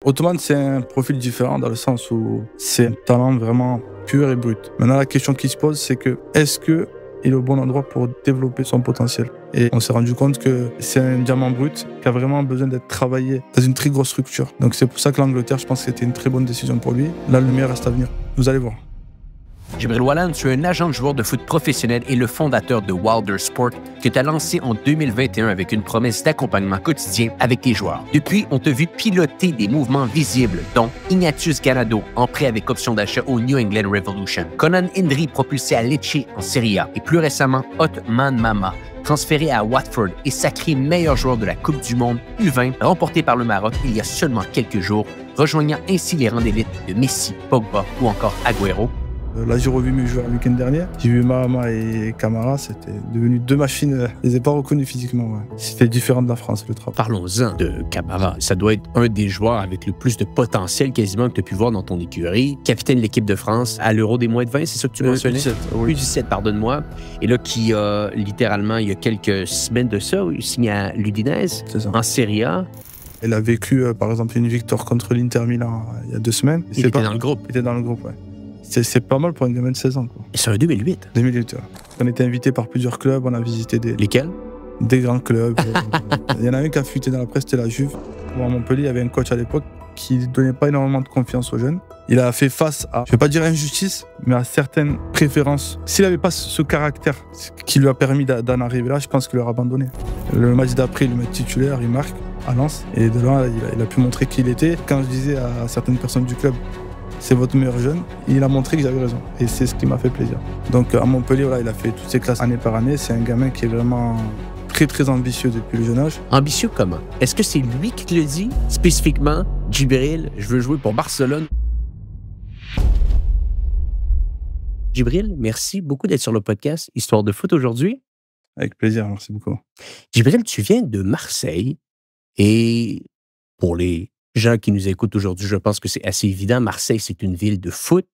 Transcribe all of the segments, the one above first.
Ottoman, c'est un profil différent dans le sens où c'est un talent vraiment pur et brut. Maintenant, la question qui se pose, c'est que est-ce qu'il est au bon endroit pour développer son potentiel? Et on s'est rendu compte que c'est un diamant brut qui a vraiment besoin d'être travaillé dans une très grosse structure. Donc c'est pour ça que l'Angleterre, je pense que c'était une très bonne décision pour lui. La lumière reste à venir. Vous allez voir. Djibril Walane, tu es un agent de joueur de foot professionnel et le fondateur de Wilder Sport que tu as lancé en 2021 avec une promesse d'accompagnement quotidien avec tes joueurs. Depuis, on t'a vu piloter des mouvements visibles, dont Ignatius Ganado en prêt avec option d'achat au New England Revolution, Conan Indri propulsé à Lecce en Serie A et plus récemment Othman Mama, transféré à Watford et sacré meilleur joueur de la Coupe du Monde U20 remportée par le Maroc il y a seulement quelques jours, rejoignant ainsi les rangs d'élite de Messi, Pogba ou encore Agüero. Là, j'ai revu mes joueurs le week-end dernier. J'ai vu Mahama et Camara. C'était devenu deux machines. Je les ai pas reconnus physiquement. Ouais. C'était différent de la France, le travail. Parlons-en de Camara. Ça doit être un des joueurs avec le plus de potentiel quasiment que tu as pu voir dans ton écurie. Capitaine de l'équipe de France à l'Euro des moins de 20, c'est ça que tu mentionnais? U17, oui. U17, pardonne-moi. Et là, qui a littéralement, il y a quelques semaines de ça, il signe à l'Udinese en Serie A. Il a vécu, par exemple, une victoire contre l'Inter Milan il y a 2 semaines. Il était dans le groupe. Il était dans le groupe, ouais. C'est pas mal pour un gamin de 16 ans. Quoi. Et c'est en 2008. 2008, ouais. On était invité par plusieurs clubs, on a visité Lesquels? Des grands clubs. Il y en a un qui a fuité dans la presse, c'était la Juve. Bon, à Montpellier, il y avait un coach à l'époque qui ne donnait pas énormément de confiance aux jeunes. Il a fait face à, je ne vais pas dire injustice, mais à certaines préférences. S'il n'avait pas ce caractère qui lui a permis d'en arriver là, je pense qu'il aurait abandonné. Le match d'après, il le met titulaire, il marque à Lens. Et de là, il a pu montrer qui il était. Quand je disais à certaines personnes du club, c'est votre meilleur jeune, il a montré que j'avais raison. Et c'est ce qui m'a fait plaisir. Donc à Montpellier, voilà, il a fait toutes ses classes année par année. C'est un gamin qui est vraiment très très ambitieux depuis le jeune âge. Ambitieux comment? Est-ce que c'est lui qui te le dit spécifiquement? Djibril, je veux jouer pour Barcelone. Djibril, merci beaucoup d'être sur le podcast Histoire de foot aujourd'hui. Avec plaisir, merci beaucoup. Djibril, tu viens de Marseille et pour les gens qui nous écoutent aujourd'hui, je pense que c'est assez évident. Marseille, c'est une ville de foot.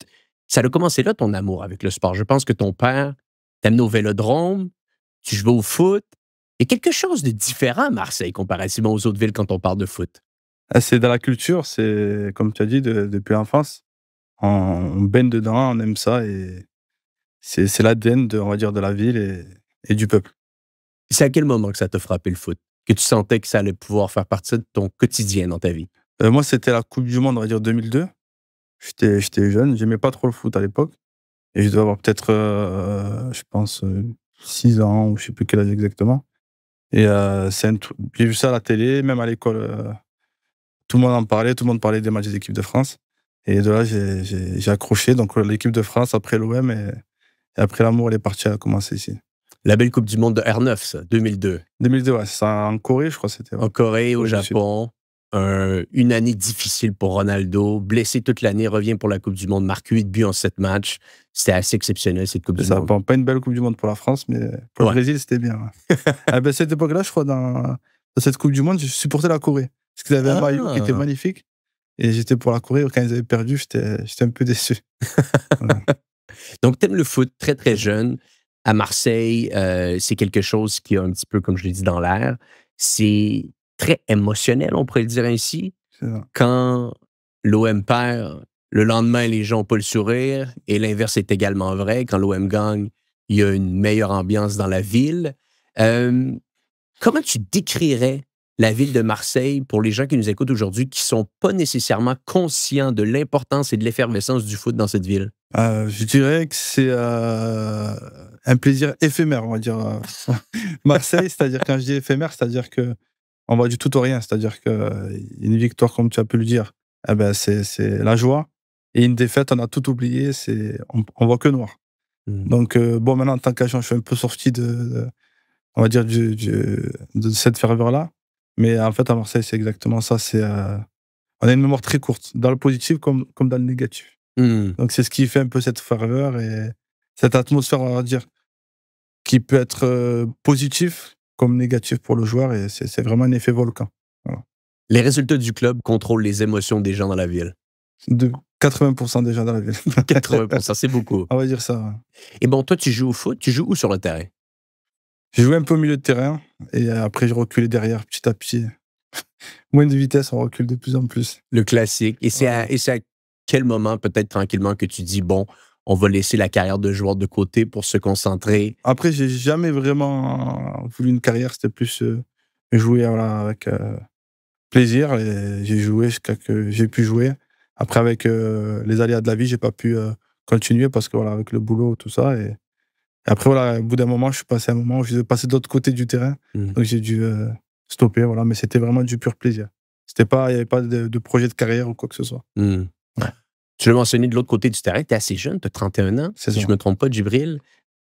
Ça a commencé là, ton amour avec le sport. Je pense que ton père t'amenait au vélodrome, tu jouais au foot. Il y a quelque chose de différent à Marseille comparativement aux autres villes quand on parle de foot. C'est dans la culture, c'est comme tu as dit, depuis l'enfance. On baigne dedans, on aime ça et c'est l'ADN on va dire, de la ville et du peuple. C'est à quel moment que ça t'a frappé le foot? Que tu sentais que ça allait pouvoir faire partie de ton quotidien dans ta vie? Moi, c'était la Coupe du Monde, on va dire 2002. J'étais jeune, j'aimais pas trop le foot à l'époque. Et je devais avoir peut-être, je pense, 6 ans, ou je sais plus quel âge exactement. Et j'ai vu ça à la télé, même à l'école. Tout le monde en parlait, tout le monde parlait des matchs des équipes de France. Et de là, j'ai accroché. Donc l'équipe de France, après l'OM, et après l'amour, elle est partie à commencer ici. La belle Coupe du Monde de R9, ça, 2002. 2002, ouais, c'est en Corée, je crois que c'était. Ouais. En Corée, au Japon. Une année difficile pour Ronaldo. Blessé toute l'année, revient pour la Coupe du Monde, marque 8 buts en 7 matchs. C'était assez exceptionnel, cette Coupe du Monde. Bon, pas une belle Coupe du Monde pour la France, mais pour le Brésil, c'était bien. Ouais. Cette époque-là, je crois, dans cette Coupe du Monde, je supportais la Corée. Parce qu'ils avaient un maillot qui était magnifique. Et j'étais pour la Corée. Quand ils avaient perdu, j'étais un peu déçu. Ouais. Donc, tu aimes le foot très, très jeune. À Marseille, c'est quelque chose qui a un petit peu, comme je l'ai dit, dans l'air. C'est très émotionnel, on pourrait le dire ainsi. Quand l'OM perd, le lendemain, les gens n'ont pas le sourire. Et l'inverse est également vrai. Quand l'OM gagne, il y a une meilleure ambiance dans la ville. Comment tu décrirais la ville de Marseille pour les gens qui nous écoutent aujourd'hui qui ne sont pas nécessairement conscients de l'importance et de l'effervescence du foot dans cette ville? Je dirais que c'est un plaisir éphémère, on va dire. Marseille, c'est-à-dire, quand je dis éphémère, c'est-à-dire que on va du tout au rien. C'est-à-dire qu'une victoire, comme tu as pu le dire, eh ben c'est la joie. Et une défaite, on a tout oublié, on voit que noir. Donc, bon, maintenant, en tant qu'agent, je suis un peu sorti on va dire, de cette ferveur-là. Mais en fait, à Marseille, c'est exactement ça. On a une mémoire très courte, dans le positif comme dans le négatif. Donc, c'est ce qui fait un peu cette ferveur et cette atmosphère, on va dire, qui peut être positif comme négatif pour le joueur. Et c'est vraiment un effet volcan. Voilà. Les résultats du club contrôlent les émotions des gens dans la ville. De 80% des gens dans la ville. 80%, c'est beaucoup. On va dire ça. Ouais. Et bon, toi, tu joues au foot, tu joues où sur le terrain? J'ai joué un peu au milieu de terrain et après, j'ai reculé derrière petit à petit. Moins de vitesse, on recule de plus en plus. Le classique. Et c'est Ouais. à quel moment, peut-être tranquillement, que tu dis, bon, on va laisser la carrière de joueur de côté pour se concentrer? Après, j'ai jamais vraiment voulu une carrière, c'était plus jouer voilà, avec plaisir. Et j'ai joué jusqu'à que j'ai pu jouer. Après, avec les aléas de la vie, j'ai pas pu continuer parce que voilà, avec le boulot, tout ça. Et après, voilà, au bout d'un moment, je suis passé à un moment où je devais passer de l'autre côté du terrain. Mmh. Donc j'ai dû stopper, voilà. Mais c'était vraiment du pur plaisir. C'était pas, il n'y avait pas de projet de carrière ou quoi que ce soit. Mmh. Ouais, Tu l'as mentionné de l'autre côté du terrain, tu es assez jeune, tu as 31 ans, c'est si je ça. ne me trompe pas, Djibril.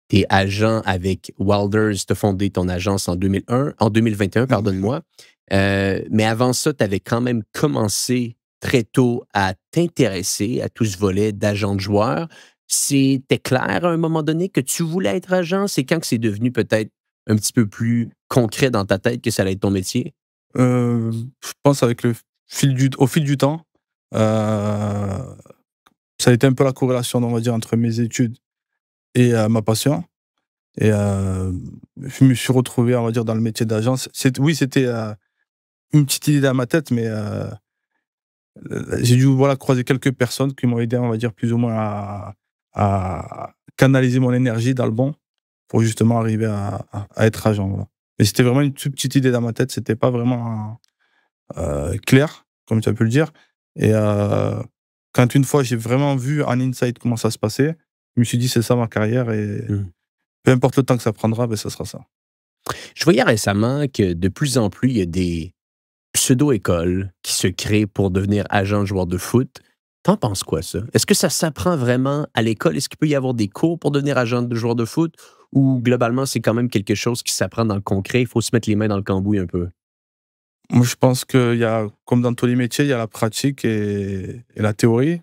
Tu es agent avec Wilders, tu as fondé ton agence en 2021, pardonne-moi. Mais avant ça, tu avais quand même commencé très tôt à t'intéresser à tout ce volet d'agent de joueur. C'était clair à un moment donné que tu voulais être agent? C'est quand que c'est devenu peut-être un petit peu plus concret dans ta tête que ça allait être ton métier? Je pense avec au fil du temps, heu, ça a été un peu la corrélation, on va dire, entre mes études et ma passion. Et je me suis retrouvé, on va dire, dans le métier d'agence. Oui, c'était une petite idée dans ma tête, mais j'ai dû, voilà, croiser quelques personnes qui m'ont aidé, on va dire, plus ou moins à canaliser mon énergie dans le bon, pour justement arriver à être agent, voilà. Mais c'était vraiment une toute petite idée dans ma tête, c'était pas vraiment clair, comme tu as pu le dire. Et quand une fois j'ai vraiment vu en inside comment ça se passait, je me suis dit: «C'est ça ma carrière» et Mmh. peu importe le temps que ça prendra, ben ça sera ça. Je voyais récemment que de plus en plus, il y a des pseudo-écoles qui se créent pour devenir agent joueur de foot. T'en penses quoi, ça? Est-ce que ça s'apprend vraiment à l'école? Est-ce qu'il peut y avoir des cours pour devenir agent de joueur de foot? Ou globalement, c'est quand même quelque chose qui s'apprend dans le concret, il faut se mettre les mains dans le cambouis un peu? Moi, je pense qu'il y a, comme dans tous les métiers, il y a la pratique et la théorie.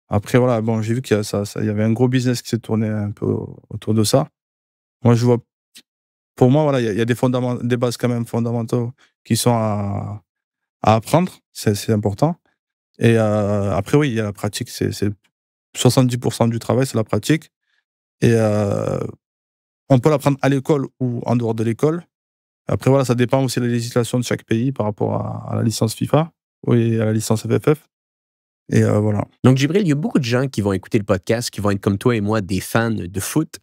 Après, voilà, bon, j'ai vu qu'il y a il y avait un gros business qui s'est tourné un peu autour de ça. Moi, je vois, pour moi, voilà, il y a des bases quand même fondamentaux qui sont à apprendre. C'est important. Et après, oui, il y a la pratique. C'est 70% du travail, c'est la pratique. Et on peut l'apprendre à l'école ou en dehors de l'école. Après, voilà, ça dépend aussi de la législation de chaque pays par rapport à la licence FIFA et à la licence FFF. Et voilà. Donc, Gibril, il y a beaucoup de gens qui vont écouter le podcast, qui vont être comme toi et moi, des fans de foot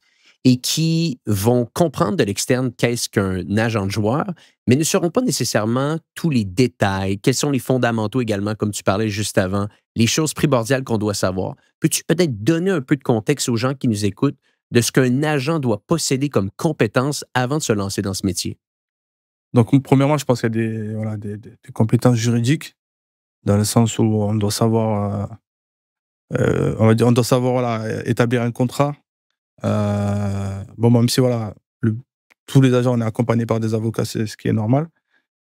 et qui vont comprendre de l'externe qu'est-ce qu'un agent de joueur, mais ne sauront pas nécessairement tous les détails, quels sont les fondamentaux également, comme tu parlais juste avant, les choses primordiales qu'on doit savoir. Peux-tu peut-être donner un peu de contexte aux gens qui nous écoutent de ce qu'un agent doit posséder comme compétence avant de se lancer dans ce métier? Donc, premièrement, je pense qu'il y a voilà, des compétences juridiques, dans le sens où on doit savoir, on va dire, on doit savoir, voilà, établir un contrat. Bon, même si, voilà, tous les agents, on est accompagnés par des avocats, c'est ce qui est normal.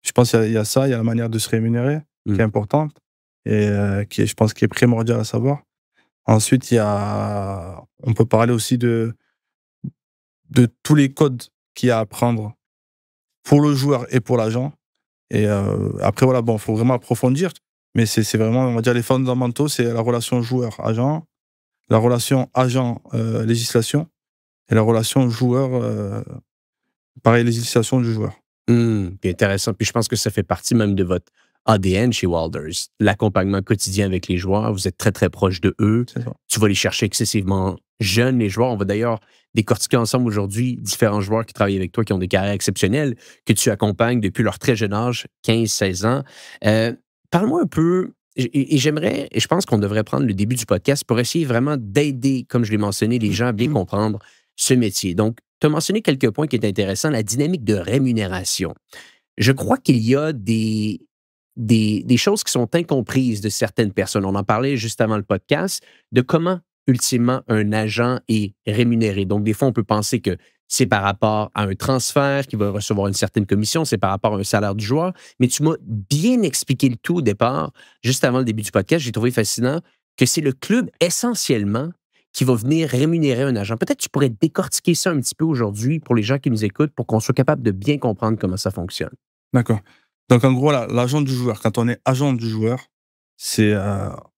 Je pense qu'il y a ça, il y a la manière de se rémunérer, qui Hmm. est importante et qui est, je pense, qui est primordial à savoir. Ensuite, on peut parler aussi de tous les codes qu'il y a à apprendre pour le joueur et pour l'agent. Et après, voilà, bon, faut vraiment approfondir, mais c'est vraiment, on va dire, les fondamentaux, c'est la relation joueur-agent, la relation agent, législation et la relation joueur, pareil, législation du joueur. Puis intéressant. Puis je pense que ça fait partie même de votre ADN chez Wilders. L'accompagnement quotidien avec les joueurs, vous êtes très, très proche de eux. C'est ça. Tu vas les chercher excessivement jeunes, les joueurs. On va d'ailleurs décortiquer ensemble aujourd'hui différents joueurs qui travaillent avec toi, qui ont des carrières exceptionnelles, que tu accompagnes depuis leur très jeune âge, 15, 16 ans. Euh, Parle-moi un peu, et j'aimerais, et je pense qu'on devrait prendre le début du podcast pour essayer vraiment d'aider, comme je l'ai mentionné, les gens à bien comprendre ce métier. Donc, tu as mentionné quelques points qui est intéressants, la dynamique de rémunération. Je crois qu'il y a des choses qui sont incomprises de certaines personnes. On en parlait juste avant le podcast, de comment, ultimement, un agent est rémunéré. Donc, des fois, on peut penser que c'est par rapport à un transfert qui va recevoir une certaine commission, c'est par rapport à un salaire du joueur. Mais tu m'as bien expliqué le tout au départ, juste avant le début du podcast. J'ai trouvé fascinant que c'est le club essentiellement qui va venir rémunérer un agent. Peut-être que tu pourrais décortiquer ça un petit peu aujourd'hui pour les gens qui nous écoutent pour qu'on soit capable de bien comprendre comment ça fonctionne. D'accord. Donc en gros, là, l'agent du joueur, quand on est agent du joueur,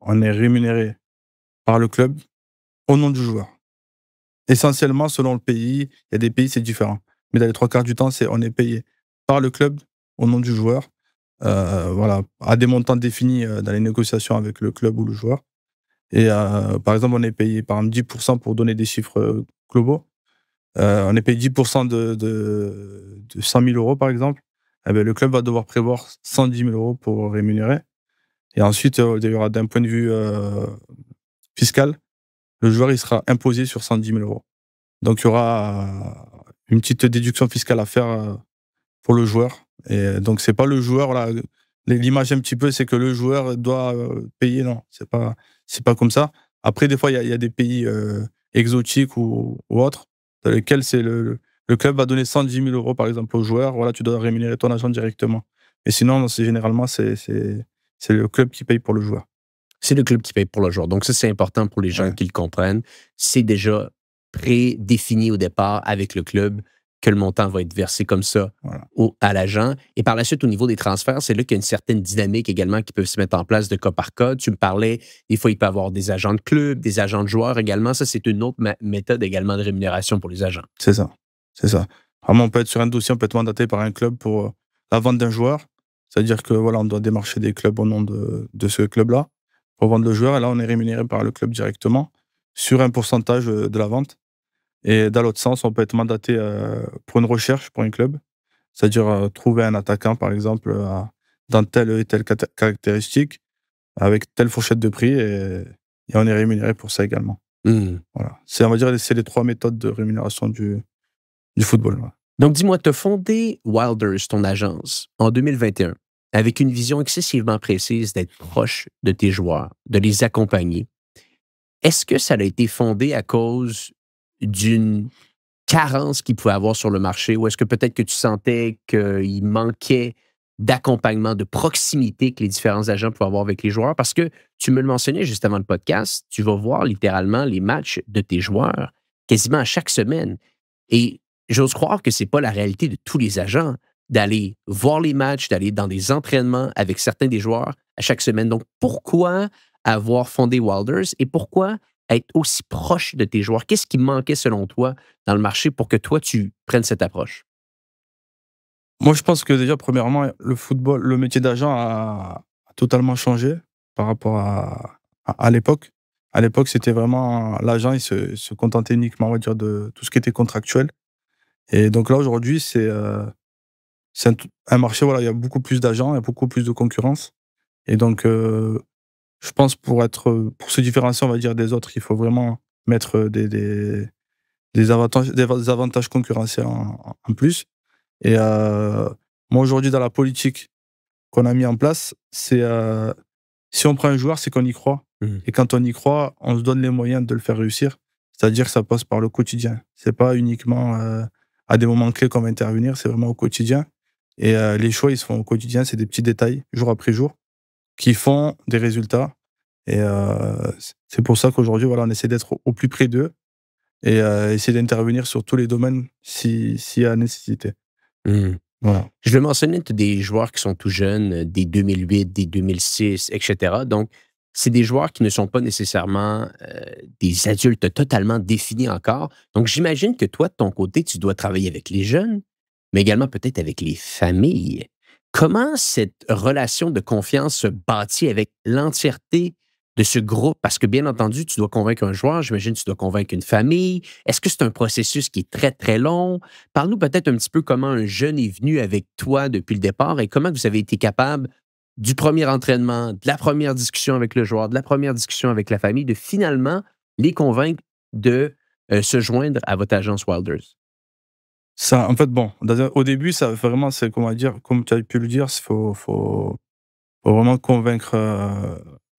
on est rémunéré par le club au nom du joueur. Essentiellement, selon le pays, il y a des pays, c'est différent. Mais dans les 3 quarts du temps, on est payé par le club au nom du joueur. voilà, à des montants définis dans les négociations avec le club ou le joueur. Et par exemple, on est payé par exemple 10% pour donner des chiffres globaux. On est payé 10% de 100 000 euros, par exemple. Eh ben, le club va devoir prévoir 110 000 euros pour rémunérer. Et ensuite, il y aura d'un point de vue fiscal, le joueur il sera imposé sur 110 000 euros. Donc, il y aura une petite déduction fiscale à faire pour le joueur. Et donc, c'est pas le joueur, là, l'image un petit peu, c'est que le joueur doit payer. Non, c'est pas comme ça. Après, des fois, il y a des pays exotiques ou autres, dans lesquels c'est le club va donner 110 000 euros, par exemple, au joueur. Voilà, tu dois rémunérer ton agent directement. Mais sinon, généralement, c'est le club qui paye pour le joueur. C'est le club qui paye pour le joueur. Donc, ça, c'est important pour les gens Ouais. qui le comprennent. C'est déjà prédéfini au départ avec le club que le montant va être versé comme ça Voilà. à l'agent. Et par la suite, au niveau des transferts, c'est là qu'il y a une certaine dynamique également qui peut se mettre en place de cas par cas. Tu me parlais, des fois, il peut y avoir des agents de club, des agents de joueurs également. Ça, c'est une autre méthode également de rémunération pour les agents. C'est ça. C'est ça. Vraiment, on peut être sur un dossier, on peut être mandaté par un club pour la vente d'un joueur. C'est-à-dire que voilà, on doit démarcher des clubs au nom de ce club-là pour vendre le joueur. Et là, on est rémunéré par le club directement sur un pourcentage de la vente. Et dans l'autre sens, on peut être mandaté pour une recherche pour un club. C'est-à-dire trouver un attaquant, par exemple, dans telle et telle caractéristique, avec telle fourchette de prix. Et on est rémunéré pour ça également. Voilà. On va dire, c'est les 3 méthodes de rémunération du football. Ouais. Donc, dis-moi, tu as fondé Wilders, ton agence, en 2021, avec une vision excessivement précise d'être proche de tes joueurs, de les accompagner. Est-ce que ça a été fondé à cause d'une carence qu'il pouvait avoir sur le marché ou est-ce que peut-être que tu sentais qu'il manquait d'accompagnement, de proximité que les différents agents pouvaient avoir avec les joueurs? Parce que tu me le mentionnais juste avant le podcast, tu vas voir littéralement les matchs de tes joueurs quasiment à chaque semaine. Et j'ose croire que c'est pas la réalité de tous les agents d'aller voir les matchs, d'aller dans des entraînements avec certains des joueurs à chaque semaine. Donc, pourquoi avoir fondé Wilders et pourquoi être aussi proche de tes joueurs? Qu'est-ce qui manquait selon toi dans le marché pour que toi, tu prennes cette approche? Moi, je pense que déjà, premièrement, le football, le métier d'agent a totalement changé par rapport à l'époque. À l'époque, c'était vraiment l'agent, il se contentait uniquement, on va dire, de tout ce qui était contractuel. Et donc là, aujourd'hui, c'est un marché, voilà, il y a beaucoup plus d'agents, il y a beaucoup plus de concurrence. Et donc, je pense pour se différencier, on va dire, des autres, il faut vraiment mettre des avantages concurrentiels en plus. Et moi, aujourd'hui, dans la politique qu'on a mis en place, c'est si on prend un joueur, c'est qu'on y croit. Et quand on y croit, on se donne les moyens de le faire réussir. C'est-à-dire que ça passe par le quotidien. C'est pas uniquement à des moments clés qu'on va intervenir, c'est vraiment au quotidien. Et les choix, ils se font au quotidien. C'est des petits détails, jour après jour, qui font des résultats. Et c'est pour ça qu'aujourd'hui, voilà, on essaie d'être au plus près d'eux et essayer d'intervenir sur tous les domaines s'il y a nécessité. Voilà. Je le mentionnais, tu as des joueurs qui sont tout jeunes, des 2008, des 2006, etc. Donc, c'est des joueurs qui ne sont pas nécessairement des adultes totalement définis encore. Donc, j'imagine que toi, de ton côté, tu dois travailler avec les jeunes, mais également peut-être avec les familles. Comment cette relation de confiance se bâtit avec l'entièreté de ce groupe? Parce que, bien entendu, tu dois convaincre un joueur, j'imagine que tu dois convaincre une famille. Est-ce que c'est un processus qui est très, très long? Parle-nous peut-être un petit peu comment un jeune est venu avec toi depuis le départ et comment vous avez été capable du premier entraînement, de la première discussion avec le joueur, de la première discussion avec la famille, de finalement les convaincre de se joindre à votre agence Wilders. Ça, en fait, bon, au début, ça vraiment, c'est comment dire, comme tu as pu le dire, faut vraiment convaincre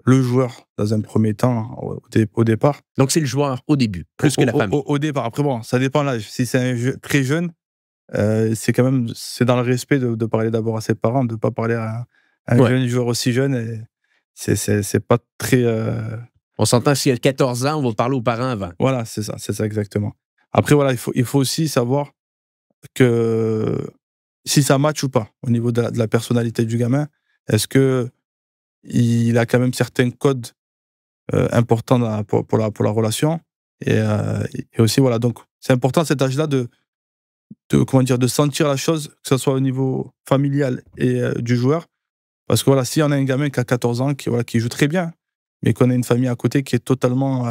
le joueur dans un premier temps, au départ. Donc, c'est le joueur au début, plus que la famille. Au départ. Après, bon, ça dépend là. Si c'est très jeune, c'est quand même, c'est dans le respect de parler d'abord à ses parents, de ne pas parler à un Ouais. jeune joueur aussi jeune. Et c'est pas très. On s'entend, s'il y a 14 ans, on va parler aux parents avant. Voilà, c'est ça exactement. Après, voilà, il faut aussi savoir que si ça match ou pas au niveau de la personnalité du gamin. Est-ce que il a quand même certains codes importants pour la relation et aussi voilà, donc c'est important à cet âge-là de comment dire, de sentir la chose, que ce soit au niveau familial et du joueur, Parce que voilà, si on a un gamin qui a 14 ans, qui joue très bien, mais qu'on a une famille à côté qui est totalement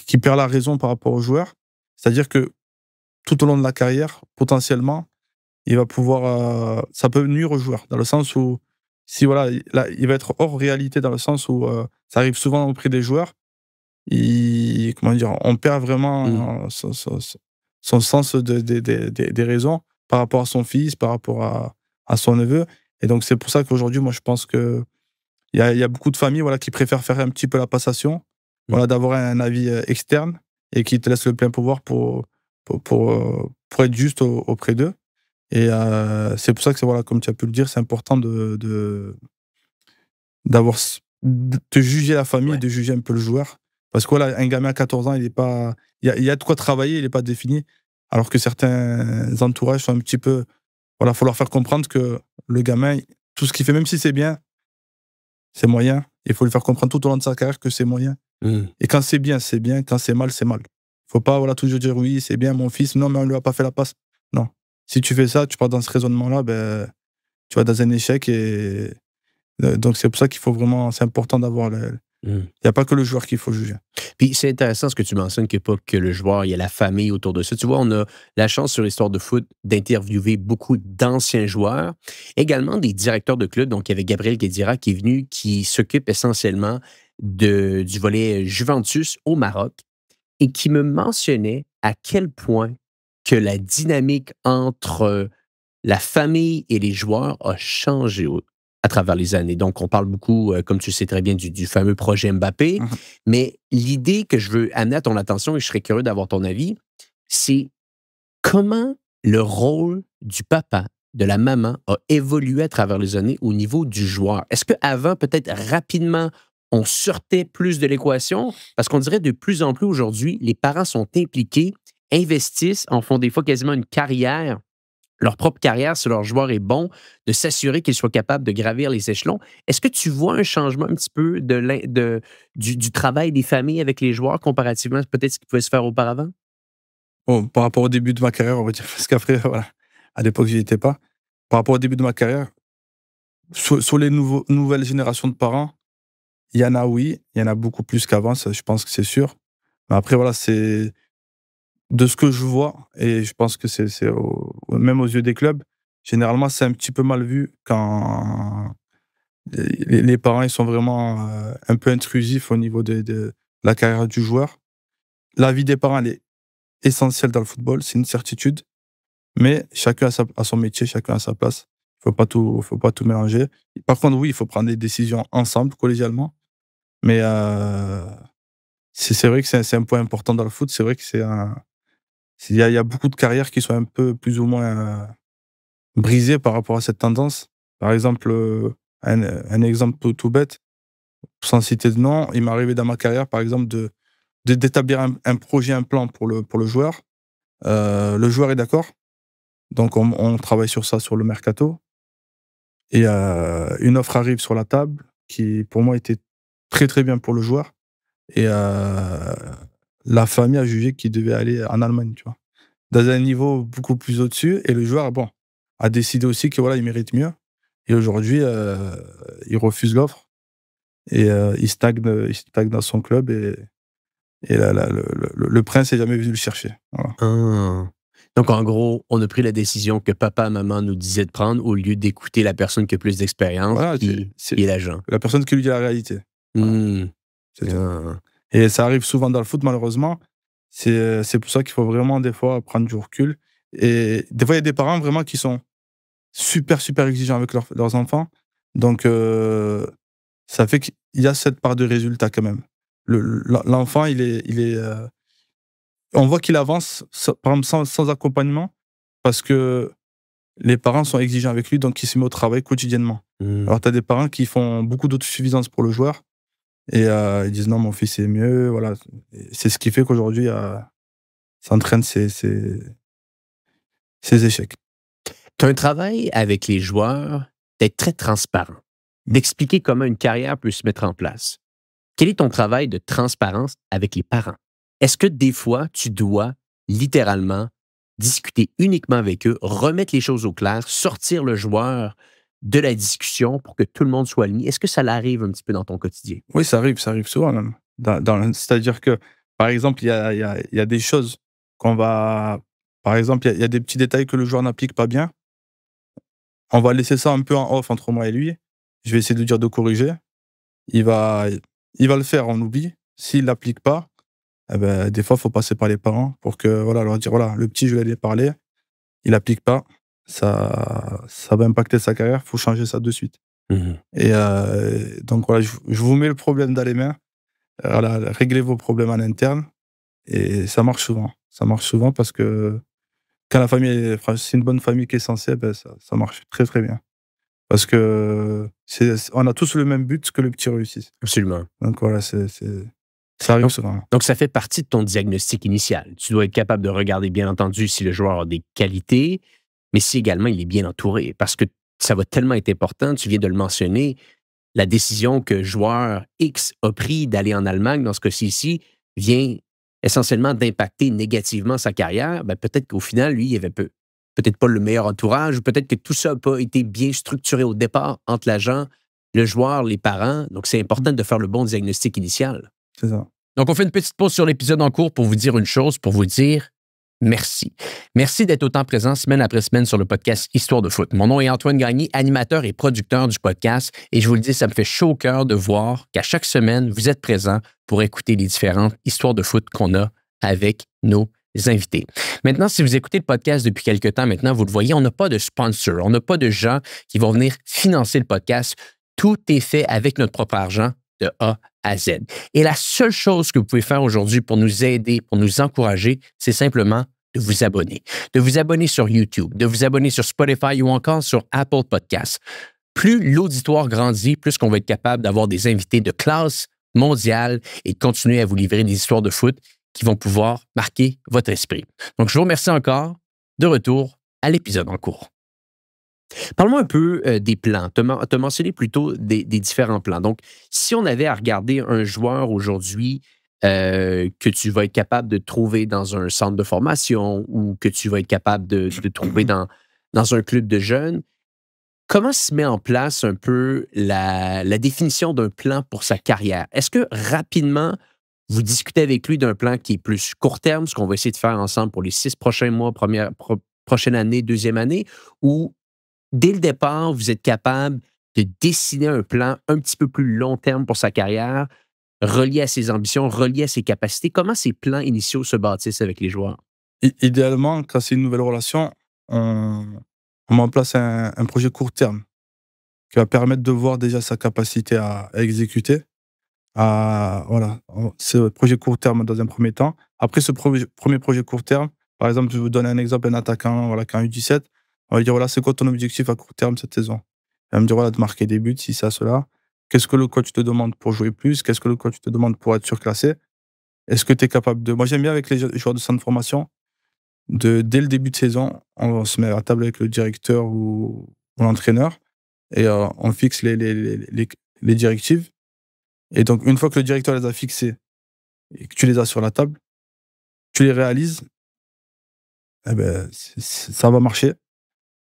qui perd la raison par rapport aux joueurs, c'est-à-dire que tout au long de la carrière, potentiellement, il va pouvoir, ça peut nuire aux joueurs, dans le sens où, si voilà, là, il va être hors réalité, dans le sens où ça arrive souvent auprès des joueurs, comment dire, on perd Mmh. vraiment son sens des raisons par rapport à son fils, par rapport à son neveu. Et donc, c'est pour ça qu'aujourd'hui, moi, je pense que il y a beaucoup de familles, voilà, qui préfèrent faire un petit peu la passation, Mmh. voilà, d'avoir un avis externe et qui te laisse le plein pouvoir pour être juste auprès d'eux. Et c'est pour ça que c'est, voilà, comme tu as pu le dire, c'est important d'avoir de juger la famille, Ouais. de juger un peu le joueur. Parce que voilà, un gamin à 14 ans, il est pas, il y a de quoi travailler, il est pas défini. Alors que certains entourages sont un petit peu, voilà, faut leur faire comprendre que le gamin, tout ce qu'il fait, même si c'est bien, c'est moyen. Il faut lui faire comprendre tout au long de sa carrière que c'est moyen. Mmh. Et quand c'est bien, c'est bien. Quand c'est mal, c'est mal. Faut pas, voilà, toujours dire oui, c'est bien mon fils. Non, mais on lui a pas fait la passe. Non. Si tu fais ça, tu pars dans ce raisonnement-là, ben, tu vas dans un échec. Et donc c'est pour ça qu'il faut vraiment, c'est important d'avoir Mmh. il y a pas que le joueur qu'il faut juger. Puis c'est intéressant ce que tu mentionnes, qu'il n'y a pas que le joueur, il y a la famille autour de ça. Tu vois, on a la chance sur l'histoire de foot d'interviewer beaucoup d'anciens joueurs, également des directeurs de clubs. Donc, il y avait Gabriel Guedira qui est venu, qui s'occupe essentiellement du volet Juventus au Maroc et qui me mentionnait à quel point que la dynamique entre la famille et les joueurs a changé à travers les années. Donc, on parle beaucoup, comme tu le sais très bien, du fameux projet Mbappé. Mmh. Mais l'idée que je veux amener à ton attention, et je serais curieux d'avoir ton avis, c'est comment le rôle du papa, de la maman, a évolué à travers les années au niveau du joueur. Est-ce qu'avant, peut-être rapidement, on sortait plus de l'équation? Parce qu'on dirait de plus en plus aujourd'hui, les parents sont impliqués, investissent, en font des fois quasiment une carrière, leur propre carrière, si leur joueur est bon, de s'assurer qu'il soit capable de gravir les échelons. Est-ce que tu vois un changement un petit peu du travail des familles avec les joueurs comparativement peut-être ce qui pouvait se faire auparavant? Bon, par rapport au début de ma carrière, on va dire, parce qu'après, voilà, à l'époque, j'y étais pas. Par rapport au début de ma carrière, sur les nouvelles générations de parents, il y en a, oui, il y en a beaucoup plus qu'avant, ça, je pense que c'est sûr. Mais après, voilà, c'est de ce que je vois, et je pense que même aux yeux des clubs, généralement, c'est un petit peu mal vu quand les parents, ils sont vraiment un peu intrusifs au niveau de la carrière du joueur. La vie des parents, elle est essentielle dans le football, c'est une certitude. Mais chacun a son métier, chacun a sa place. Faut pas tout mélanger. Par contre, oui, il faut prendre des décisions ensemble, collégialement. Mais c'est vrai que c'est un point important dans le foot. C'est vrai que il y a beaucoup de carrières qui sont un peu plus ou moins brisées par rapport à cette tendance. Par exemple, un exemple tout bête, sans citer de nom, il m'est arrivé dans ma carrière, par exemple, d'établir un projet, un plan pour le joueur. Le joueur est d'accord, donc on travaille sur ça sur le mercato. Et une offre arrive sur la table qui, pour moi, était très, très bien pour le joueur. Et la famille a jugé qu'il devait aller en Allemagne, tu vois? Dans un niveau beaucoup plus au-dessus, et le joueur, bon, a décidé aussi que, voilà, il mérite mieux. Et aujourd'hui, il refuse l'offre, et il stagne dans son club, et le prince n'est jamais venu le chercher. Voilà. Ah. Donc, en gros, on a pris la décision que papa, maman nous disaient de prendre au lieu d'écouter la personne qui a plus d'expérience, Voilà, qui est l'agent. la personne qui lui dit la réalité. Voilà, Mmh. c'est tout. Ah. Et ça arrive souvent dans le foot, malheureusement. C'est pour ça qu'il faut vraiment, des fois, prendre du recul. Et des fois, il y a des parents vraiment qui sont super, super exigeants avec leurs enfants. Donc, ça fait qu'il y a cette part de résultat quand même. L'enfant, on voit qu'il avance, par exemple, sans accompagnement, parce que les parents sont exigeants avec lui, donc il se met au travail quotidiennement. Mmh. Alors, tu as des parents qui font beaucoup d'autosuffisance pour le joueur, et ils disent non, mon fils est mieux. Voilà. Et c'est ce qui fait qu'aujourd'hui, ça entraîne ces échecs. Tu as un travail avec les joueurs d'être très transparent, d'expliquer comment une carrière peut se mettre en place. Quel est ton travail de transparence avec les parents? Est-ce que des fois, tu dois littéralement discuter uniquement avec eux, remettre les choses au clair, sortir le joueur de la discussion pour que tout le monde soit aligné. Est-ce que ça l'arrive un petit peu dans ton quotidien? Oui, ça arrive souvent même. C'est-à-dire que, par exemple, il y a des choses qu'on va... Par exemple, il y a des petits détails que le joueur n'applique pas bien. On va laisser ça un peu en off entre moi et lui. Je vais essayer de lui dire de corriger. Il va, il va le faire, on oublie. S'il l'applique pas, eh ben, des fois, il faut passer par les parents pour que, voilà, leur dire, voilà, le petit, je lui ai parlé, il applique pas, ça va impacter sa carrière, il faut changer ça de suite. Et donc, voilà, je vous mets le problème dans les mains. Voilà, réglez vos problèmes en interne. Et ça marche souvent. Ça marche souvent parce que quand la famille, c'est une bonne famille qui est censée, ben, ça marche très, très bien. Parce que on a tous le même but, que le petit réussisse. Absolument. Donc voilà, ça arrive souvent. Donc, ça fait partie de ton diagnostic initial. Tu dois être capable de regarder, bien entendu, si le joueur a des qualités, mais si également il est bien entouré. Parce que ça va tellement être important, tu viens de le mentionner, la décision que joueur X a pris d'aller en Allemagne, dans ce cas-ci ici, vient essentiellement d'impacter négativement sa carrière. Ben, peut-être qu'au final, lui, il avait peut-être pas le meilleur entourage, ou peut-être que tout ça n'a pas été bien structuré au départ entre l'agent, le joueur, les parents. Donc, c'est important de faire le bon diagnostic initial. C'est ça. Donc, on fait une petite pause sur l'épisode en cours pour vous dire une chose, pour vous dire merci. Merci d'être autant présent semaine après semaine sur le podcast Histoire de foot. Mon nom est Antoine Gagné, animateur et producteur du podcast, et je vous le dis, ça me fait chaud au cœur de voir qu'à chaque semaine, vous êtes présent pour écouter les différentes histoires de foot qu'on a avec nos invités. Maintenant, si vous écoutez le podcast depuis quelque temps maintenant, vous le voyez, on n'a pas de sponsor, on n'a pas de gens qui vont venir financer le podcast. Tout est fait avec notre propre argent de A à Z. Et la seule chose que vous pouvez faire aujourd'hui pour nous aider, pour nous encourager, c'est simplement de vous abonner. De vous abonner sur YouTube, de vous abonner sur Spotify ou encore sur Apple Podcasts. Plus l'auditoire grandit, plus qu'on va être capable d'avoir des invités de classe mondiale et de continuer à vous livrer des histoires de foot qui vont pouvoir marquer votre esprit. Donc, je vous remercie encore. De retour à l'épisode en cours. Parle-moi un peu des plans. Tu as mentionné plutôt des différents plans. Donc, si on avait à regarder un joueur aujourd'hui que tu vas être capable de trouver dans un centre de formation ou que tu vas être capable de trouver dans un club de jeunes, comment se met en place un peu la définition d'un plan pour sa carrière? Est-ce que rapidement, vous discutez avec lui d'un plan qui est plus court terme, ce qu'on va essayer de faire ensemble pour les 6 prochains mois, prochaine année, deuxième année, ou dès le départ, vous êtes capable de dessiner un plan un petit peu plus long terme pour sa carrière, relié à ses ambitions, relié à ses capacités? Comment ces plans initiaux se bâtissent avec les joueurs? Idéalement, quand c'est une nouvelle relation, on met en place un projet court terme qui va permettre de voir déjà sa capacité à exécuter. Voilà, c'est un projet court terme dans un premier temps. Après ce premier projet court terme, par exemple, je vous donne un exemple, un attaquant, voilà, qui a un U17, on va dire, voilà, c'est quoi ton objectif à court terme cette saison? Il va me dire, voilà, de marquer des buts, si ça, cela. Qu'est-ce que le coach te demande pour jouer plus? Qu'est-ce que le coach te demande pour être surclassé? Est-ce que tu es capable de... Moi, j'aime bien avec les joueurs de centre de formation, dès le début de saison, on se met à table avec le directeur ou l'entraîneur et on fixe les directives. Et donc, une fois que le directeur les a fixées et que tu les as sur la table, tu les réalises, eh ben, ça va marcher.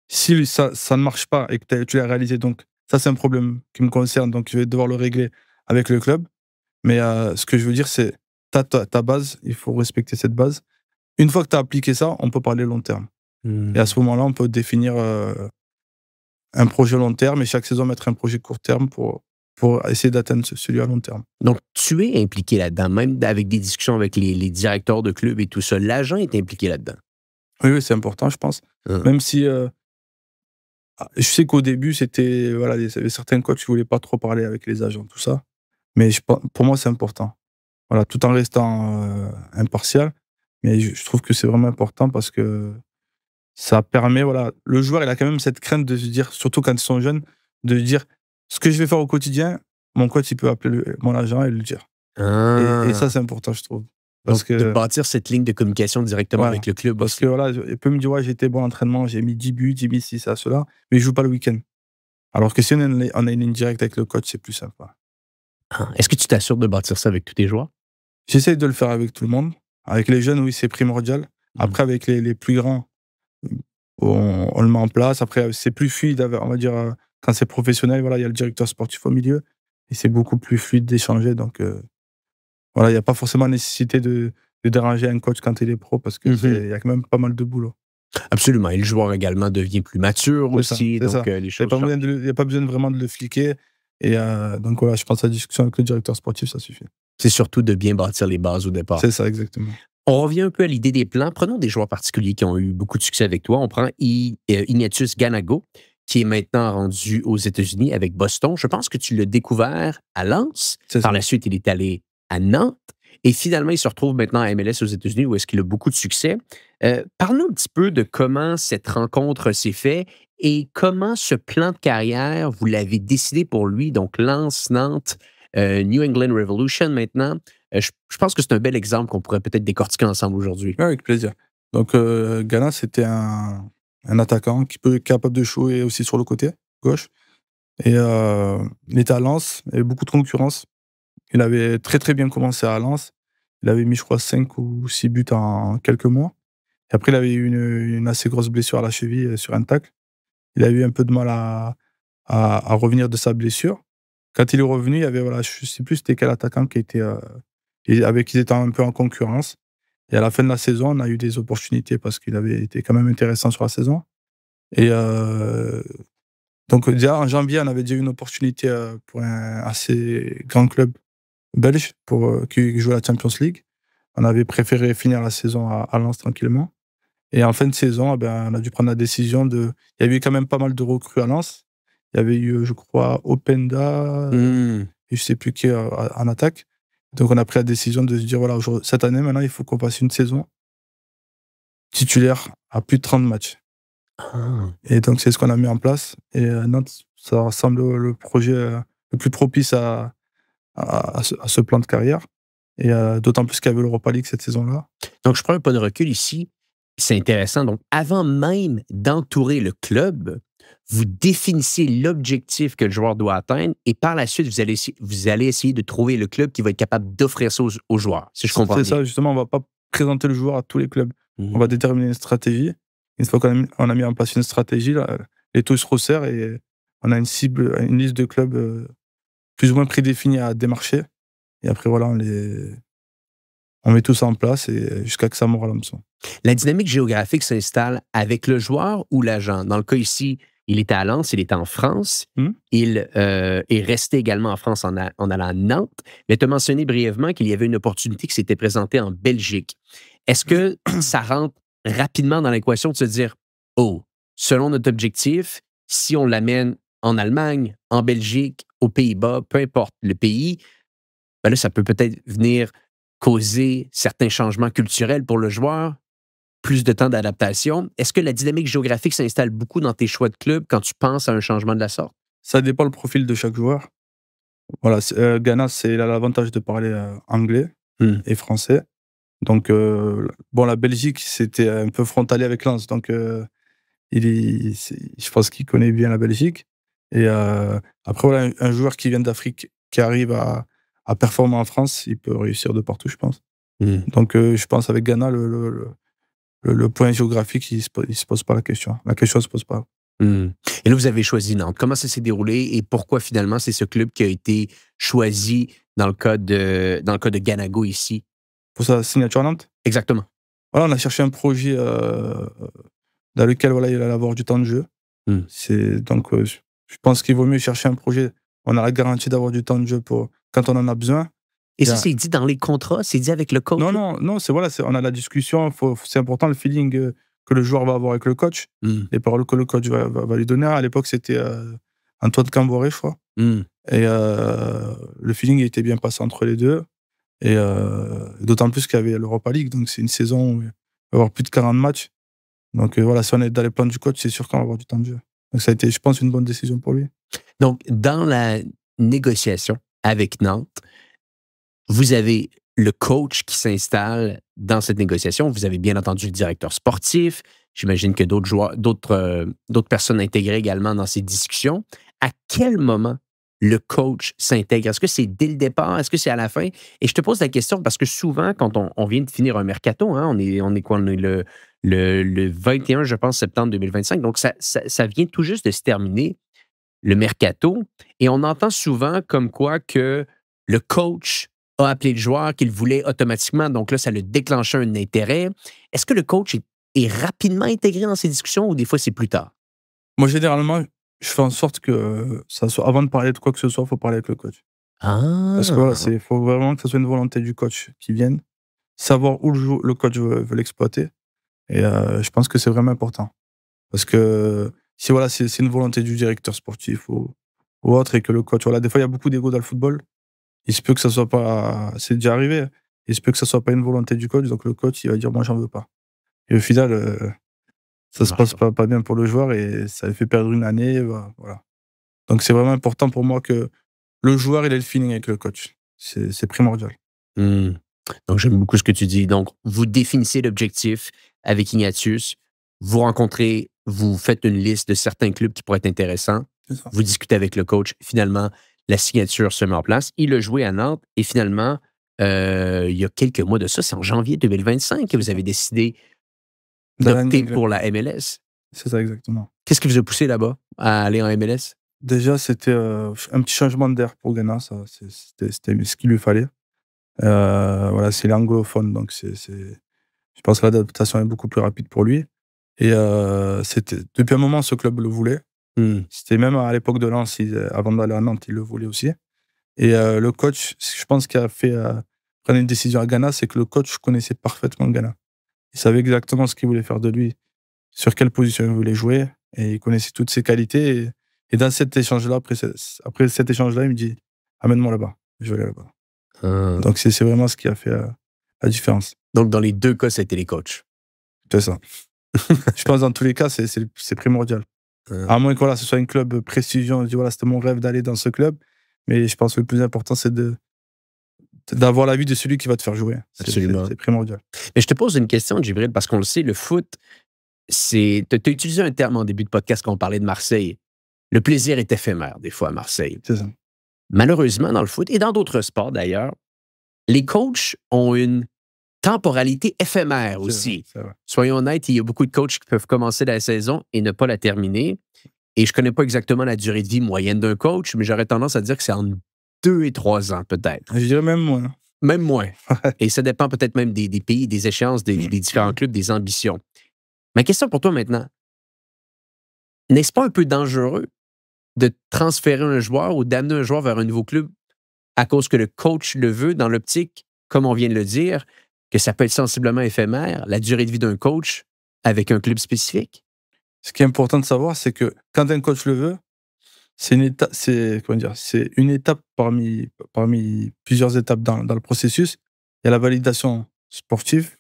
Si ça ne marche pas et que tu l'as réalisé, donc ça, c'est un problème qui me concerne, donc je vais devoir le régler avec le club. Mais ce que je veux dire, c'est ta base, il faut respecter cette base. Une fois que tu as appliqué ça, on peut parler long terme. Et à ce moment-là, on peut définir un projet long terme et chaque saison mettre un projet court terme pour essayer d'atteindre celui à long terme. Donc, tu es impliqué là-dedans, même avec des discussions avec les directeurs de club et tout ça. L'agent est impliqué là-dedans. Oui, c'est important, je pense. Même si je sais qu'au début, c'était voilà, il y avait certains coachs qui ne voulaient pas trop parler avec les agents, tout ça. Mais pour moi, c'est important. Voilà, tout en restant impartial. Mais je trouve que c'est vraiment important parce que ça permet, voilà, le joueur, il a quand même cette crainte de se dire, surtout quand ils sont jeunes, de se dire ce que je vais faire au quotidien, mon coach, il peut appeler mon agent et le dire. Et ça, c'est important, je trouve. Parce donc, de bâtir cette ligne de communication directement avec le club. Parce que voilà, il peut me dire, ouais, j'ai été bon à l'entraînement, j'ai mis 10 buts, j'ai mis ci, ça, cela, mais je joue pas le week-end. Alors que si on a une ligne directe avec le coach, c'est plus sympa. Est-ce que tu t'assures de bâtir ça avec tous tes joueurs? J'essaye de le faire avec tout le monde. Avec les jeunes, oui, c'est primordial. Après, avec les plus grands, on le met en place. Après, c'est plus fluide, on va dire, quand c'est professionnel, voilà, il y a le directeur sportif au milieu et c'est beaucoup plus fluide d'échanger. Donc, voilà, il y a pas forcément nécessité de déranger un coach quand il est pro parce que il y a quand même pas mal de boulot. Absolument. Et le joueur également devient plus mature C'est ça, aussi, c'est donc ça. les Il y a choses pas changent. besoin il y a pas besoin vraiment de le fliquer et donc voilà, je pense à la discussion avec le directeur sportif, ça suffit. C'est surtout de bien bâtir les bases au départ. C'est ça, exactement. On revient un peu à l'idée des plans. Prenons des joueurs particuliers qui ont eu beaucoup de succès avec toi. On prend Ignatius Ganago, qui est maintenant rendu aux États-Unis avec Boston. Je pense que tu l'as découvert à Lens. C'est Par ça. la suite, il est allé à Nantes. Et finalement, il se retrouve maintenant à MLS aux États-Unis où est-ce qu'il a beaucoup de succès. Parle-nous un petit peu de comment cette rencontre s'est faite et comment ce plan de carrière, vous l'avez décidé pour lui. Donc, Lens, Nantes, New England Revolution maintenant. Je pense que c'est un bel exemple qu'on pourrait peut-être décortiquer ensemble aujourd'hui. Ouais, avec plaisir. Donc, Gana, c'était un attaquant qui peut être capable de jouer aussi sur le côté gauche. Et il était à Lens, il y avait beaucoup de concurrence. Il avait très très bien commencé à Lens. Il avait mis, je crois, 5 ou 6 buts en quelques mois. Et après, il avait eu une assez grosse blessure à la cheville sur un tacle. Il a eu un peu de mal à revenir de sa blessure. Quand il est revenu, il y avait, voilà, je ne sais plus c'était quel attaquant qui était, avec qui il était un peu en concurrence. Et à la fin de la saison, on a eu des opportunités parce qu'il avait été quand même intéressant sur la saison. Et donc, déjà, en janvier, on avait déjà eu une opportunité pour un assez grand club belge qui jouait la Champions League. On avait préféré finir la saison à Lens tranquillement. Et en fin de saison, on a dû prendre la décision de. Il y avait eu quand même pas mal de recrues à Lens. Il y avait eu, je crois, Openda, et je sais plus qui en attaque. Donc, on a pris la décision de se dire voilà, cette année, maintenant, il faut qu'on passe une saison titulaire à plus de 30 matchs. Ah. Et donc, c'est ce qu'on a mis en place. Et Nantes, ça semble le projet le plus propice à ce plan de carrière. Et d'autant plus qu'il y avait l'Europa League cette saison-là. Donc, je prends un pas de recul ici. C'est intéressant. Donc, avant même d'entourer le club, vous définissez l'objectif que le joueur doit atteindre et par la suite, vous allez essayer de trouver le club qui va être capable d'offrir ça aux joueurs, si je comprends C'est bien. ça, justement, on ne va pas présenter le joueur à tous les clubs. Mhm. On va déterminer une stratégie. Une fois qu'on a mis en place une stratégie, là, les taux se resserrent et on a une cible, une liste de clubs plus ou moins prédéfinis à démarcher. Et après, voilà, on met tout ça en place et jusqu'à que ça mord à l'hameçon. La dynamique géographique s'installe avec le joueur ou l'agent. Dans le cas ici, il était à Lens, il était en France. Il est resté également en France en allant à Nantes. Mais tu as mentionné brièvement qu'il y avait une opportunité qui s'était présentée en Belgique. Est-ce que ça rentre rapidement dans l'équation de se dire, oh, selon notre objectif, si on l'amène en Allemagne, en Belgique, aux Pays-Bas, peu importe le pays, ben là, ça peut peut-être venir causer certains changements culturels pour le joueur, plus de temps d'adaptation. Est-ce que la dynamique géographique s'installe beaucoup dans tes choix de club quand tu penses à un changement de la sorte? Ça dépend le profil de chaque joueur. Voilà, Ghana, il a l'avantage de parler anglais et français. Donc, bon, la Belgique, c'était un peu frontalier avec Lens. Donc, je pense qu'il connaît bien la Belgique. Et après, voilà, un joueur qui vient d'Afrique, qui arrive à performer en France, il peut réussir de partout, je pense. Donc, je pense avec Ghana, le point géographique, il se pose pas la question. La question ne se pose pas. Et là, vous avez choisi Nantes. Comment ça s'est déroulé et pourquoi finalement c'est ce club qui a été choisi dans le cas de Ganago ici? Pour sa signature à Nantes? Exactement. Voilà, on a cherché un projet dans lequel voilà, il allait avoir du temps de jeu. Donc, je pense qu'il vaut mieux chercher un projet. On a la garantie d'avoir du temps de jeu quand on en a besoin. Et ça, c'est dit dans les contrats? C'est dit avec le coach? Non, on a la discussion. C'est important le feeling que le joueur va avoir avec le coach. Les paroles que le coach va lui donner. À l'époque, c'était Antoine Camboré, je crois. Et le feeling était bien passé entre les deux. Et d'autant plus qu'il y avait l'Europa League. Donc, c'est une saison où il va y avoir plus de 40 matchs. Donc, voilà, si on est dans les plans du coach, c'est sûr qu'on va avoir du temps de jeu. Donc, ça a été, je pense, une bonne décision pour lui. Donc, dans la négociation avec Nantes, vous avez le coach qui s'installe dans cette négociation. Vous avez bien entendu le directeur sportif. J'imagine que d'autres personnes intégrées également dans ces discussions. À quel moment le coach s'intègre? Est-ce que c'est dès le départ? Est-ce que c'est à la fin? Et je te pose la question parce que souvent, quand on vient de finir un mercato, on est quoi? On est le 21, je pense, septembre 2025. Donc, ça vient tout juste de se terminer. le mercato et on entend souvent comme quoi que le coach a appelé le joueur qu'il voulait automatiquement, donc là, ça le déclenchait un intérêt. Est-ce que le coach est rapidement intégré dans ces discussions ou des fois, c'est plus tard? Moi, généralement, je fais en sorte que ça soit avant de parler de quoi que ce soit, il faut parler avec le coach. Parce que voilà, Ah! faut vraiment que ce soit une volonté du coach qui vienne, savoir où le coach veut l'exploiter et je pense que c'est vraiment important. Parce que si voilà, c'est une volonté du directeur sportif ou autre et que le coach voilà, des fois, il y a beaucoup d'ego dans le football. Il se peut que ça soit pas c'est déjà arrivé, hein. Il se peut que ça soit pas une volonté du coach, donc le coach, il va dire: «Moi, j'en veux pas» et au final, Ça ça se marche passe pas. pas bien pour le joueur et ça lui fait perdre une année, voilà. Donc c'est vraiment important pour moi que le joueur, il ait le feeling avec le coach. C'est primordial. Mmh. Donc, j'aime beaucoup ce que tu dis. Donc, vous définissez l'objectif avec Ignatius, vous rencontrez, vous faites une liste de certains clubs qui pourraient être intéressants, C'est ça. vous discutez avec le coach, finalement, la signature se met en place. Il a joué à Nantes et finalement, il y a quelques mois de ça, c'est en janvier 2025 que C'est vous ça. avez décidé D'aller en d'opter Angleterre. pour la MLS. C'est ça, exactement. Qu'est-ce qui vous a poussé là-bas à aller en MLS? Déjà, c'était, un petit changement d'air pour Ghana, ça, c'était ce qu'il lui fallait. Voilà, c'est l'anglophone, donc je pense que l'adaptation est beaucoup plus rapide pour lui et c'était depuis un moment, ce club le voulait. Mmh. C'était même à l'époque de Lens, avant d'aller à Nantes, il le voulait aussi et le coach, je pense, qui a fait, prendre une décision à Ghana, c'est que le coach connaissait parfaitement Ghana. Il savait exactement ce qu'il voulait faire de lui, sur quelle position il voulait jouer et il connaissait toutes ses qualités et dans cet échange-là, après cet échange-là, il me dit: «Amène-moi là-bas, je veux aller là-bas». Ah. Donc c'est vraiment ce qui a fait, la différence. Donc, dans les deux cas, ça a été les coachs. C'est ça. Je pense dans tous les cas, c'est primordial. Ah. À moins que voilà, ce soit un club prestigieux, on se dit: «Voilà, c'était mon rêve d'aller dans ce club», mais je pense que le plus important, c'est d'avoir l'avis de celui qui va te faire jouer. Absolument. C'est primordial. Mais je te pose une question, Djibril, parce qu'on le sait, le foot, tu as utilisé un terme en début de podcast quand on parlait de Marseille. Le plaisir est éphémère, des fois, à Marseille. C'est ça. Malheureusement, dans le foot et dans d'autres sports d'ailleurs, les coachs ont une temporalité éphémère C'est vrai, aussi. c'est vrai. Soyons honnêtes, il y a beaucoup de coachs qui peuvent commencer la saison et ne pas la terminer. Et je connais pas exactement la durée de vie moyenne d'un coach, mais j'aurais tendance à dire que c'est entre 2 et 3 ans, peut-être. Je dirais même moins. Même moins. Et ça dépend peut-être même des pays, des échéances, des différents clubs, des ambitions. Ma question pour toi maintenant, n'est-ce pas un peu dangereux de transférer un joueur ou d'amener un joueur vers un nouveau club à cause que le coach le veut, dans l'optique, comme on vient de le dire, que ça peut être sensiblement éphémère, la durée de vie d'un coach avec un club spécifique? Ce qui est important de savoir, c'est que quand un coach le veut, c'est une étape, comment dire, c'est une étape parmi plusieurs étapes dans le processus. Il y a la validation sportive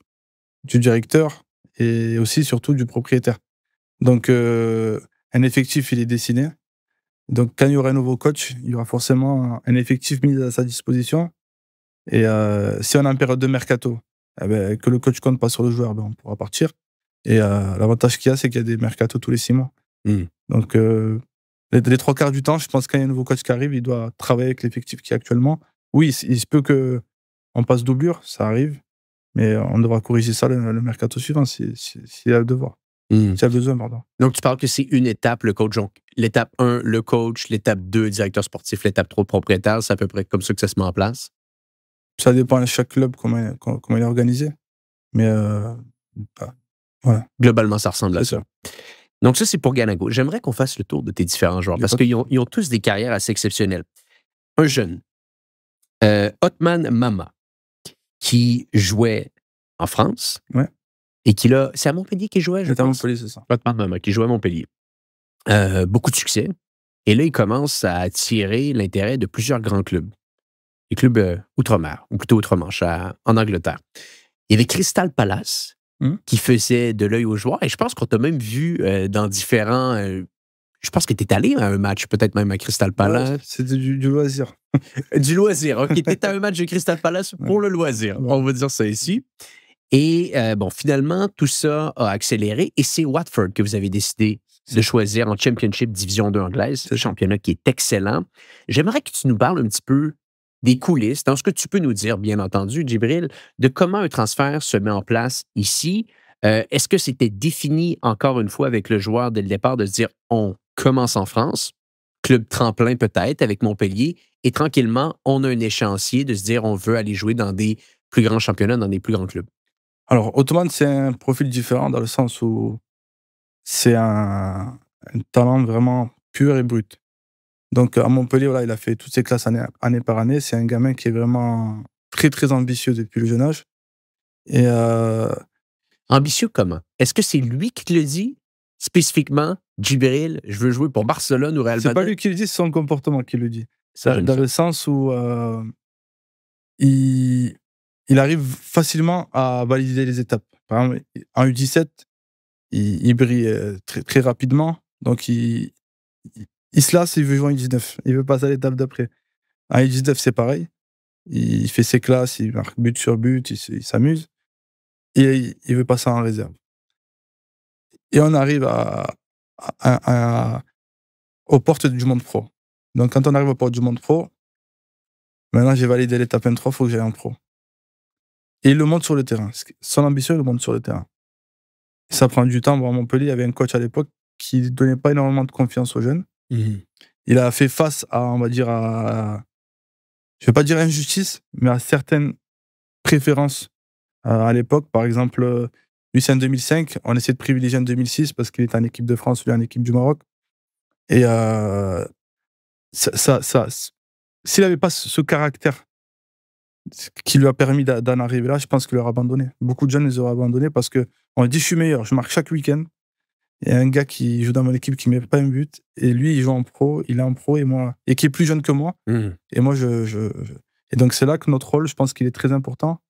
du directeur et aussi surtout du propriétaire. Donc un effectif, il est dessiné. Donc quand il y aura un nouveau coach, il y aura forcément un effectif mis à sa disposition et si on est en période de mercato, eh beh, que le coach compte pas sur le joueur, ben, on pourra partir et l'avantage qu'il y a, c'est qu'il y a des mercatos tous les 6 mois. Mmh. Donc les 3/4 du temps, je pense quand il y a un nouveau coach qui arrive, il doit travailler avec l'effectif qui est actuellement. Oui, il se peut qu'on passe doublure, ça arrive, mais on devra corriger ça le mercato suivant s'il y a le devoir. Mmh. S'il y a besoin, pardon. Donc, tu parles que c'est une étape, le coach. Donc, l'étape 1, le coach. L'étape 2, directeur sportif. L'étape 3, propriétaire. C'est à peu près comme ça que ça se met en place. Ça dépend de chaque club comment il est organisé, mais bah, voilà, Globalement, ça ressemble à c'est ça. ça. Donc, ça, c'est pour Ganago. J'aimerais qu'on fasse le tour de tes différents joueurs Il y a parce pas de qu'ils ont tous des carrières assez exceptionnelles. Un jeune, Othman Mama, qui jouait en France. Ouais. Et qui là, c'est à Montpellier qu'il jouait, je J'étais à pense. Montpellier, c'est ça. Othman Mama, qui jouait à Montpellier. Beaucoup de succès. Et là, il commence à attirer l'intérêt de plusieurs grands clubs. Les clubs outre-mer, ou plutôt outre-Manche, en Angleterre. Il y avait Crystal Palace, qui faisait de l'œil aux joueurs. Et je pense qu'on t'a même vu dans différents... je pense que tu es allé à un match, peut-être même à Crystal Palace. Ouais, c'était du loisir. Du loisir, OK. Tu étais à un match de Crystal Palace pour le loisir. Ouais. On va dire ça ici. Et bon, finalement, tout ça a accéléré. Et c'est Watford que vous avez décidé de choisir en Championship Division 2 anglaise, C'est championnat qui est excellent. J'aimerais que tu nous parles un petit peu des coulisses, dans ce que tu peux nous dire, bien entendu, Djibril, de comment un transfert se met en place ici. Est-ce que c'était défini, encore une fois, avec le joueur dès le départ, de se dire, on commence en France? club tremplin peut-être avec Montpellier, et tranquillement, on a un échéancier de se dire on veut aller jouer dans des plus grands championnats, dans des plus grands clubs. Alors, Ottoman, c'est un profil différent dans le sens où c'est un talent vraiment pur et brut. Donc, à Montpellier, voilà, il a fait toutes ses classes année par année. C'est un gamin qui est vraiment très, très ambitieux depuis le jeune âge. Et Ambitieux comment? Est-ce que c'est lui qui te le dit spécifiquement? Djibril, je veux jouer pour Barcelone ou Real c'est pas Madrid? lui qui le dit, c'est son comportement qui le dit. Ça, j'aime Dans ça. le sens où il, il arrive facilement à valider les étapes. Par exemple, en U17, il brille très, très rapidement. Donc, il se lasse, il veut jouer en U19. Il veut passer à l'étape d'après. En U19, c'est pareil. Il fait ses classes, il marque but sur but, il s'amuse. Et il veut passer en réserve. Et on arrive aux portes du monde pro. Donc, quand on arrive aux portes du monde pro, maintenant j'ai validé l'étape N3, il faut que j'aille en pro. Et il le montre sur le terrain. Son ambition, il le montre sur le terrain. Ça prend du temps. Bon, à Montpellier, il y avait un coach à l'époque qui ne donnait pas énormément de confiance aux jeunes. Il a fait face à, on va dire, je ne vais pas dire injustice, mais à certaines préférences à l'époque. Par exemple, lui, c'est en 2005. On essaie de privilégier en 2006 parce qu'il est en équipe de France, lui en équipe du Maroc. Et s'il n'avait pas ce caractère qui lui a permis d'en arriver là, je pense qu'il aurait abandonné. Beaucoup de jeunes les auraient abandonnés parce qu'on dit je suis meilleur, je marque chaque week-end. Il y a un gars qui joue dans mon équipe qui ne met pas un but, et lui, il joue en pro, il est en pro, et qui est plus jeune que moi. Et moi, Et donc, c'est là que notre rôle, je pense qu'il est très important,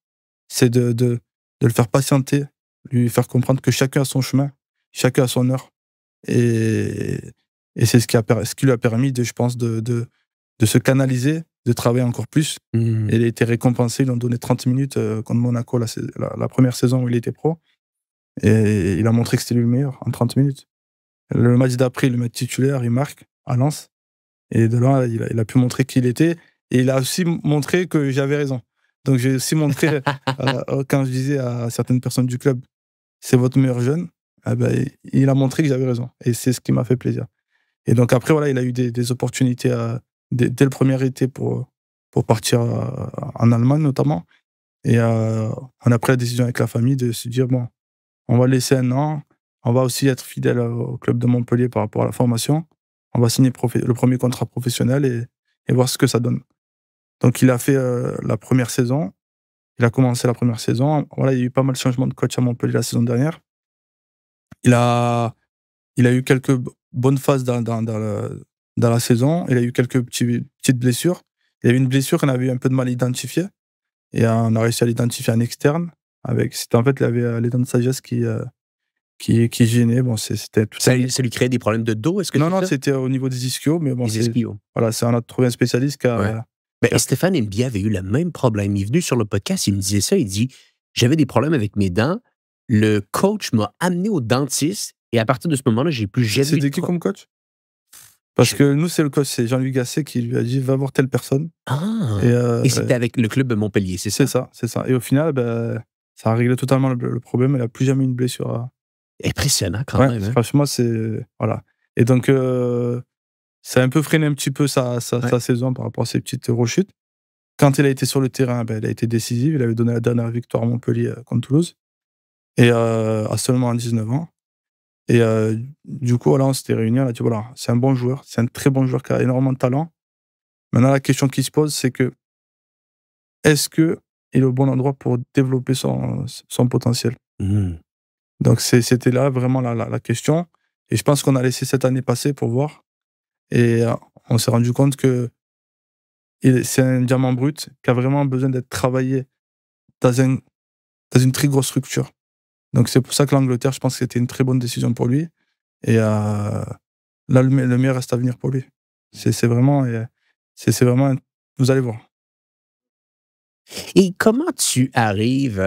c'est de le faire patienter, lui faire comprendre que chacun a son chemin, chacun a son heure. Et c'est ce qui lui a permis, je pense, de se canaliser, de travailler encore plus. Et il a été récompensé, ils lui ont donné 30 minutes contre Monaco la première saison où il était pro. Et il a montré que c'était lui le meilleur en 30 minutes. Le match d'après, il le met titulaire, il marque à Lens. Et de là, il a pu montrer qui il était. Et il a aussi montré que j'avais raison. Donc j'ai aussi montré, quand je disais à certaines personnes du club, c'est votre meilleur jeune, il a montré que j'avais raison. Et c'est ce qui m'a fait plaisir. Et donc après, voilà, il a eu des opportunités dès le premier été pour partir en Allemagne notamment. Et on a pris la décision avec la famille de se dire, bon, on va laisser un an. On va aussi être fidèle au club de Montpellier par rapport à la formation. On va signer le premier contrat professionnel et voir ce que ça donne. Donc, il a fait la première saison. Il a commencé la première saison. Voilà, il y a eu pas mal de changements de coach à Montpellier la saison dernière. Il a eu quelques bonnes phases dans la saison. Il a eu quelques petites blessures. Il y a eu une blessure qu'on avait eu un peu de mal à identifier. Et on a réussi à l'identifier en externe. C'était en fait, il avait les dents de sagesse qui gênaient. Bon, c'était tout ça lui créait des problèmes de dos, est-ce que Non, c'était au niveau des ischios, mais bon, les ischios. Voilà, on a trouvé un spécialiste qui a. Ouais. Ben, Stéphane Mbia avait eu le même problème. Il est venu sur le podcast, il me disait ça, il dit j'avais des problèmes avec mes dents. Le coach m'a amené au dentiste et à partir de ce moment-là, j'ai plus jamais. C'était qui comme coach? Parce que nous, c'est le coach, c'est Jean-Louis Gasset qui lui a dit va voir telle personne. Ah! Et c'était avec le club de Montpellier, c'est ça? C'est ça. Et au final, ça a réglé totalement le problème. Il n'a plus jamais eu une blessure. Impressionnant quand même. Hein? Franchement, c'est. Voilà. Et donc, ça a un peu freiné un petit peu sa saison par rapport à ses petites rechutes. Quand il a été sur le terrain, il a été décisif. Il avait donné la dernière victoire à Montpellier contre Toulouse. Et à seulement 19 ans. Et du coup, là, on s'était réunis. On a dit voilà, c'est un bon joueur. C'est un très bon joueur qui a énormément de talent. Maintenant, la question qui se pose, c'est que est-ce qu'il est au bon endroit pour développer son potentiel? Donc, c'était là vraiment la question. Et je pense qu'on a laissé cette année passer pour voir. Et on s'est rendu compte que c'est un diamant brut qui a vraiment besoin d'être travaillé dans une très grosse structure. Donc, c'est pour ça que l'Angleterre, je pense que c'était une très bonne décision pour lui. Et là, le meilleur reste à venir pour lui. C'est vraiment... vous allez voir. Et comment tu arrives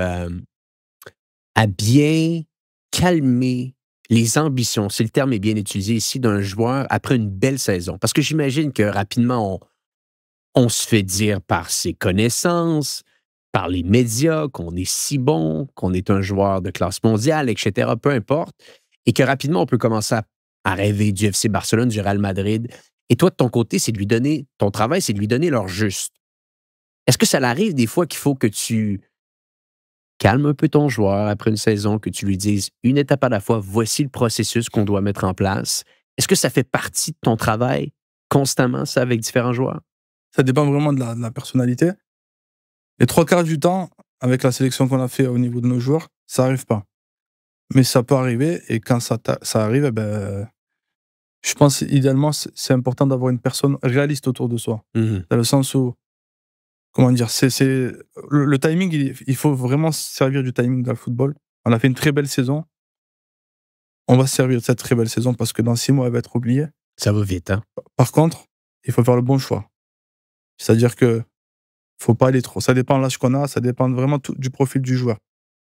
à bien calmer les ambitions, si le terme est bien utilisé ici, d'un joueur après une belle saison? Parce que j'imagine que rapidement, on se fait dire par ses connaissances, par les médias, qu'on est si bon, qu'on est un joueur de classe mondiale, etc., peu importe, et que rapidement, on peut commencer à rêver du FC Barcelone, du Real Madrid. Et toi, de ton côté, ton travail, c'est de lui donner leur juste. Est-ce que ça arrive des fois qu'il faut que tu calmes un peu ton joueur après une saison, que tu lui dises une étape à la fois, voici le processus qu'on doit mettre en place? Est-ce que ça fait partie de ton travail constamment, ça, avec différents joueurs? Ça dépend vraiment de la personnalité. Les 3 quarts du temps, avec la sélection qu'on a fait au niveau de nos joueurs, ça arrive pas. Mais ça peut arriver, et quand ça arrive, eh ben, je pense idéalement, c'est important d'avoir une personne réaliste autour de soi. Mhm. Dans le sens où, comment dire, le timing, il faut vraiment se servir du timing dans le football. On a fait une très belle saison. On va se servir de cette très belle saison parce que dans 6 mois, elle va être oubliée. Ça va vite, hein? Par contre, il faut faire le bon choix. C'est-à-dire que faut pas aller trop. Ça dépend de l'âge qu'on a, ça dépend vraiment du profil du joueur.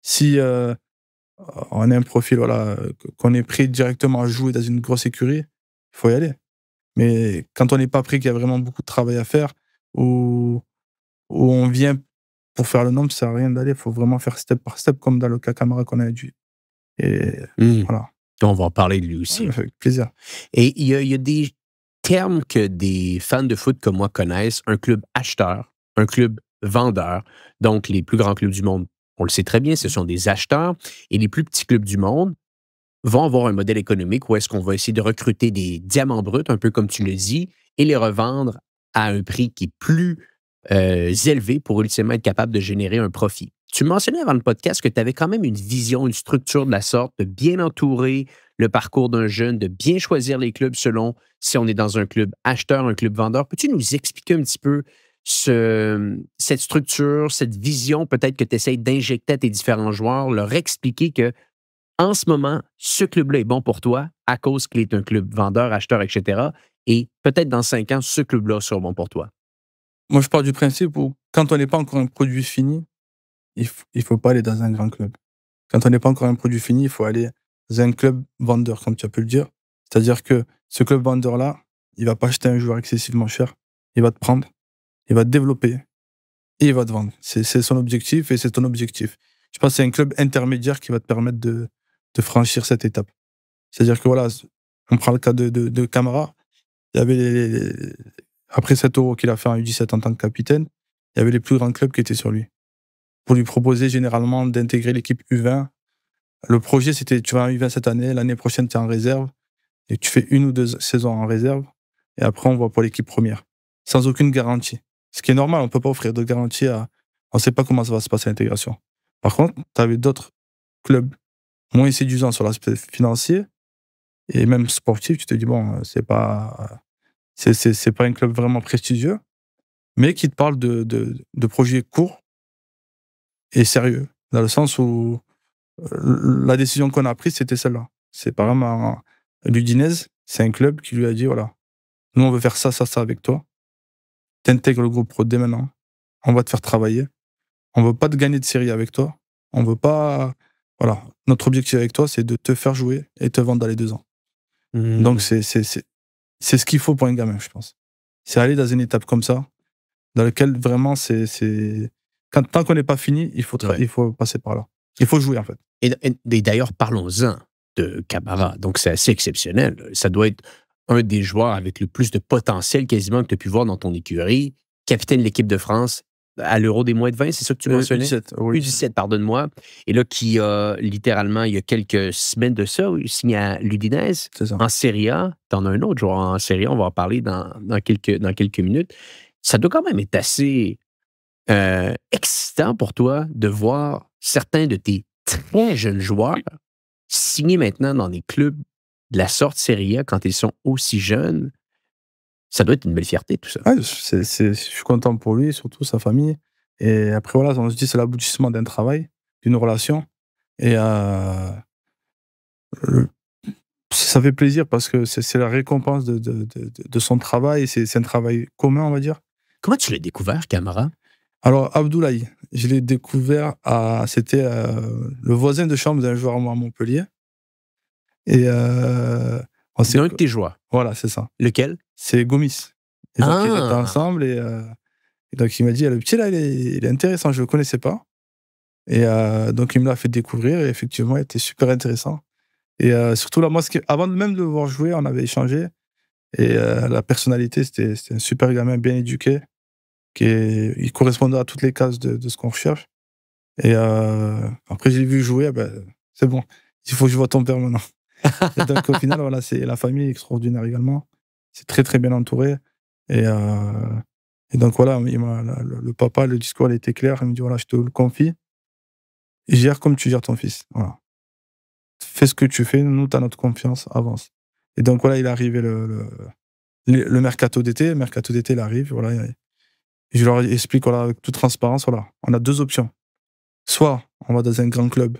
Si on a un profil, voilà, qu'on est prêt directement à jouer dans une grosse écurie, il faut y aller. Mais quand on n'est pas prêt, qu'il y a vraiment beaucoup de travail à faire, ou on vient pour faire le nombre, ça sert à rien d'aller. Il faut vraiment faire step par step, comme dans le cas Camara qu'on a dû. Et Mhm. voilà. On va en parler de lui aussi. Ouais, avec plaisir. Et il y a des termes que des fans de foot comme moi connaissent, un club acheteur, un club vendeur. Donc, les plus grands clubs du monde, on le sait très bien, ce sont des acheteurs. Et les plus petits clubs du monde vont avoir un modèle économique où est-ce qu'on va essayer de recruter des diamants bruts, un peu comme tu le dis, et les revendre à un prix qui est plus élevé pour ultimement être capable de générer un profit. Tu mentionnais avant le podcast que tu avais quand même une vision, une structure de la sorte, de bien entourer le parcours d'un jeune, de bien choisir les clubs selon si on est dans un club acheteur, un club vendeur. Peux-tu nous expliquer un petit peu cette structure, cette vision peut-être que tu essaies d'injecter à tes différents joueurs, leur expliquer que en ce moment, ce club-là est bon pour toi à cause qu'il est un club vendeur, acheteur, etc. Et peut-être dans 5 ans, ce club-là sera bon pour toi. Moi, je pars du principe où, quand on n'est pas encore un produit fini, il faut pas aller dans un grand club. Quand on n'est pas encore un produit fini, il faut aller dans un club vendeur, comme tu as pu le dire. C'est-à-dire que ce club vendeur-là, il va pas acheter un joueur excessivement cher. Il va te prendre, il va te développer et il va te vendre. C'est son objectif, et c'est ton objectif. Je pense que c'est un club intermédiaire qui va te permettre de franchir cette étape. C'est-à-dire que voilà, on prend le cas de Camara. Il y avait après 7 euros qu'il a fait en U17 en tant que capitaine, il y avait les plus grands clubs qui étaient sur lui, pour lui proposer généralement d'intégrer l'équipe U20. Le projet, c'était: tu vas en U20 cette année, l'année prochaine, tu es en réserve, et tu fais 1 ou 2 saisons en réserve, et après, on va pour l'équipe première, sans aucune garantie. Ce qui est normal, on ne peut pas offrir de garantie on ne sait pas comment ça va se passer l'intégration. Par contre, tu avais d'autres clubs moins séduisants sur l'aspect financier et même sportif. Tu te dis, bon, c'est pas un club vraiment prestigieux, mais qui te parle de projets courts et sérieux, dans le sens où la décision qu'on a prise, c'était celle-là. C'est par exemple l'Udinese, c'est un club qui lui a dit: voilà, nous on veut faire ça, ça, ça avec toi. T'intègres le groupe pro dès maintenant. On va te faire travailler. On veut pas te gagner de série avec toi. On veut pas. Voilà. Notre objectif avec toi, c'est de te faire jouer et te vendre dans les 2 ans. Donc c'est ce qu'il faut pour un gamin, je pense. C'est aller dans une étape comme ça, dans laquelle vraiment tant qu'on n'est pas fini, il faut passer par là. Il faut jouer, en fait. Et d'ailleurs, parlons-en de Camara. Donc, c'est assez exceptionnel. Ça doit être un des joueurs avec le plus de potentiel quasiment que tu as pu voir dans ton écurie. Capitaine de l'équipe de France à l'Euro des moins de 20, c'est ça que tu mentionnais? U17, oui. U17, pardonne-moi. Et là, qui a littéralement, il y a quelques semaines de ça, signé à l'Udinese. C'est ça. En Serie A. Tu en as un autre joueur en Serie A, on va en parler dans quelques minutes. Ça doit quand même être assez excitant pour toi de voir certains de tes très jeunes joueurs signer maintenant dans des clubs de la sorte Serie A quand ils sont aussi jeunes. Ça doit être une belle fierté, tout ça. Ouais, je suis content pour lui, surtout sa famille. Et après, voilà, on se dit, c'est l'aboutissement d'un travail, d'une relation. Et ça fait plaisir parce que c'est la récompense de son travail. C'est un travail commun, on va dire. Comment tu l'as découvert, Camara? Alors, Abdoulaye, je l'ai découvert c'était le voisin de chambre d'un joueur à Montpellier. Et C'est un de tes joueurs. Voilà, c'est ça. Lequel? C'est Gomis. Et donc, ils étaient ensemble, et donc il m'a dit: le petit là, il est intéressant, je le connaissais pas. Et donc il me l'a fait découvrir, et effectivement, il était super intéressant. Et surtout là, moi, avant même de le voir jouer, on avait échangé. Et la personnalité, c'était un super gamin bien éduqué, il correspondait à toutes les cases de ce qu'on recherche. Et après, j'ai vu jouer, ben, c'est bon, il faut que je vois ton père maintenant. Et donc, au final, voilà, c'est la famille extraordinaire également. C'est très, très bien entouré. Et, et donc, voilà, le papa, le discours, il était clair. Il me dit voilà, je te le confie. Gère comme tu gères ton fils. Voilà. Fais ce que tu fais, nous, t'as notre confiance, avance. Et donc, voilà, il est arrivé le mercato d'été. Le mercato d'été, il arrive. Voilà, et je leur explique voilà, avec toute transparence voilà, on a deux options. Soit on va dans un grand club.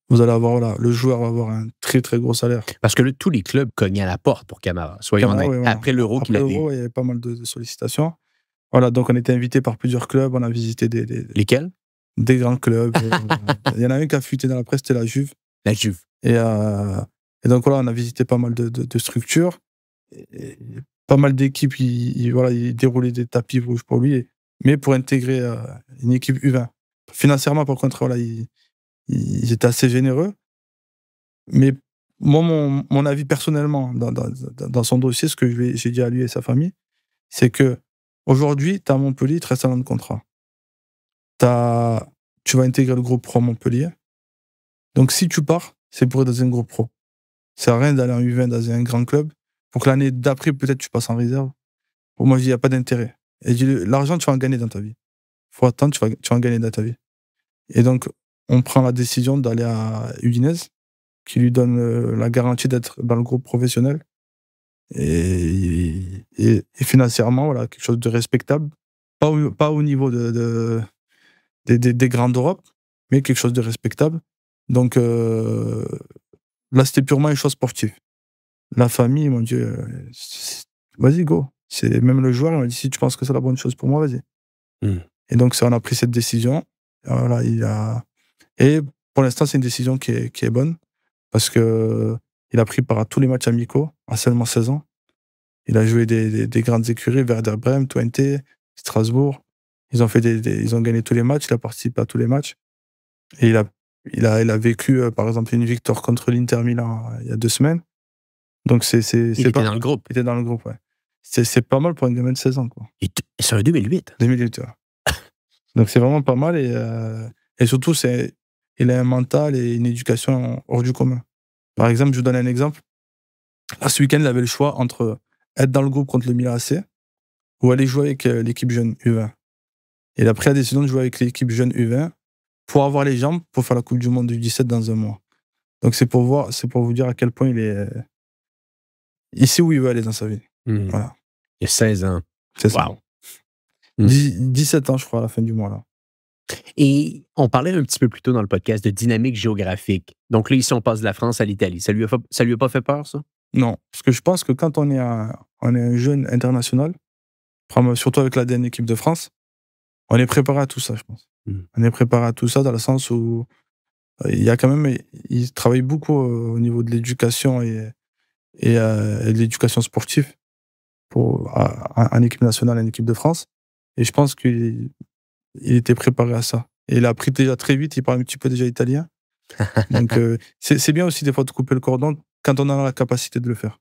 Vous allez avoir, voilà, le joueur va avoir un très, très gros salaire. Parce que là, tous les clubs cognaient à la porte pour Camara, soyons Camara, honnêtes. oui, voilà. Après l'Euro qu'il Après avait l'Euro, eu. il y avait pas mal de sollicitations. Voilà, donc on était invité par plusieurs clubs, on a visité Lesquels? des grands clubs. Il y en a un qui a fuité dans la presse, c'était la Juve. La Juve. Et donc voilà, on a visité pas mal de structures. Et pas mal d'équipes, voilà, ils déroulaient des tapis rouges pour lui. Mais pour intégrer une équipe U20. Financièrement, par contre, voilà, ils étaient assez généreux. Mais moi, mon avis personnellement, dans son dossier, ce que j'ai dit à lui et sa famille, c'est que aujourd'hui, tu as Montpellier, il te reste un an de contrat. Tu vas intégrer le groupe pro Montpellier. Donc, si tu pars, c'est pour être dans un groupe pro. Ça sert à rien d'aller en U20 dans un grand club pour que l'année d'après, peut-être, tu passes en réserve. Pour moi, je dis, il n'y a pas d'intérêt. Et je dis, l'argent, tu vas en gagner dans ta vie. Il faut attendre, tu vas en gagner dans ta vie. Et donc, on prend la décision d'aller à Udinese, qui lui donne la garantie d'être dans le groupe professionnel. Et financièrement, voilà, quelque chose de respectable. Pas au niveau des grands d'Europe, mais quelque chose de respectable. Donc là, c'était purement une chose sportive. La famille, ils m'ont dit vas-y, go. C'est même le joueur, il m'a dit si tu penses que c'est la bonne chose pour moi, vas-y. Et donc, ça, on a pris cette décision. Voilà, et pour l'instant, c'est une décision qui est bonne parce que il a pris part à tous les matchs amicaux à seulement 16 ans. Il a joué des grandes écuries, Werder Bremen, Twente, Strasbourg. Ils ont gagné tous les matchs, il a participé à tous les matchs. Et il a vécu, par exemple, une victoire contre l'Inter Milan il y a 2 semaines. Donc, Il était dans le groupe. Il était dans le groupe, ouais. C'est pas mal pour un gamin de 16 ans, quoi. C'est un 2008. 2008, ouais. Donc, c'est vraiment pas mal. Et surtout, il a un mental et une éducation hors du commun. Par exemple, je vous donne un exemple. Là, ce week-end, il avait le choix entre être dans le groupe contre le Milan AC ou aller jouer avec l'équipe jeune U20. Il a pris la décision de jouer avec l'équipe jeune U20 pour avoir les jambes pour faire la Coupe du Monde du 17 dans un mois. Donc, c'est pour vous dire à quel point il sait où il veut aller dans sa vie. Voilà. Il y a 16 ans. C'est ça. Wow. 17 ans, je crois, à la fin du mois, là. Et on parlait un petit peu plus tôt dans le podcast de dynamique géographique. Donc là, ici, on passe de la France à l'Italie. Ça lui a pas fait peur, ça? Non, parce que je pense que quand on est un jeune international, surtout avec l'ADN équipe de France, on est préparé à tout ça, je pense. On est préparé à tout ça dans le sens où il y a quand même, il travaille beaucoup au niveau de l'éducation et de l'éducation sportive en équipe nationale, en équipe de France. Et je pense qu'il était préparé à ça. Et il a appris déjà très vite, il parle un petit peu déjà italien. Donc c'est bien aussi des fois de couper le cordon quand on a la capacité de le faire.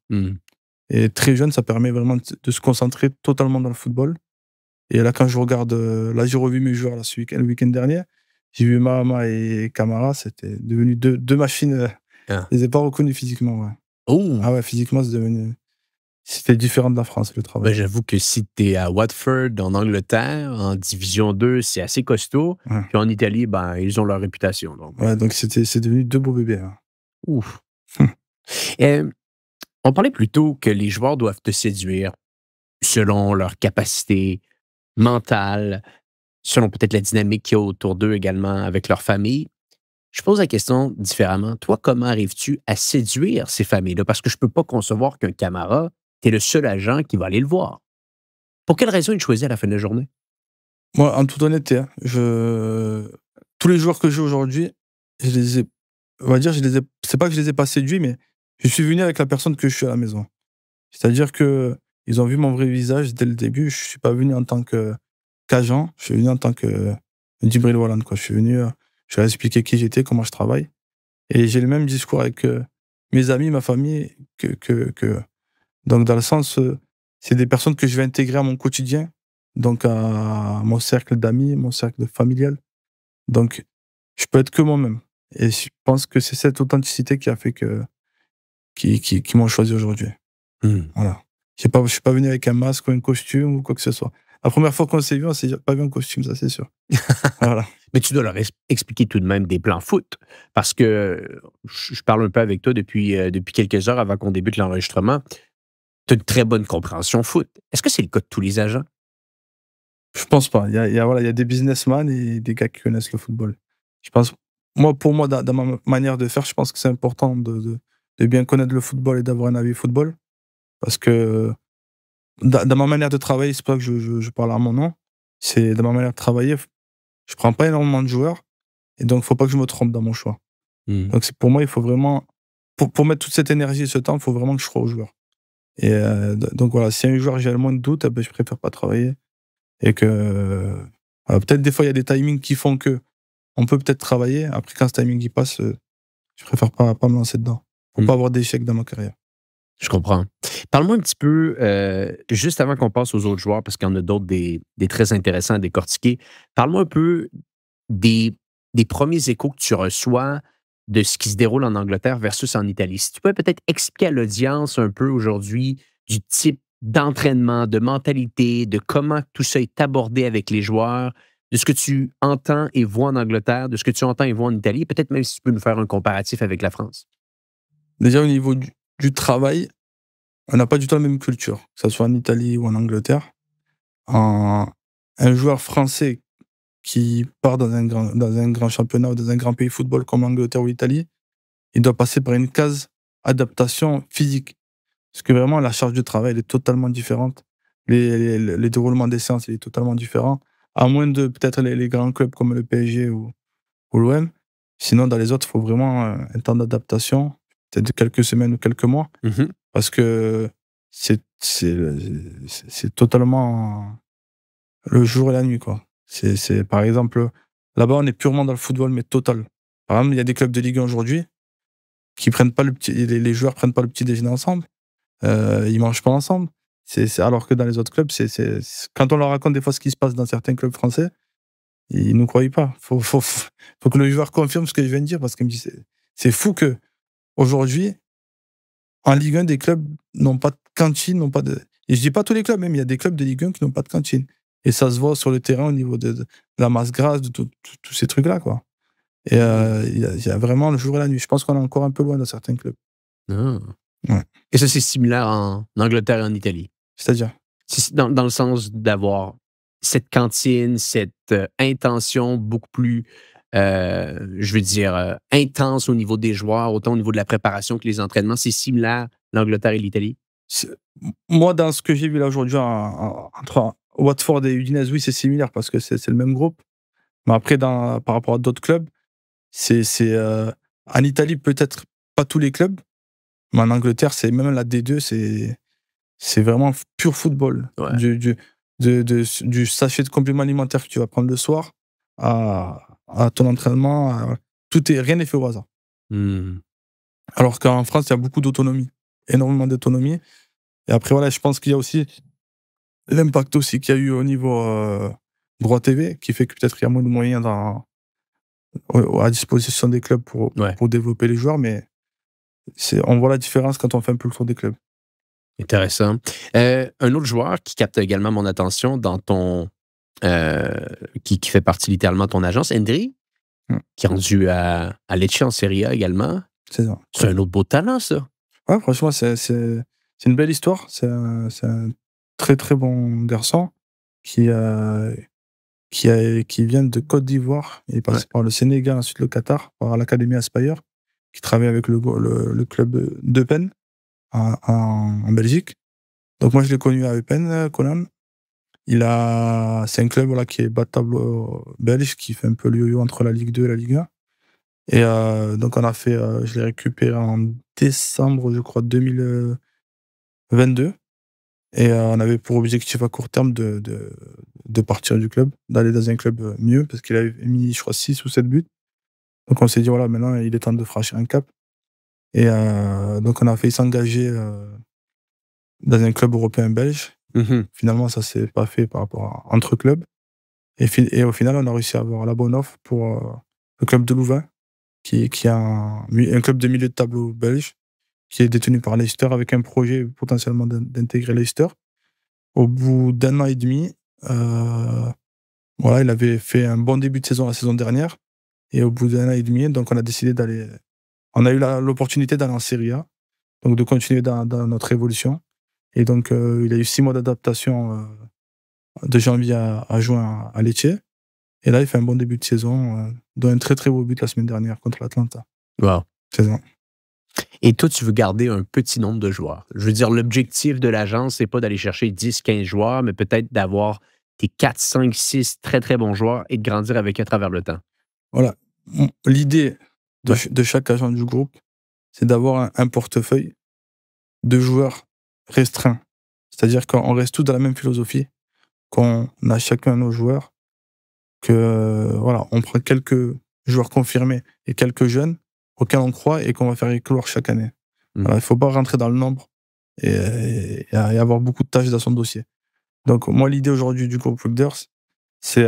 Et très jeune, ça permet vraiment de se concentrer totalement dans le football. Et là, quand je regarde, là, j'ai revu mes joueurs là, le week-end dernier. J'ai vu Mahama et Camara, c'était devenu deux machines. Je les ai pas reconnus physiquement. Ouais. Oh! Ah ouais, physiquement, c'était différent de la France, le travail. Ben, j'avoue que si tu es à Watford, en Angleterre, en Division 2, c'est assez costaud. Ouais. Puis en Italie, ben, ils ont leur réputation. Donc, ouais, donc c'est devenu deux beaux bébés. Hein. Ouf! On parlait plutôt que les joueurs doivent te séduire selon leur capacité mentale, selon peut-être la dynamique qu'il y a autour d'eux également avec leur famille. Je pose la question différemment. Toi, comment arrives-tu à séduire ces familles-là? Parce que je ne peux pas concevoir qu'un Camara, tu es le seul agent qui va aller le voir. Pour quelle raison il choisit à la fin de la journée? Moi, en toute honnêteté, hein, tous les joueurs que j'ai aujourd'hui, on va dire, c'est pas que je les ai pas séduits, mais je suis venu avec la personne que je suis à la maison. C'est-à-dire que ils ont vu mon vrai visage dès le début. Je suis pas venu en tant qu'agent, je suis venu en tant que Djibril Walland, quoi. Je suis venu, je leur ai expliqué qui j'étais, comment je travaille. Et j'ai le même discours avec mes amis, ma famille, que Donc, dans le sens, c'est des personnes que je vais intégrer à mon quotidien, donc à mon cercle d'amis, mon cercle familial. Donc, je peux être que moi-même. Et je pense que c'est cette authenticité qui a fait qui m'ont choisi aujourd'hui. Mmh. Voilà. Je suis pas venu avec un masque ou un costume ou quoi que ce soit. La première fois qu'on s'est vu, on s'est pas vu en costume, ça c'est sûr. Voilà. Mais tu dois leur expliquer tout de même des plans foot parce que je parle un peu avec toi depuis quelques heures avant qu'on débute l'enregistrement. Tu as une très bonne compréhension foot. Est-ce que c'est le cas de tous les agents? Je pense pas. Voilà, il y a des businessmen et des gars qui connaissent le football. Je pense, pour moi, dans ma manière de faire, je pense que c'est important de bien connaître le football et d'avoir un avis football. Parce que dans ma manière de travailler, c'est pas que je parle à mon nom, c'est dans ma manière de travailler, je prends pas énormément de joueurs et donc faut pas que je me trompe dans mon choix. Mmh. Donc c'est pour moi, il faut vraiment, pour mettre toute cette énergie et ce temps, il faut vraiment que je croie aux joueurs. Et donc voilà, si un joueur, j'ai le moins de doute, eh ben, je préfère pas travailler. Et que peut-être des fois, il y a des timings qui font que on peut peut-être travailler. Après, quand ce timing il passe, je préfère pas me lancer dedans. Pour Mmh. pas avoir d'échecs dans ma carrière. Je comprends. Parle-moi un petit peu, juste avant qu'on passe aux autres joueurs, parce qu'il y en a d'autres des très intéressants à décortiquer. Parle-moi un peu des, des premiers échos que tu reçois de ce qui se déroule en Angleterre versus en Italie. Si tu peux peut-être expliquer à l'audience un peu aujourd'hui du type d'entraînement, de mentalité, de comment tout ça est abordé avec les joueurs, de ce que tu entends et vois en Angleterre, de ce que tu entends et vois en Italie, peut-être même si tu peux nous faire un comparatif avec la France. Déjà, au niveau du travail, on n'a pas du tout la même culture, que ce soit en Italie ou en Angleterre. Un, un joueur français qui part dans un grand championnat ou dans un grand pays de football comme l'Angleterre ou l'Italie, il doit passer par une case adaptation physique. Parce que vraiment, la charge de travail, elle est totalement différente. Les déroulements des séances, il est totalement différent. À moins de peut-être les grands clubs comme le PSG ou l'OM. Sinon, dans les autres, il faut vraiment un temps d'adaptation, peut-être de quelques semaines ou quelques mois. Mhm. Parce que c'est totalement le jour et la nuit, quoi. Par exemple, là-bas, on est purement dans le football, mais total. Par exemple, il y a des clubs de Ligue 1 aujourd'hui qui prennent pas les joueurs prennent pas le petit déjeuner ensemble. Ils mangent pas ensemble. Alors que dans les autres clubs, quand on leur raconte des fois ce qui se passe dans certains clubs français, ils nous croient pas. Faut que le joueur confirme ce que je viens de dire parce qu'il me dit c'est fou que aujourd'hui en Ligue 1 des clubs n'ont pas de cantine, n'ont pas de. Et je dis pas tous les clubs, même il y a des clubs de Ligue 1 qui n'ont pas de cantine. Et ça se voit sur le terrain au niveau de la masse grasse, de tous ces trucs là, quoi. Et il y a vraiment le jour et la nuit. Je pense qu'on est encore un peu loin dans certains clubs. Ah. Ouais. Et ça, c'est similaire en Angleterre et en Italie. C'est-à-dire. C'est dans le sens d'avoir cette cantine, cette intention beaucoup plus, je veux dire, intense au niveau des joueurs, autant au niveau de la préparation que les entraînements. C'est similaire, l'Angleterre et l'Italie? C'est- Moi, dans ce que j'ai vu là aujourd'hui entre Watford et Udinese, oui, c'est similaire parce que c'est le même groupe. Mais après, par rapport à d'autres clubs, en Italie, peut-être pas tous les clubs, mais en Angleterre, c'est même la D2, c'est vraiment pur football. Ouais. Du sachet de compléments alimentaires que tu vas prendre le soir à ton entraînement. Rien n'est fait au hasard. Hmm. Alors qu'en France, il y a beaucoup d'autonomie, énormément d'autonomie. Et après, voilà, je pense qu'il y a aussi l'impact aussi qu'il y a eu au niveau droit TV, qui fait que peut-être il y a moins de moyens à disposition des clubs Ouais, pour développer les joueurs, mais on voit la différence quand on fait un peu le tour des clubs. intéressant. Un autre joueur qui capte également mon attention dans euh, qui fait partie littéralement de ton agence, Endry, qui est rendu à Lecce en Serie A également. C'est ça. C'est un autre beau talent, ça. Ouais, franchement, c'est une belle histoire. C'est un très très bon garçon qui, qui vient de Côte d'Ivoire. Il est Ouais. passé par le Sénégal, ensuite le Qatar, par l'Académie Aspire, qui travaille avec le club d'Eupen en Belgique. Donc moi, je l'ai connu à Eupen, Conan. C'est un club voilà, qui est bas de tableau belge, qui fait un peu le yo-yo entre la Ligue 2 et la Ligue 1. Et donc je l'ai récupéré en décembre, je crois, 2022. Et on avait pour objectif à court terme de partir du club, d'aller dans un club mieux, parce qu'il avait mis, je crois, 6 ou 7 buts. Donc on s'est dit, voilà, maintenant, il est temps de franchir un cap. Et donc on a failli s'engager dans un club européen belge. Finalement, ça s'est pas fait par rapport entre clubs. Et au final, on a réussi à avoir la bonne offre pour le club de Louvain, qui a un club de milieu de tableau belge, qui est détenu par Leicester, avec un projet potentiellement d'intégrer Leicester. Au bout d'1 an et demi, il avait fait un bon début de saison la saison dernière. Et au bout d'1 an et demi, donc on a décidé d'aller. On a eu l'opportunité d'aller en Serie A, donc de continuer dans notre évolution. Et donc, il a eu 6 mois d'adaptation de janvier à juin à Lecce. Et là, il fait un bon début de saison, dont un très très beau but la semaine dernière contre l'Atlanta. Wow. C'est ça. Et toi, tu veux garder un petit nombre de joueurs. Je veux dire, l'objectif de l'agence, c'est pas d'aller chercher 10, 15 joueurs, mais peut-être d'avoir tes 4, 5, 6 très, très bons joueurs et de grandir avec eux à travers le temps. Voilà. L'idée de chaque agent du groupe, c'est d'avoir un portefeuille de joueurs restreints. C'est-à-dire qu'on reste tous dans la même philosophie, qu'on a chacun nos joueurs, que on prend quelques joueurs confirmés et quelques jeunes auxquels on croit et qu'on va faire éclore chaque année. Il ne faut pas rentrer dans le nombre et avoir beaucoup de tâches dans son dossier. Donc moi, l'idée aujourd'hui du groupe Leaders, c'est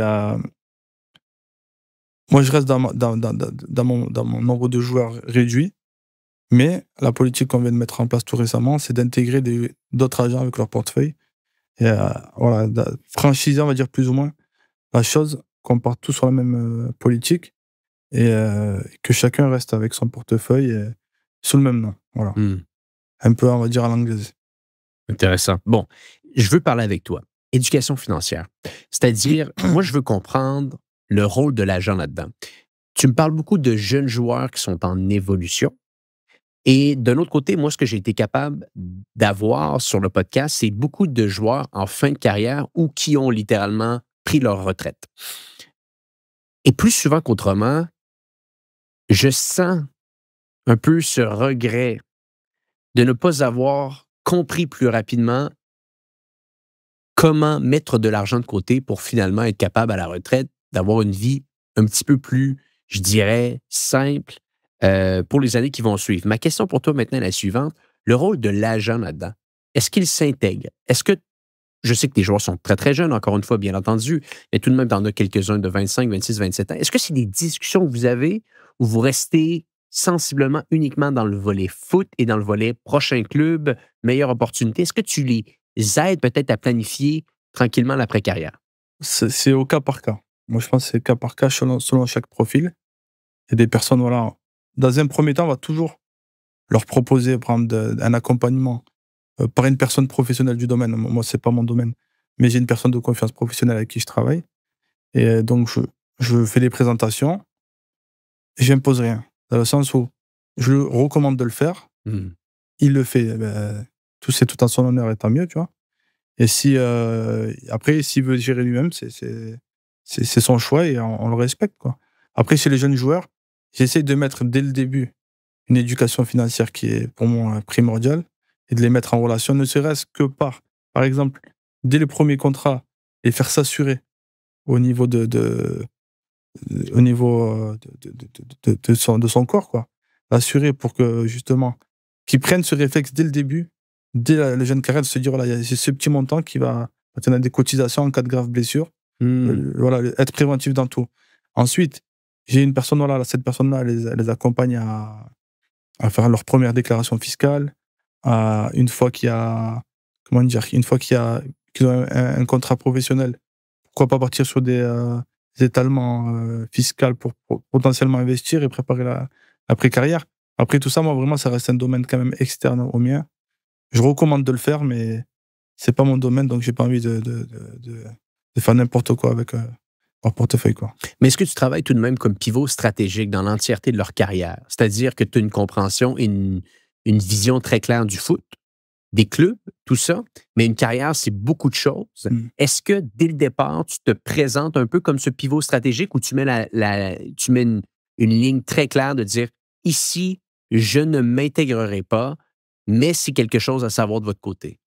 moi je reste dans mon nombre de joueurs réduit, mais la politique qu'on vient de mettre en place tout récemment, c'est d'intégrer d'autres agents avec leur portefeuille et franchiser, on va dire plus ou moins la chose, qu'on parte tous sur la même politique et que chacun reste avec son portefeuille sous le même nom. Voilà. Un peu, on va dire, à l'anglaise. Intéressant. Bon, je veux parler avec toi. Éducation financière. C'est-à-dire, moi, je veux comprendre le rôle de l'agent là-dedans. Tu me parles beaucoup de jeunes joueurs qui sont en évolution. Et d'un autre côté, moi, ce que j'ai été capable d'avoir sur le podcast, c'est beaucoup de joueurs en fin de carrière ou qui ont littéralement pris leur retraite. Et plus souvent qu'autrement, je sens un peu ce regret de ne pas avoir compris plus rapidement comment mettre de l'argent de côté pour finalement être capable à la retraite d'avoir une vie un petit peu plus, je dirais, simple pour les années qui vont suivre. Ma question pour toi maintenant est la suivante. Le rôle de l'agent là-dedans, est-ce qu'il s'intègre? Est-ce que, je sais que tes joueurs sont très, très jeunes, encore une fois, bien entendu, mais tout de même, tu en as quelques-uns de 25, 26, 27 ans. Est-ce que c'est des discussions que vous avez où vous restez sensiblement uniquement dans le volet foot et dans le volet prochain club, meilleure opportunité? Est-ce que tu les aides peut-être à planifier tranquillement l'après-carrière? C'est au cas par cas. Moi, je pense que c'est cas par cas selon chaque profil. Il y a des personnes, dans un premier temps, on va toujours leur proposer, par exemple, un accompagnement par une personne professionnelle du domaine. Moi, c'est pas mon domaine, mais j'ai une personne de confiance professionnelle avec qui je travaille. Et donc, je fais des présentations et j'impose rien. Dans le sens où je lui recommande de le faire. Il le fait. C'est tout en son honneur et tant mieux, tu vois. Et après, s'il veut gérer lui-même, c'est son choix et on le respecte, quoi. Après, chez les jeunes joueurs, j'essaie de mettre dès le début une éducation financière qui est pour moi primordiale et de les mettre en relation, ne serait-ce que par exemple, dès le premier contrat, les faire s'assurer au niveau de son corps, quoi. L'assurer pour que, justement, qu'ils prennent ce réflexe dès le début, dès la jeune carrière, de se dire, c'est ce petit montant qui va tenir des cotisations en cas de grave blessure. Être préventif dans tout. Ensuite, j'ai une personne, cette personne-là, elle les accompagne à faire leur première déclaration fiscale, une fois qu'ils ont un contrat professionnel, pourquoi pas partir sur des étalements fiscaux pour potentiellement investir et préparer l'après-carrière. Après tout ça, moi, vraiment, ça reste un domaine quand même externe au mien. Je recommande de le faire, mais c'est pas mon domaine, donc j'ai pas envie de faire n'importe quoi avec leur portefeuille, quoi. Mais est-ce que tu travailles tout de même comme pivot stratégique dans l'entièreté de leur carrière? C'est-à-dire que tu as une compréhension et une vision très claire du foot, des clubs, tout ça, mais une carrière, c'est beaucoup de choses. Est-ce que, dès le départ, tu te présentes un peu comme ce pivot stratégique où tu mets une ligne très claire de dire, ici, je ne m'intégrerai pas, mais c'est quelque chose à savoir de votre côté?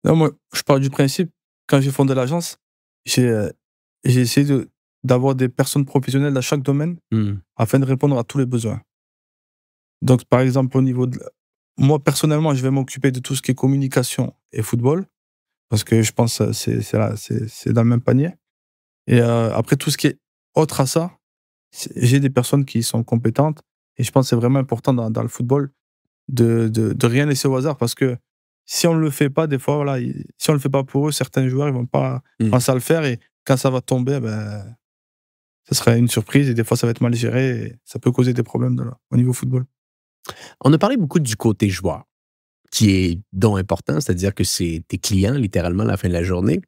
Non, moi, je pars du principe, quand j'ai fondé l'agence, j'ai essayé d'avoir des personnes professionnelles dans chaque domaine afin de répondre à tous les besoins. Donc, par exemple, au niveau moi, personnellement, je vais m'occuper de tout ce qui est communication et football, parce que je pense que c'est dans le même panier. Et après, tout ce qui est autre à ça, j'ai des personnes qui sont compétentes. Et je pense que c'est vraiment important dans le football de rien laisser au hasard, parce que si on ne le fait pas, des fois, voilà, si on ne le fait pas pour eux, certains joueurs ils vont pas penser à le faire. Et quand ça va tomber, ben, ça sera une surprise. Et des fois, ça va être mal géré. Et ça peut causer des problèmes au niveau football. On a parlé beaucoup du côté joueur, qui est donc important, c'est-à-dire que c'est tes clients, littéralement, à la fin de la journée.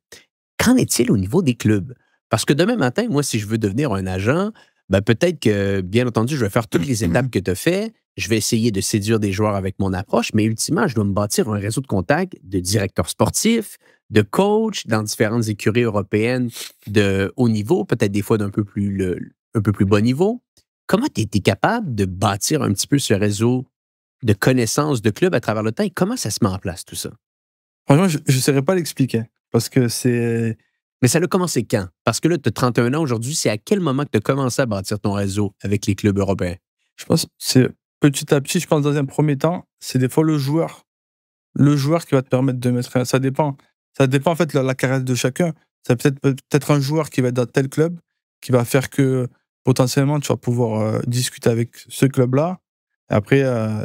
Qu'en est-il au niveau des clubs? Parce que demain matin, moi, si je veux devenir un agent, ben peut-être que, bien entendu, je vais faire toutes les étapes que tu as fait. Je vais essayer de séduire des joueurs avec mon approche, mais ultimement, je dois me bâtir un réseau de contacts de directeurs sportifs, de coachs dans différentes écuries européennes de haut niveau, peut-être des fois d'un peu plus, un peu plus bas niveau. Comment tu es capable de bâtir un petit peu ce réseau de connaissances de clubs à travers le temps et comment ça se met en place tout ça? Franchement, je ne saurais pas l'expliquer, parce que c'est. Mais ça a commencé quand? Parce que là, tu as 31 ans aujourd'hui, c'est à quel moment que tu as commencé à bâtir ton réseau avec les clubs européens? Je pense que c'est petit à petit. Je pense dans un premier temps, c'est des fois le joueur. Le joueur qui va te permettre de mettre. Ça dépend. Ça dépend en fait de la carrière de chacun. Ça peut-être un joueur qui va être dans tel club qui va faire que potentiellement tu vas pouvoir discuter avec ce club-là. Et après,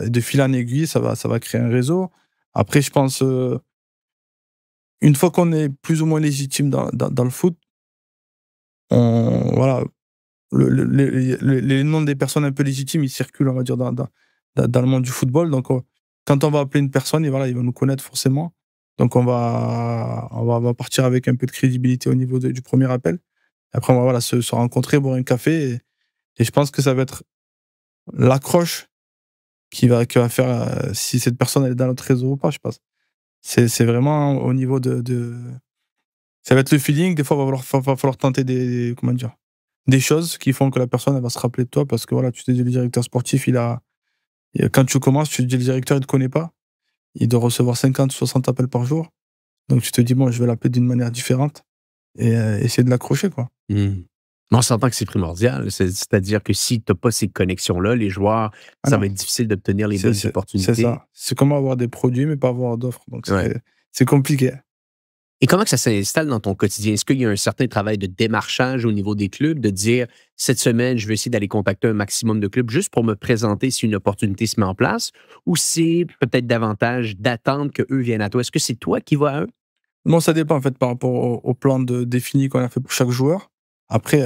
de fil en aiguille, ça va créer un réseau. Après, je pense, une fois qu'on est plus ou moins légitime dans le foot, voilà, les noms des personnes un peu légitimes, ils circulent, on va dire, dans le monde du football. Donc, quand on va appeler une personne, et voilà, il va nous connaître forcément. Donc, on va partir avec un peu de crédibilité au niveau du premier appel. Après, on va voilà, se rencontrer, boire un café. Et je pense que ça va être l'accroche qui va faire si cette personne elle est dans notre réseau ou pas, je pense. C'est vraiment au niveau ça va être le feeling. Des fois, va falloir tenter comment dire, des choses qui font que la personne elle va se rappeler de toi, parce que voilà, tu te dis le directeur sportif, quand tu commences, tu te dis le directeur, il te connaît pas. Il doit recevoir 50 ou 60 appels par jour. Donc tu te dis, bon, je vais l'appeler d'une manière différente et essayer de l'accrocher, quoi. Hmm. Mais on s'entend que c'est primordial. C'est-à-dire que si tu n'as pas ces connexions-là, les joueurs, Ah ça non, va être difficile d'obtenir les bonnes c'est opportunités. ça. C'est comme avoir des produits, mais pas avoir d'offres. Donc Ouais. c'est compliqué. Et comment que ça s'installe dans ton quotidien? Est-ce qu'il y a un certain travail de démarchage au niveau des clubs, de dire, cette semaine, je vais essayer d'aller contacter un maximum de clubs juste pour me présenter si une opportunité se met en place? Ou c'est peut-être davantage d'attendre qu'eux viennent à toi? Est-ce que c'est toi qui vas à eux? Bon, ça dépend en fait par rapport au plan défini qu'on a fait pour chaque joueur. Après,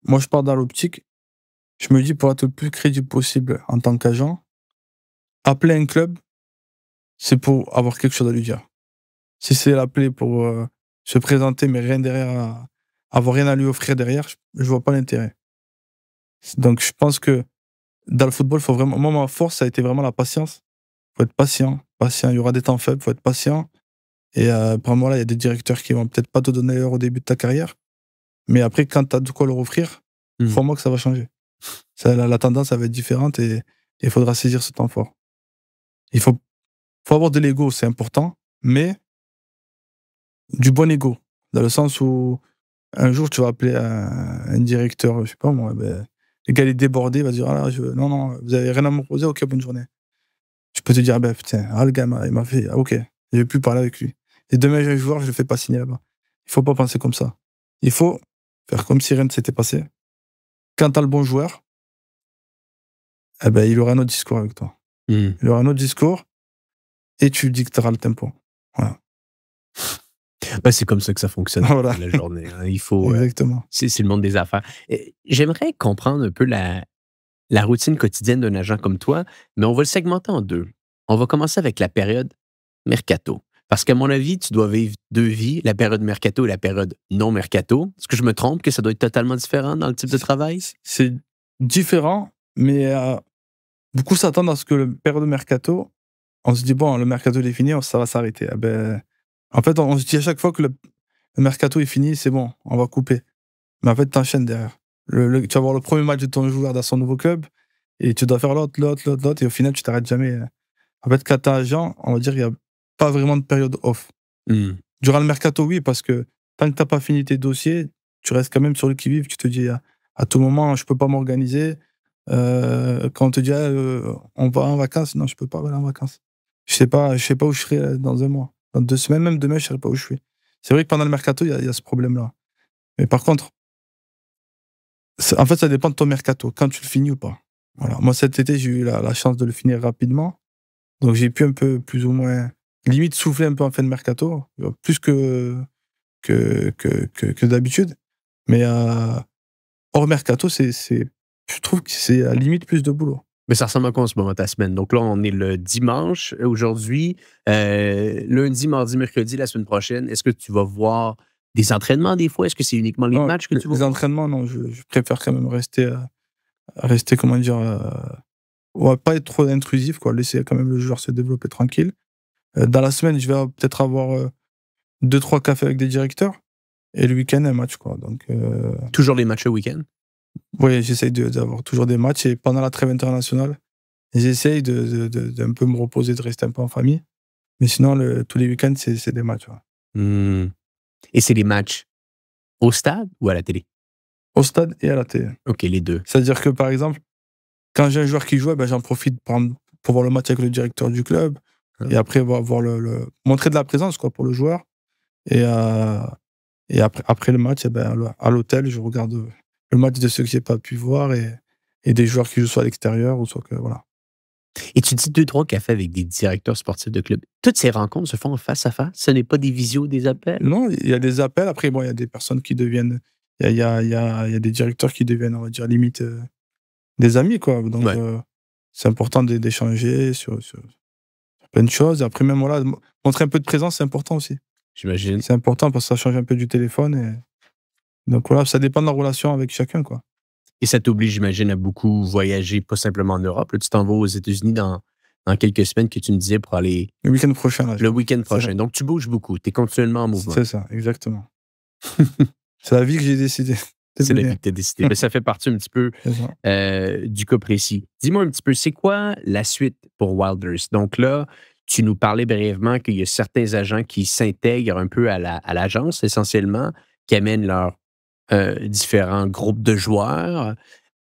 moi, je pars dans l'optique, je me dis, pour être le plus crédible possible en tant qu'agent, appeler un club, c'est pour avoir quelque chose à lui dire. Si c'est l'appeler pour se présenter, mais rien derrière, avoir rien à lui offrir derrière, je vois pas l'intérêt. Donc, je pense que dans le football, faut vraiment. Moi, ma force, ça a été vraiment la patience. Faut être patient, patient. Il y aura des temps faibles, faut être patient. Et pour moi, là, il y a des directeurs qui vont peut-être pas te donner l'heure au début de ta carrière, mais après, quand tu as de quoi leur offrir, Hmm. crois-moi que ça va changer. La tendance, ça va être différente et il faudra saisir ce temps fort. Il faut avoir de l'ego, c'est important, mais du bon ego, dans le sens où un jour, tu vas appeler un directeur, je sais pas moi, ben, le gars il est débordé, il va dire: «Ah là, non, non, vous avez rien à me proposer? OK, bonne journée». Tu peux te dire: «Ah ben, putain, ah le gars il m'a fait, ah OK, je vais plus parler avec lui. Et demain, j'ai un joueur, je le fais pas signer là-bas». Il faut pas penser comme ça. Il faut faire comme si rien ne s'était passé. Quand tu as le bon joueur, eh ben, il aura un autre discours avec toi. Hmm. Il aura un autre discours et tu dicteras le tempo. Voilà. Ben, c'est comme ça que ça fonctionne Voilà. la journée, hein. Il faut, Exactement. c'est le monde des affaires. J'aimerais comprendre un peu la routine quotidienne d'un agent comme toi, mais on va le segmenter en deux. On va commencer avec la période mercato. Parce qu'à mon avis, tu dois vivre deux vies, la période mercato et la période non mercato. Est-ce que je me trompe que ça doit être totalement différent dans le type de travail? C'est différent, mais beaucoup s'attendent à ce que le période de mercato, on se dit: «Bon, le mercato il est fini, ça va s'arrêter». Ah ben, en fait, on se dit à chaque fois que le mercato est fini, c'est bon, on va couper. Mais en fait, tu enchaînes derrière. Tu vas voir le premier match de ton joueur dans son nouveau club et tu dois faire l'autre et au final, tu t'arrêtes jamais. En fait, quand tu es agent, on va dire qu'il y a pas vraiment de période off. Hmm. Durant le mercato, oui, parce que tant que tu as pas fini tes dossiers, tu restes quand même sur le qui-vive. Tu te dis: «À tout moment, je peux pas m'organiser, Quand on te dit on va en vacances, non, je peux pas aller en vacances. Je sais pas où je serai dans un mois. Dans 2 semaines, même demain, je sais pas où je suis. C'est vrai que pendant le mercato, il y a ce problème-là. Mais par contre, en fait, ça dépend de ton mercato, quand tu le finis ou pas. Voilà. Moi, cet été, j'ai eu la chance de le finir rapidement. Donc, j'ai pu un peu, plus ou moins, limite souffler un peu en fin de mercato, plus que d'habitude. Mais hors mercato, je trouve que c'est à la limite plus de boulot. Mais ça ressemble à quoi en ce moment, ta semaine? Donc là, on est le dimanche aujourd'hui. Lundi, mardi, mercredi, la semaine prochaine, est-ce que tu vas voir des entraînements des fois? Est-ce que c'est uniquement les Non, matchs que tu vas les voir? entraînements, non, je préfère quand même rester, comment dire, ouais, pas être trop intrusif, quoi. Laisser quand même le joueur se développer tranquille. Dans la semaine, je vais peut-être avoir 2-3 cafés avec des directeurs et le week-end, un match, quoi. Donc, Toujours les matchs le week-end? oui, j'essaye d'avoir toujours des matchs et pendant la trêve internationale, j'essaye d'un peu me reposer, de rester un peu en famille. Mais sinon, tous les week-ends, c'est des matchs, ouais. Hmm. Et c'est les matchs au stade ou à la télé? Au stade et à la télé. OK, les deux. C'est-à-dire que, par exemple, quand j'ai un joueur qui joue, ben, j'en profite pour voir le match avec le directeur du club et après voir montrer de la présence, quoi, pour le joueur. Et, après le match, eh ben, à l'hôtel, je regarde le match de ceux que j'ai pas pu voir et des joueurs qui jouent soit à l'extérieur ou soit que, voilà. Et tu dis 2-3 cafés avec des directeurs sportifs de club. Toutes ces rencontres se font face à face? Ce n'est pas des visios, des appels? Non, il y a des appels. Après, bon, il y a des personnes qui deviennent. Il y a des directeurs qui deviennent, on va dire, limite des amis, quoi. Donc, Ouais, c'est important d'échanger sur plein de choses. Et après, même, voilà, montrer un peu de présence, c'est important aussi. j'imagine. C'est important parce que ça change un peu du téléphone. Donc, voilà, ça dépend de la relation avec chacun, quoi. Et ça t'oblige, j'imagine, à beaucoup voyager, pas simplement en Europe. Là, tu t'en vas aux États-Unis dans quelques semaines que tu me disais pour aller Le week-end prochain, là. le week-end C'est ça. prochain. Donc, tu bouges beaucoup. Tu es continuellement en mouvement. C'est ça, exactement. C'est la vie que j'ai décidé de C'est la mener. vie que tu as décidé. Mais ça fait partie un petit peu C'est ça. du cas précis. Dis-moi un petit peu, c'est quoi la suite pour Wilders? Donc là, tu nous parlais brièvement qu'il y a certains agents qui s'intègrent un peu à l'agence, essentiellement, qui amènent leurs différents groupes de joueurs.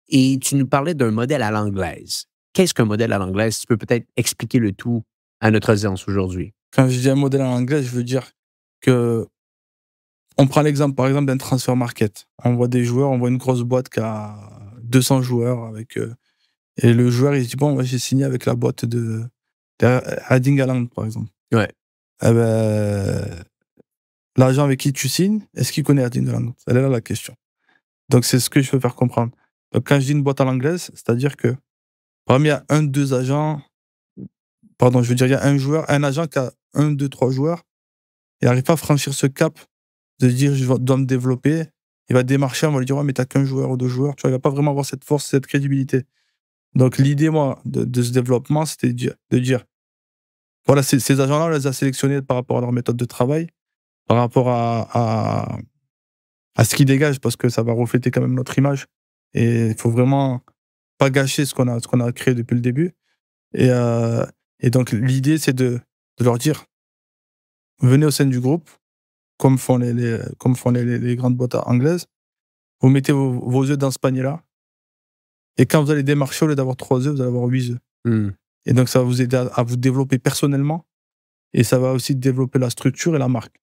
Et tu nous parlais d'un modèle à l'anglaise. Qu'est-ce qu'un modèle à l'anglaise? Tu peux peut-être expliquer le tout à notre audience aujourd'hui. Quand je dis un modèle en anglais, je veux dire que on prend l'exemple, par exemple, d'un transfer market. On voit des joueurs, on voit une grosse boîte qui a 200 joueurs avec et le joueur, il se dit bon, j'ai signé avec la boîte de Erling Haaland, par exemple. Ouais. Eh ben, l'agent avec qui tu signes, est-ce qu'il connaît Erling Haaland? Elle est là la question. Donc, c'est ce que je veux faire comprendre. Donc, quand je dis une boîte à l'anglaise, c'est-à-dire que, par exemple, il y a un, deux agents, pardon, je veux dire, il y a un joueur, un agent qui a un, deux, trois joueurs, il n'arrive pas à franchir ce cap de dire je dois me développer. Il va démarcher, on va lui dire ouais, mais t'as qu'un joueur ou deux joueurs. Tu vois, il va pas vraiment avoir cette force, cette crédibilité. Donc, l'idée, moi, de ce développement, c'était de dire voilà, ces agents-là, on les a sélectionnés par rapport à leur méthode de travail, par rapport à ce qu'ils dégagent, parce que ça va refléter quand même notre image. Et il faut vraiment pas gâcher ce qu'on a créé depuis le début. Et donc, l'idée, c'est de leur dire venez au sein du groupe, comme font les grandes boîtes anglaises. Vous mettez vos œufs dans ce panier-là. Et quand vous allez démarcher, au lieu d'avoir 3 œufs, vous allez avoir 8 œufs. Hmm. Et donc, ça va vous aider à vous développer personnellement. Et ça va aussi développer la structure et la marque.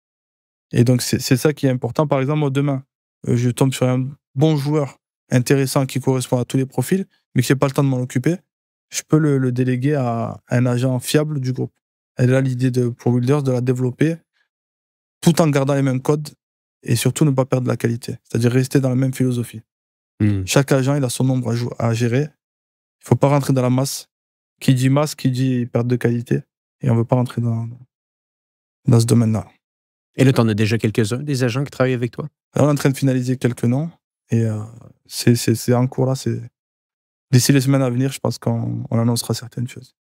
Et donc, c'est ça qui est important. Par exemple, moi, demain, je tombe sur un bon joueur intéressant qui correspond à tous les profils, mais que je n'ai pas le temps de m'en occuper. Je peux le déléguer à un agent fiable du groupe. Et là, l'idée pour Wilders, de la développer tout en gardant les mêmes codes et surtout ne pas perdre la qualité. C'est-à-dire rester dans la même philosophie. Hmm. Chaque agent, il a son nombre à gérer. Il ne faut pas rentrer dans la masse. Qui dit masse, qui dit perte de qualité. Et on ne veut pas rentrer dans ce domaine-là. Et là, tu en as déjà quelques-uns, des agents qui travaillent avec toi? Alors, on est en train de finaliser quelques noms. Et c'est en cours là. D'ici les semaines à venir, je pense qu'on annoncera certaines choses.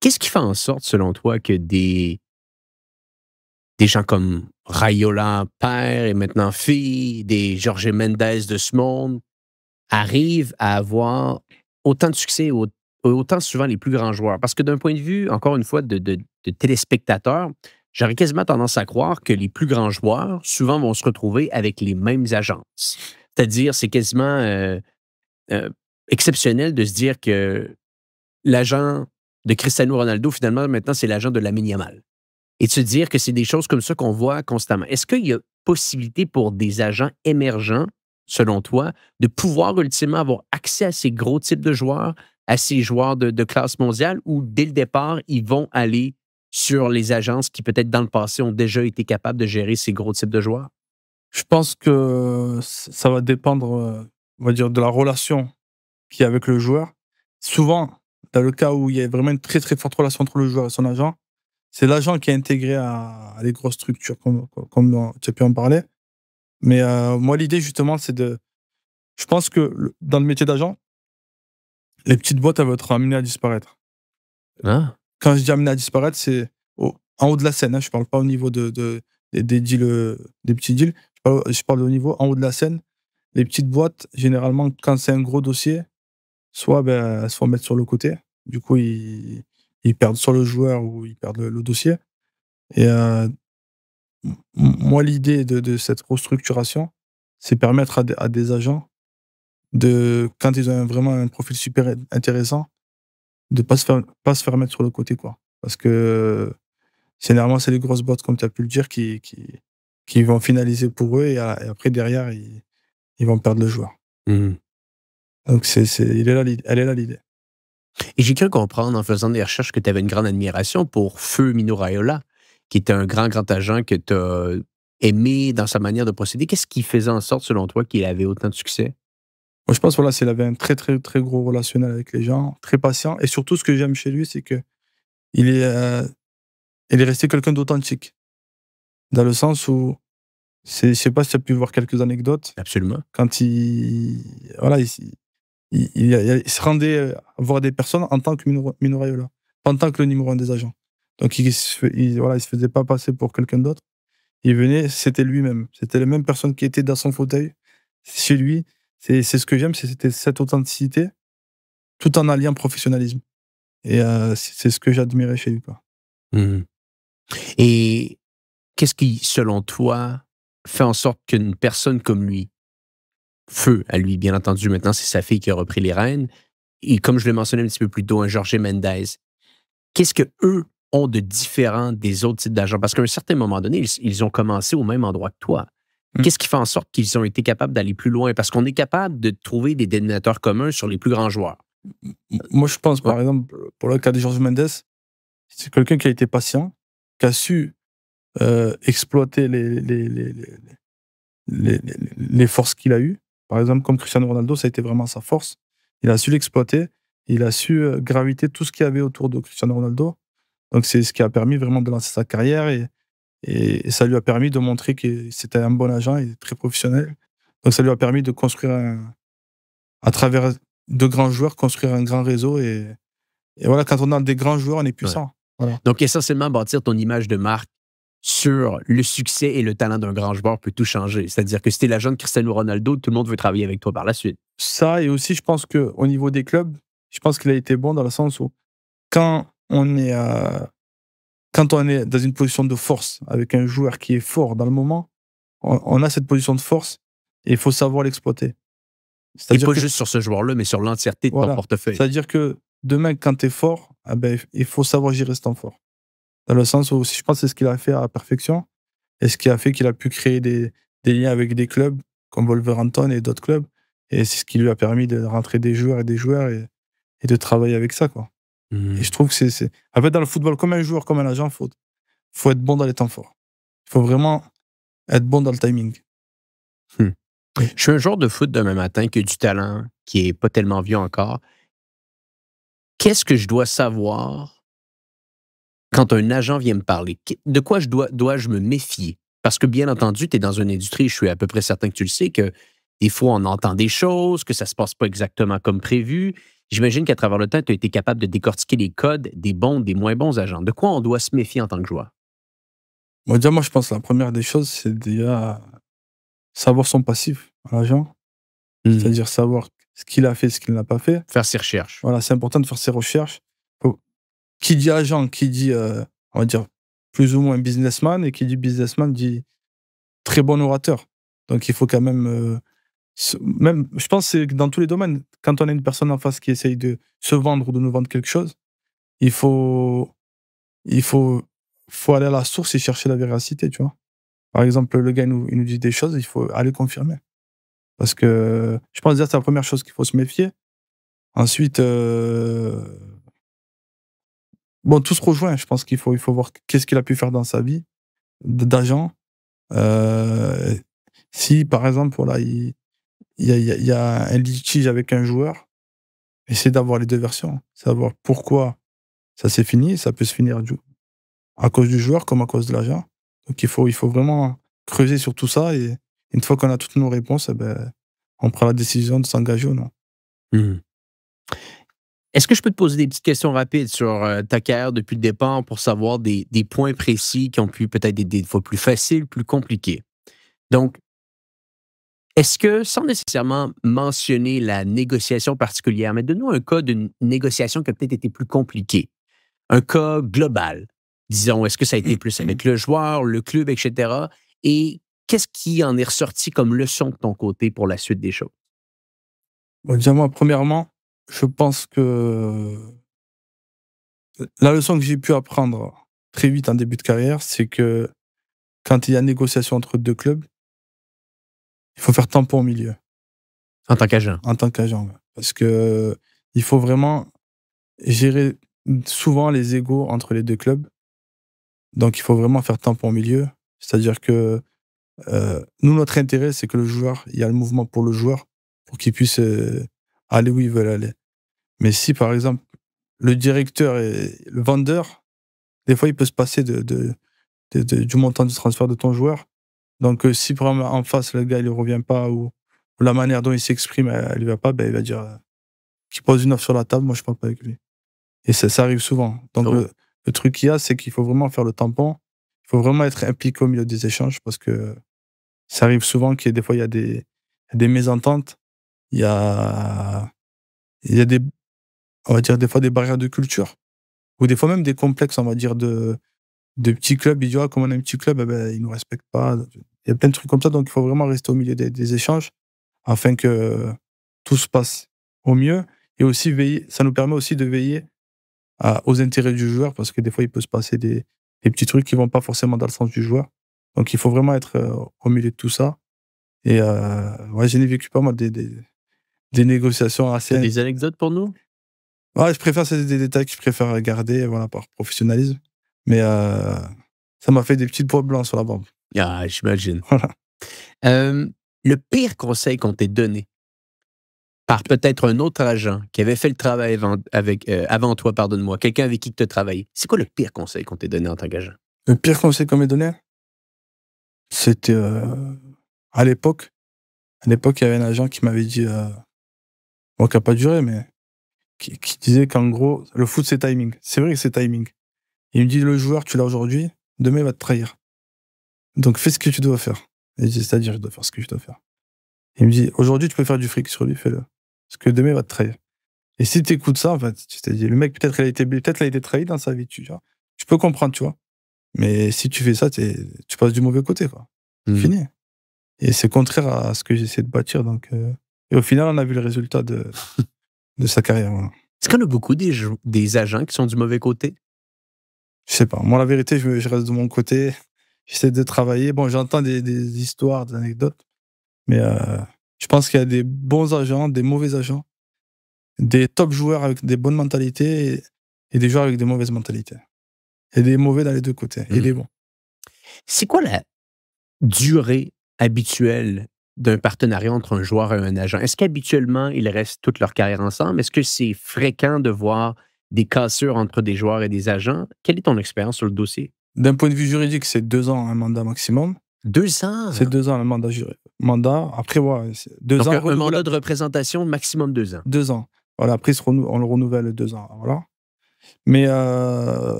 Qu'est-ce qui fait en sorte, selon toi, que des gens comme Raiola, père et maintenant fille, des Jorge Mendes de ce monde, arrivent à avoir autant de succès, autant souvent les plus grands joueurs? Parce que d'un point de vue, encore une fois, de téléspectateur, j'aurais quasiment tendance à croire que les plus grands joueurs, souvent, vont se retrouver avec les mêmes agences. C'est-à-dire, c'est quasiment exceptionnel de se dire que l'agent de Cristiano Ronaldo, finalement, maintenant, c'est l'agent de Lamine Yamal. Et de se dire que c'est des choses comme ça qu'on voit constamment. Est-ce qu'il y a possibilité pour des agents émergents, selon toi, de pouvoir ultimement avoir accès à ces gros types de joueurs, à ces joueurs de classe mondiale, ou dès le départ, ils vont aller sur les agences qui, peut-être dans le passé, ont déjà été capables de gérer ces gros types de joueurs? Je pense que ça va dépendre, on va dire, de la relation qu'il y a avec le joueur. Souvent, dans le cas où il y a vraiment une très, très forte relation entre le joueur et son agent, c'est l'agent qui est intégré à des grosses structures comme tu as pu en parler. Mais moi, l'idée, justement, c'est de je pense que dans le métier d'agent, les petites boîtes, elles vont être amenées à disparaître. Ah, Quand je dis amenées à disparaître, c'est en haut de la scène, hein, je parle pas au niveau des deals, des petits deals. Je parle au niveau en haut de la scène. Les petites boîtes, généralement, quand c'est un gros dossier, soit, elles se font mettre sur le côté. Du coup, ils perdent soit le joueur ou ils perdent le dossier. Et moi, l'idée de cette restructuration, c'est permettre à des agents quand ils ont vraiment un profil super intéressant, de pas se faire mettre sur le côté, quoi. Parce que généralement, c'est les grosses boîtes, comme tu as pu le dire, qui vont finaliser pour eux et après, derrière, ils vont perdre le joueur. mhm. Donc, elle est là l'idée. Et j'ai cru comprendre en faisant des recherches que tu avais une grande admiration pour Feu Mino Raiola, qui était un grand, grand agent que tu as aimé dans sa manière de procéder. Qu'est-ce qui faisait en sorte, selon toi, qu'il avait autant de succès? Moi, je pense, voilà, s'il avait un très, très, très gros relationnel avec les gens, très patient. Et surtout, ce que j'aime chez lui, c'est que il est, euh, il est resté quelqu'un d'authentique. Dans le sens où, je sais pas si tu as pu voir quelques anecdotes, Absolument. quand voilà, il se rendait voir des personnes en tant que Mino Raiola, pas en tant que le numéro un des agents. Donc, voilà, il se faisait pas passer pour quelqu'un d'autre. Il venait, c'était lui-même. C'était la même personne qui était dans son fauteuil, chez lui. C'est ce que j'aime, c'était cette authenticité, tout en alliant professionnalisme. Et c'est ce que j'admirais chez lui, quoi. Mhm. Et qu'est-ce qui, selon toi, fait en sorte qu'une personne comme lui, Feu à lui, bien entendu, maintenant c'est sa fille qui a repris les rênes, et comme je le mentionnais un petit peu plus tôt, un Jorge Mendes, qu'est-ce que eux ont de différent des autres types d'agents? Parce qu'à un certain moment donné, ils ont commencé au même endroit que toi. Mmh. Qu'est-ce qui fait en sorte qu'ils ont été capables d'aller plus loin? Parce qu'on est capable de trouver des dénominateurs communs sur les plus grands joueurs. Moi, je pense, Ouais. par exemple, pour le cas de Jorge Mendes, c'est quelqu'un qui a été patient, qui a su exploiter les forces qu'il a eues. Par exemple, comme Cristiano Ronaldo, ça a été vraiment sa force. Il a su l'exploiter. Il a su graviter tout ce qu'il y avait autour de Cristiano Ronaldo. Donc, c'est ce qui a permis vraiment de lancer sa carrière et ça lui a permis de montrer que c'était un bon agent et très professionnel. Donc, ça lui a permis de construire, à travers de grands joueurs, construire un grand réseau. Et voilà, quand on a des grands joueurs, on est Ouais. puissant. Voilà. Donc, essentiellement, bâtir ton image de marque sur le succès et le talent d'un grand joueur peut tout changer. C'est-à-dire que si t'es l'agent de Cristiano Ronaldo, tout le monde veut travailler avec toi par la suite. Ça, et aussi, je pense qu'au niveau des clubs, je pense qu'il a été bon dans le sens où quand on est, quand on est dans une position de force avec un joueur qui est fort dans le moment, on a cette position de force et il faut savoir l'exploiter. Et C'est-à-dire pas que, juste sur ce joueur-là, mais sur l'entièreté de ton voilà, portefeuille. c'est-à-dire que demain, quand tu es fort, ah ben, il faut savoir gérer ce temps fort. Dans le sens où, je pense que c'est ce qu'il a fait à la perfection et ce qui a fait qu'il a pu créer des liens avec des clubs comme Wolverhampton et d'autres clubs. Et c'est ce qui lui a permis de rentrer des joueurs et de travailler avec ça, quoi. Et je Mhm. trouve que en fait, dans le football, comme un joueur, comme un agent, faut être bon dans les temps forts. Il faut vraiment être bon dans le timing. Hmm. Oui. Je suis un joueur de foot demain matin qui a du talent, qui est pas tellement vieux encore. Qu'est-ce que je dois savoir quand un agent vient me parler? De quoi dois-je me méfier? Parce que, bien entendu, tu es dans une industrie, je suis à peu près certain que tu le sais, que des fois, on entend des choses, que ça se passe pas exactement comme prévu. J'imagine qu'à travers le temps, tu as été capable de décortiquer les codes des bons, des moins bons agents. De quoi on doit se méfier en tant que joueur? Bon, déjà, moi, je pense que la première des choses, c'est déjà savoir son passif à l'agent. Hmm. C'est-à-dire savoir ce qu'il a fait, ce qu'il n'a pas fait. Faire ses recherches. Voilà, c'est important de faire ses recherches. Faut- Qui dit agent, qui dit, on va dire, plus ou moins businessman, et qui dit businessman dit très bon orateur. Donc, il faut quand même Même, je pense que c'est dans tous les domaines, quand on a une personne en face qui essaye de se vendre ou de nous vendre quelque chose, il faut, il faut, faut aller à la source et chercher la véracité, tu vois. Par exemple, le gars il nous dit des choses, il faut aller confirmer. Parce que je pense déjà c'est la première chose qu'il faut se méfier. Ensuite, bon, tout se rejoint. Je pense il faut voir qu'est-ce qu'il a pu faire dans sa vie d'agent. Heu, Si par exemple, voilà, il y a un litige avec un joueur, essayer d'avoir les 2 versions. Savoir pourquoi ça s'est fini, ça peut se finir à cause du joueur comme à cause de l'agent. Donc il faut vraiment creuser sur tout ça et une fois qu'on a toutes nos réponses, et beh, on prend la décision de s'engager ou non. Mmh. Est-ce que je peux te poser des petites questions rapides sur, ta carrière depuis le départ pour savoir des points précis qui ont pu peut-être être des fois plus faciles, plus compliqués? Donc, est-ce que, sans nécessairement mentionner la négociation particulière, mais donne-nous un cas d'une négociation qui a peut-être été plus compliquée, un cas global. Disons, est-ce que ça a été plus avec le joueur, le club, et cetera? Et qu'est-ce qui en est ressorti comme leçon de ton côté pour la suite des choses? Bon, déjà moi, premièrement, je pense que la leçon que j'ai pu apprendre très vite en début de carrière, c'est que quand il y a négociation entre 2 clubs, il faut faire tampon au milieu, En tant qu'agent? en tant qu'agent, ouais. Parce que il faut vraiment gérer souvent les égos entre les 2 clubs. Donc il faut vraiment faire tampon au milieu. C'est-à-dire que, nous, notre intérêt, c'est que le joueur il y a le mouvement pour le joueur, pour qu'il puisse, aller où ils veulent aller. Mais si, par exemple, le directeur et le vendeur, des fois, il peut se passer du montant du transfert de ton joueur. Donc, si par exemple, en face, le gars, il ne revient pas ou la manière dont il s'exprime, elle lui va pas, ben, il va dire, qu'il pose une offre sur la table, moi, je parle pas avec lui. Et ça arrive souvent. Donc, Oh, le truc qu'il y a, c'est qu'il faut vraiment faire le tampon. Il faut vraiment être impliqué au milieu des échanges parce que ça arrive souvent qu'il y ait des fois, il y a des mésententes. Il y a il y a des on va dire, des fois, des barrières de culture ou des fois même des complexes, on va dire, de petits clubs. Ils disent: «Ah, comme on a un petit club, eh beh, ils nous respectent pas». Il y a plein de trucs comme ça, donc il faut vraiment rester au milieu des échanges afin que tout se passe au mieux et aussi veiller ça nous permet aussi de veiller aux intérêts du joueur parce que des fois, il peut se passer des petits trucs qui vont pas forcément dans le sens du joueur. Donc il faut vraiment être, au milieu de tout ça et ouais, j'en ai vécu pas mal des négociations tu as assez des anecdotes pour nous? ouais, je préfère c'est des détails que je préfère garder, voilà, par professionnalisme. Mais ça m'a fait des petites points blancs sur la barbe. Ah, j'imagine. Voilà. Le pire conseil qu'on t'ait donné par peut-être un autre agent qui avait fait le travail avant toi, pardonne-moi, quelqu'un avec qui tu as travaillé, c'est quoi le pire conseil qu'on t'ait donné en tant qu'agent? Le pire conseil qu'on m'ait donné, c'était, à l'époque il y avait un agent qui m'avait dit, bon qui a pas duré, mais qui disait qu'en gros, le foot c'est timing. C'est vrai que c'est timing. Il me dit: «Le joueur, tu l'as aujourd'hui, demain il va te trahir. Donc fais ce que tu dois faire». Et je dis: «C'est-à-dire, je dois faire ce que je dois faire?» Il me dit: «Aujourd'hui, tu peux faire du fric sur lui, fais-le. Parce que demain il va te trahir». Et si tu écoutes ça, en fait, tu t'es dit: «Le mec, peut-être il a été trahi dans sa vie», tu vois? Tu peux comprendre, tu vois? Mais si tu fais ça, tu passes du mauvais côté, quoi. C'est Mmh. fini. Et c'est contraire à ce que j'essaie de bâtir, donc et au final, on a vu le résultat de sa carrière, voilà. Est-ce qu'on a beaucoup des agents qui sont du mauvais côté? Je sais pas. Moi, la vérité, je reste de mon côté. J'essaie de travailler. Bon, j'entends des histoires, des anecdotes, mais je pense qu'il y a des bons agents, des mauvais agents, des top joueurs avec des bonnes mentalités et des joueurs avec des mauvaises mentalités. Et des mauvais dans les 2 côtés et Mmh. des bons. C'est quoi la durée habituelle d'un partenariat entre un joueur et un agent? Est-ce qu'habituellement, ils restent toute leur carrière ensemble? Est-ce que c'est fréquent de voir des cassures entre des joueurs et des agents? Quelle est ton expérience sur le dossier? D'un point de vue juridique, c'est 2 ans, un mandat maximum. 2 ans? C'est 2 ans, le mandat. Après, ouais, c'est 2 Donc ans un mandat renouvelable. de représentation maximum 2 ans. 2 ans. Voilà, après, on le renouvelle 2 ans, voilà. Mais il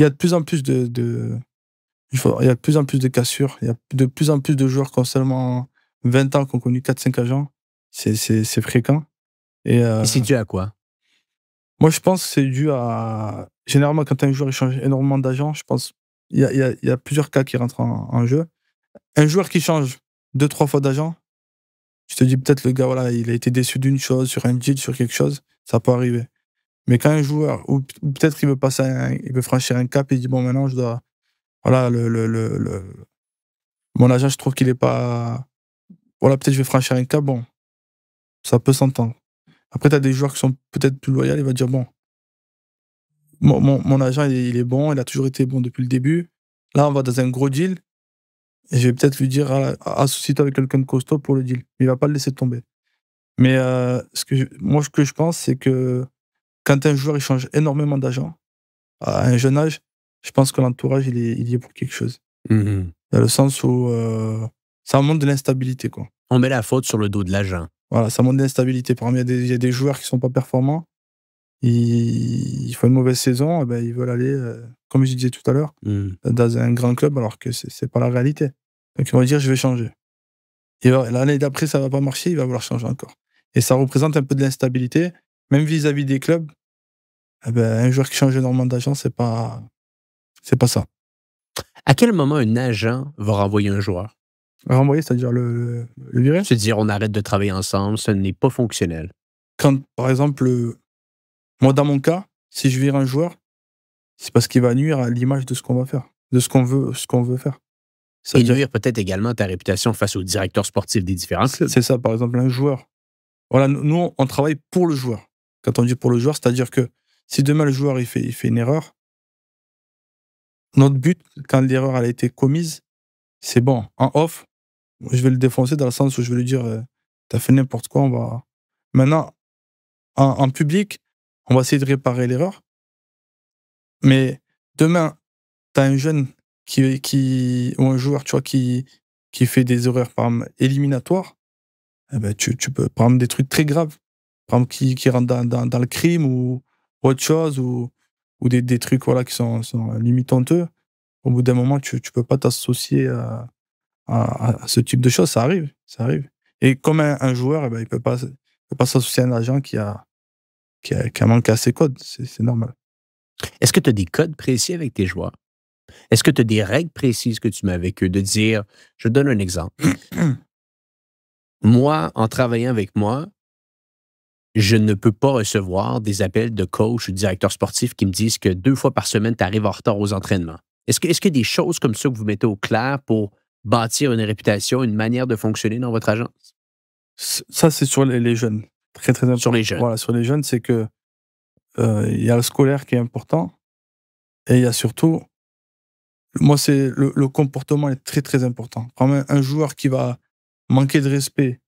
y a de plus en plus il y a de plus en plus de cassures. Il y a de plus en plus de joueurs qui ont seulement 20 ans, qui ont connu 4-5 agents. C'est fréquent et Et c'est dû à quoi? moi, je pense que c'est dû à généralement, quand un joueur il change énormément d'agents, je pense il y a plusieurs cas qui rentrent en jeu. Un joueur qui change 2-3 fois d'agent, Tu te dis peut-être le gars, voilà, il a été déçu d'une chose, sur un deal, sur quelque chose, ça peut arriver. Mais quand un joueur, ou peut-être il veut passer il veut franchir un cap, il dit bon, maintenant je dois, voilà, mon agent, je trouve qu'il est pas, voilà, peut-être je vais franchir un cap, bon, ça peut s'entendre. Après, tu as des joueurs qui sont peut-être plus loyaux, il va dire bon, mon agent, il est bon, il a toujours été bon depuis le début. Là, on va dans un gros deal, et je vais peut-être lui dire associe-toi avec quelqu'un de costaud pour le deal. Il va pas le laisser tomber. Mais ce que je pense, c'est que quand un joueur il change énormément d'agent, à un jeune âge, je pense que l'entourage, il y est pour quelque chose. Mhm. Dans le sens où ça montre de l'instabilité, quoi. On met la faute sur le dos de l'agent. Voilà, ça montre de l'instabilité. Par exemple, il y a des joueurs qui sont pas performants, ils font une mauvaise saison, eh ben, ils veulent aller, comme je disais tout à l'heure, dans un grand club, alors que c'est pas la réalité. Donc ils vont dire je vais changer. Et l'année d'après, ça va pas marcher, il va vouloir changer encore. Et ça représente un peu de l'instabilité, même vis-à-vis des clubs. Eh ben, un joueur qui change énormément d'agent, c'est pas ça. À quel moment un agent va renvoyer un joueur? Renvoyer, c'est-à-dire le virer. Se dire on arrête de travailler ensemble, ce n'est pas fonctionnel. Quand, par exemple, moi, dans mon cas, si je vire un joueur, c'est parce qu'il va nuire à l'image de ce qu'on va faire, de ce qu'on veut faire. Et C'est-à-dire, nuire peut-être également à ta réputation face au directeur sportif des différents clubs. c'est ça, par exemple, un joueur. Voilà, nous, on travaille pour le joueur. Quand on dit pour le joueur, c'est-à-dire que si demain le joueur il fait une erreur, notre but, quand l'erreur elle a été commise, c'est bon. En off, je vais le défoncer dans le sens où je vais lui dire t'as fait n'importe quoi, on va. Maintenant, en public, on va essayer de réparer l'erreur. Mais demain, t'as un jeune ou un joueur, tu vois, qui fait des erreurs, par exemple, éliminatoires, eh ben, tu peux prendre des trucs très graves. Par exemple, qui rentrent dans le crime ou autre chose, ou des trucs, voilà, qui sont limite honteux. Au bout d'un moment, tu peux pas t'associer à ce type de choses. Ça arrive, ça arrive. Et comme un joueur, eh ben, il peut pas s'associer à un agent qui a manqué à ses codes. C'est normal. Est-ce que tu as des codes précis avec tes joueurs? Est-ce que tu as des règles précises que tu mets avec eux? De dire, je te donne un exemple. Moi, en travaillant avec moi, je ne peux pas recevoir des appels de coach ou de directeur sportif qui me disent que 2 fois par semaine, tu arrives en retard aux entraînements. Est-ce qu'il y a des choses comme ça que vous mettez au clair pour bâtir une réputation, une manière de fonctionner dans votre agence? Ça, c'est sur les jeunes. Très, très important. Sur les jeunes. Voilà, sur les jeunes, c'est que il y a le scolaire qui est important, et il y a surtout, moi, c'est le comportement est très, très important. Vraiment, un joueur qui va manquer de respect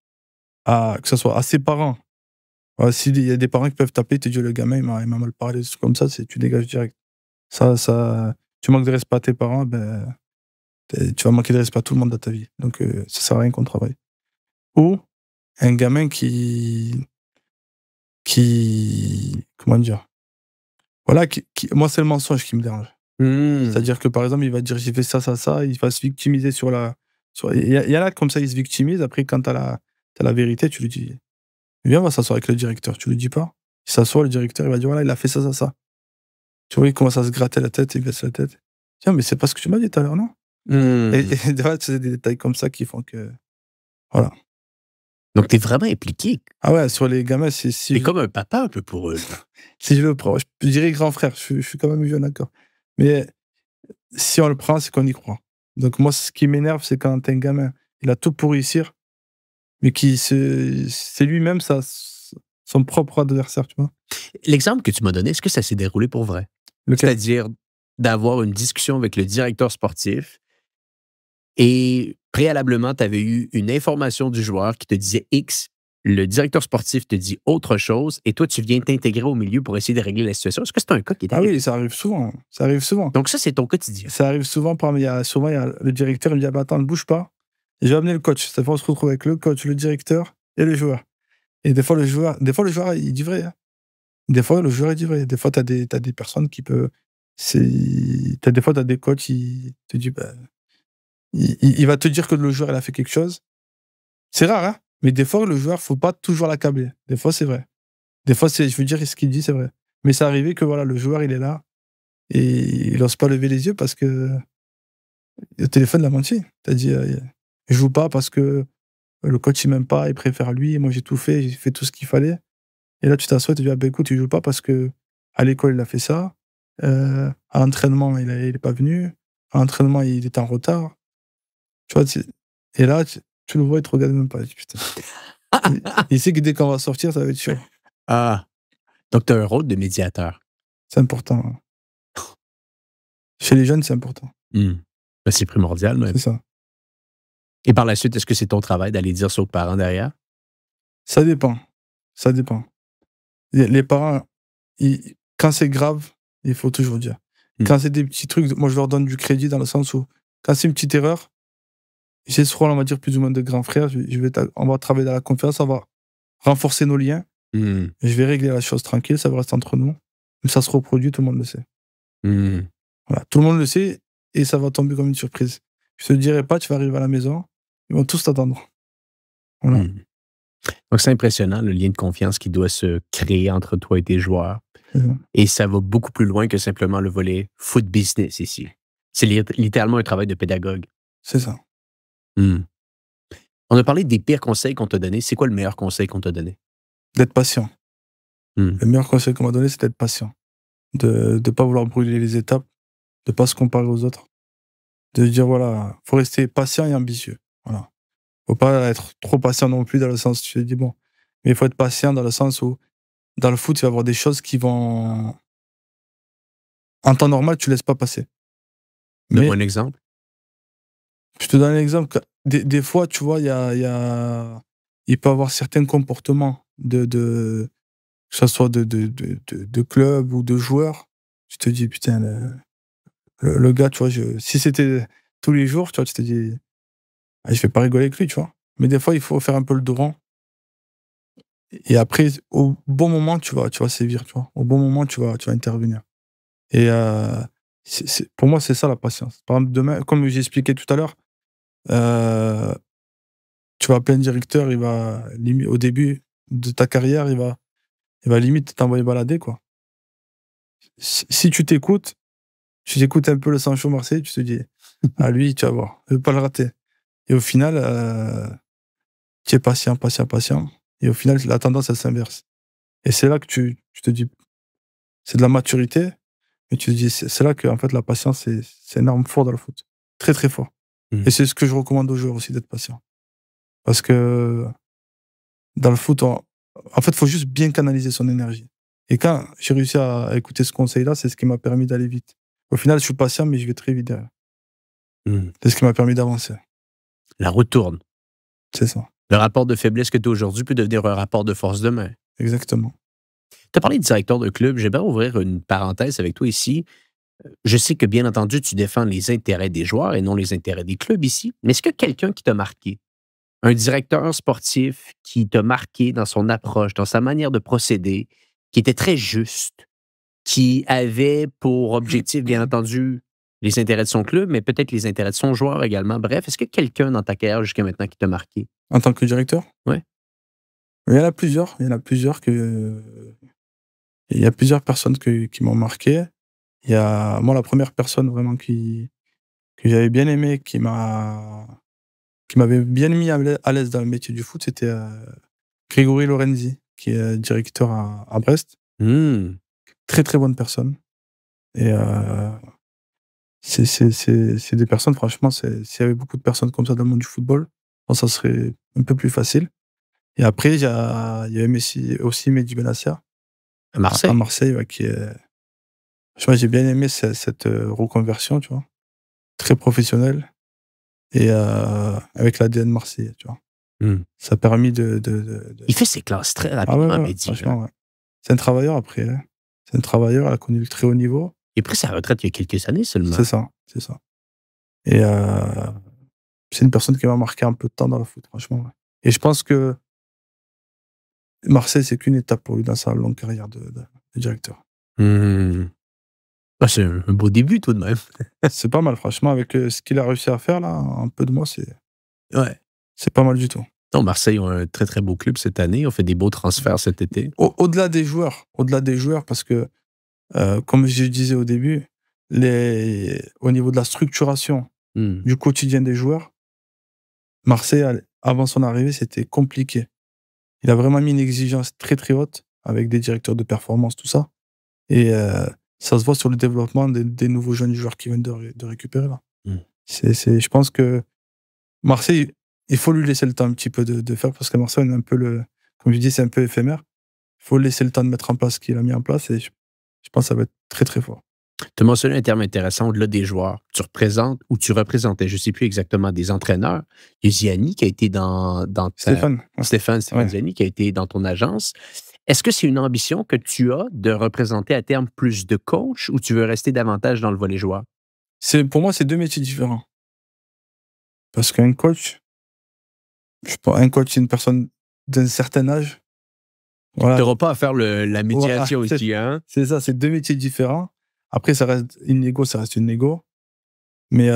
que ce soit à ses parents. S'il y a des parents qui peuvent taper, te dire le gamin, il m'a mal parlé, des trucs comme ça, tu dégages direct. Tu manques de respect à tes parents, ben, tu vas manquer de respect à tout le monde dans ta vie. Donc, ça sert à rien qu'on travaille. Ou un gamin comment dire? Voilà, moi, c'est le mensonge qui me dérange. C'est-à-dire que, par exemple, il va dire j'ai fait ça, ça, ça, il va se victimiser il y en a comme ça, ils se victimisent. Après, quand t'as la vérité, tu lui dis viens, on va s'asseoir avec le directeur. Tu lui dis pas. Il s'assoit, le directeur, il va dire voilà, il a fait ça, ça, ça. Tu vois, il commence à se gratter la tête, il baisse la tête. Tiens, mais c'est pas ce que tu m'as dit tout à l'heure, non? Et des fois, c'est des détails comme ça qui font que. Voilà. Donc, tu es vraiment impliqué. Ah ouais, sur les gamins, Tu es comme un papa un peu pour eux. Si je le prends, je dirais grand frère, je suis quand même vieux, d'accord. Mais si on le prend, c'est qu'on y croit. Donc, moi, ce qui m'énerve, c'est quand un gamin, il a tout pour réussir, mais c'est lui-même son propre adversaire, tu vois. L'exemple que tu m'as donné, est-ce que ça s'est déroulé pour vrai? Lequel? C'est-à-dire d'avoir une discussion avec le directeur sportif et préalablement, tu avais eu une information du joueur qui te disait X, le directeur sportif te dit autre chose et toi, tu viens t'intégrer au milieu pour essayer de régler la situation. Est-ce que c'est un cas qui est Ah arrivé? oui, ça arrive souvent. Ça arrive souvent. Donc ça, c'est ton quotidien. Ça arrive souvent. Par exemple, il y a le directeur, il me dit ah bah attends, ne bouge pas. Et je vais amener le coach. Cette fois, on se retrouve avec le coach, le directeur et le joueur. Et des fois, le joueur, il dit vrai. Hein. Des fois, le joueur, il dit vrai. Des fois, t'as des personnes qui peuvent. Des fois, t'as des coachs, il te dit bah, il va te dire que le joueur, il a fait quelque chose. C'est rare, hein. Mais des fois, le joueur, faut pas toujours l'accabler. Des fois, c'est vrai. Des fois, je veux dire, ce qu'il dit, c'est vrai. Mais ça arrivé que voilà, le joueur, il est là et il n'ose pas lever les yeux parce que le téléphone l'a menti. T'as dit, je joue pas parce que Le coach, il m'aime pas, il préfère lui. Moi, j'ai tout fait, j'ai fait tout ce qu'il fallait. Et là, tu t'assois et tu dis: «Ah bah, écoute, tu joues pas parce que à l'école, il a fait ça. À l'entraînement, il est pas venu. À l'entraînement, il était en retard». Tu vois? Et là, tu le vois, il te regarde même pas. Il dit: «Putain». Il sait que dès qu'on va sortir, ça va être chaud. Ah! Donc, tu as un rôle de médiateur. C'est important, hein. Chez les jeunes, c'est important. Mmh. Ben, c'est primordial même. C'est ça. Et par la suite, est-ce que c'est ton travail d'aller dire ça aux parents derrière? Ça dépend, ça dépend. Les parents, quand c'est grave, il faut toujours dire. Mmh. Quand c'est des petits trucs, moi, je leur donne du crédit dans le sens où quand c'est une petite erreur, j'ai ce rôle, on va dire, plus ou moins de grand frère. On va travailler dans la confiance, on va renforcer nos liens. Mmh. Je vais régler la chose tranquille, ça va rester entre nous. Mais ça se reproduit, tout le monde le sait. Mmh. Voilà, tout le monde le sait et ça va tomber comme une surprise. Je te dirai pas, tu vas arriver à la maison, ils vont tous t'attendre. Voilà. Mmh. Donc, c'est impressionnant le lien de confiance qui doit se créer entre toi et tes joueurs. C'est ça. Et ça va beaucoup plus loin que simplement le volet foot business ici. C'est littéralement un travail de pédagogue. C'est ça. Mmh. On a parlé des pires conseils qu'on t'a donnés. C'est quoi le meilleur conseil qu'on t'a donné? D'être patient. Mmh. Le meilleur conseil qu'on m'a donné, c'est d'être patient. De ne pas vouloir brûler les étapes, de pas se comparer aux autres. De dire, voilà, faut rester patient et ambitieux. Voilà. Faut pas être trop patient non plus dans le sens où tu te dis, bon, mais il faut être patient dans le sens où, dans le foot, il va y avoir des choses qui vont, en temps normal, tu laisses pas passer. Donne-moi Mais un exemple. je te donne un exemple. Des fois, tu vois, il peut y avoir certains comportements que ce soit de club ou de joueurs. Tu te dis, putain, le gars, tu vois, si c'était tous les jours, tu vois, tu te dis, ah, je vais pas rigoler avec lui, tu vois. Mais des fois, il faut faire un peu le dos rond. Et après, au bon moment, tu vas sévir, tu vois. Au bon moment, tu vas intervenir. Et pour moi, c'est ça la patience. Par exemple, demain, comme j'ai expliqué tout à l'heure, euh, tu vas appeler un directeur, au début de ta carrière, il va limite t'envoyer balader, quoi. Si tu t'écoutes un peu le sang chaud Marseille, tu te dis, ah lui, tu vas voir, je vais pas le rater. Et au final, tu es patient, patient, patient. Et au final, la tendance, elle s'inverse. Et c'est là que tu te dis, c'est de la maturité, mais tu te dis, c'est là que en fait, la patience, c'est une arme forte dans le foot. Très, très fort. Mmh. Et c'est ce que je recommande aux joueurs aussi, d'être patient. Parce que dans le foot, en fait, il faut juste bien canaliser son énergie. Et quand j'ai réussi à écouter ce conseil-là, c'est ce qui m'a permis d'aller vite. Au final, je suis patient, mais je vais très vite derrière. Mmh. C'est ce qui m'a permis d'avancer. La roue tourne. C'est ça. Le rapport de faiblesse que tu as aujourd'hui peut devenir un rapport de force demain. Exactement. Tu as parlé de directeur de club. J'aimerais ouvrir une parenthèse avec toi ici. Je sais que, bien entendu, tu défends les intérêts des joueurs et non les intérêts des clubs ici. Mais est-ce que quelqu'un qui t'a marqué, un directeur sportif qui t'a marqué dans son approche, dans sa manière de procéder, qui était très juste, qui avait pour objectif, bien entendu, les intérêts de son club, mais peut-être les intérêts de son joueur également. Bref, est-ce que quelqu'un dans ta carrière jusqu'à maintenant qui t'a marqué? En tant que directeur? Ouais. Il y en a plusieurs. Il y a plusieurs personnes qui m'ont marqué. Il y a, moi, la première personne vraiment que j'avais bien aimé, qui m'avait bien mis à l'aise dans le métier du foot, c'était Grégory Lorenzi, qui est directeur à Brest. Mmh. Très, très bonne personne. Et c'est des personnes, franchement, s'il y avait beaucoup de personnes comme ça dans le monde du football, je pense que ça serait un peu plus facile. Et après, il y avait aussi Mehdi Benassia À Marseille? à Marseille, ouais, qui est. Je vois, j'ai bien aimé cette reconversion, tu vois. Très professionnelle et avec l'ADN marseillais, tu vois. Mmh. Ça a permis Il fait ses classes très Ah ouais, rapidement, ouais, Mehdi, là. franchement, ouais. C'est un travailleur après, hein. C'est un travailleur, il a connu le très haut niveau. Il a pris sa retraite il y a quelques années seulement. C'est ça, c'est ça. Et c'est une personne qui m'a marqué un peu de temps dans le foot, franchement, ouais. Et je pense que Marseille, c'est qu'une étape pour lui dans sa longue carrière de directeur. Mmh. Ah, c'est un beau début tout de même. C'est pas mal, franchement, avec ce qu'il a réussi à faire là, en peu de mois, Ouais. c'est pas mal du tout. Non, Marseille ont un très, très beau club cette année. On fait des beaux transferts cet été. Au-delà des joueurs, parce que, comme je disais au début, au niveau de la structuration Mmh. du quotidien des joueurs, Marseille avant son arrivée, c'était compliqué. Il a vraiment mis une exigence très, très haute avec des directeurs de performance, tout ça. Et ça se voit sur le développement des nouveaux jeunes joueurs qui viennent de récupérer là. Je pense que Marseille, il faut lui laisser le temps un petit peu de faire parce que Marseille, on est un peu comme je dis, c'est un peu éphémère. Il faut laisser le temps de mettre en place ce qu'il a mis en place et je pense que ça va être très, très fort. Tu as mentionné un terme intéressant au-delà des joueurs. Tu représentes ou tu représentais, je ne sais plus exactement, des entraîneurs. Il y a Ziani qui a été dans Stéphane. Stéphane Ziani qui a été dans ton agence. Est-ce que c'est une ambition que tu as de représenter à terme plus de coach ou tu veux rester davantage dans le volet joueur? Pour moi, c'est deux métiers différents. Parce qu'un coach, c'est une personne d'un certain âge. Voilà. Tu n'auras pas à faire la médiation Voilà, aussi, hein? C'est ça, c'est deux métiers différents. Après, ça reste une égo, ça reste une égo. Mais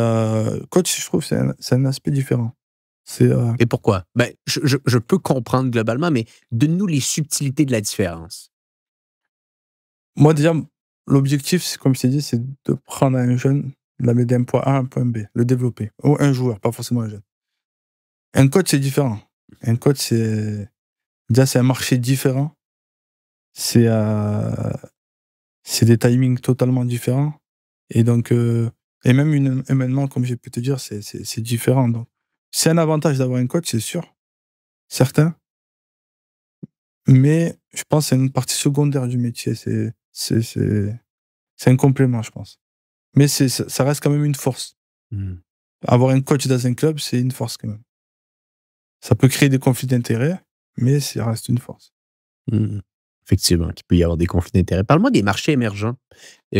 coach, je trouve que c'est un aspect différent. Et pourquoi? Ben, je peux comprendre globalement, mais donne-nous les subtilités de la différence. Moi, déjà, l'objectif, comme je t'ai dit, c'est de prendre un jeune, de l'amener d'un point A à un point B, le développer. Ou un joueur, pas forcément un jeune. Un coach, c'est différent. Un coach, c'est un marché différent. C'est des timings totalement différents. Et donc, et même humainement, comme j'ai pu te dire, c'est différent. Donc, c'est un avantage d'avoir un coach, c'est sûr. Certain. Mais je pense que c'est une partie secondaire du métier. C'est un complément, je pense. Mais ça reste quand même une force. Avoir un coach dans un club, c'est une force quand même. Ça peut créer des conflits d'intérêts, mais ça reste une force. Effectivement, qu'il peut y avoir des conflits d'intérêts. Parle-moi des marchés émergents.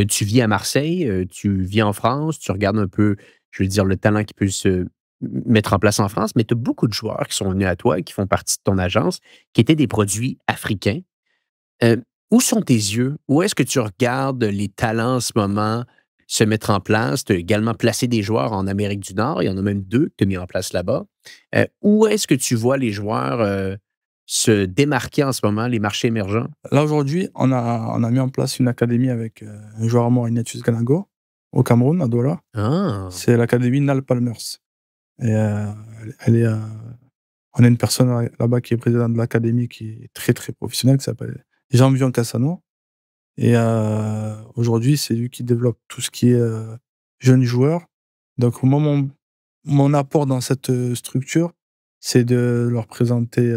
Tu vis à Marseille, tu vis en France, tu regardes un peu, je veux dire, le talent qui peut se mettre en place en France, mais tu as beaucoup de joueurs qui sont venus à toi, qui font partie de ton agence, qui étaient des produits africains. Où sont tes yeux? Où est-ce que tu regardes les talents en ce moment se mettre en place? Tu as également placé des joueurs en Amérique du Nord. Il y en a même 2 que tu as mis en place là-bas. Où est-ce que tu vois les joueurs se démarquer en ce moment, les marchés émergents? Là, aujourd'hui, on a mis en place une académie avec un joueur à moi, Ignatius Ganago, au Cameroun, à Douala. Ah. C'est l'académie Nal Palmers. Et on a une personne là-bas qui est présidente de l'académie qui est très, très professionnelle, qui s'appelle Jean-Vion Cassano. Et aujourd'hui, c'est lui qui développe tout ce qui est jeunes joueurs. Donc, moi, mon apport dans cette structure, c'est de leur présenter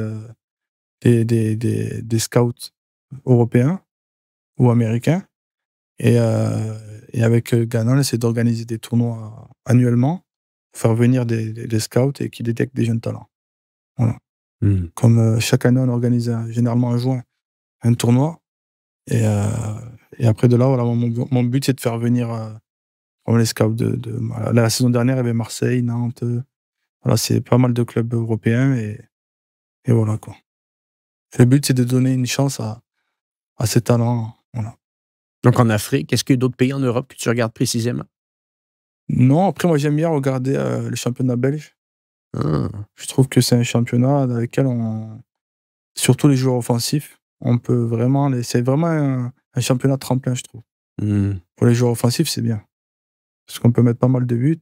des scouts européens ou américains. Et avec Ghana, on essaie d'organiser des tournois annuellement, faire venir des scouts et qui détectent des jeunes talents. Voilà. Comme chaque année, on organise généralement en juin un tournoi. Et après de là, voilà, mon but, c'est de faire venir les scouts la saison dernière, il y avait Marseille, Nantes. Voilà, c'est pas mal de clubs européens. Et voilà, quoi. Le but, c'est de donner une chance à ces talents. Voilà. Donc, en Afrique, est-ce qu'il y a d'autres pays en Europe que tu regardes précisément? Non, après, moi, j'aime bien regarder le championnat belge. Je trouve que c'est un championnat dans lequel surtout les joueurs offensifs, on peut vraiment... C'est vraiment un championnat tremplin, je trouve. Pour les joueurs offensifs, c'est bien. Parce qu'on peut mettre pas mal de buts.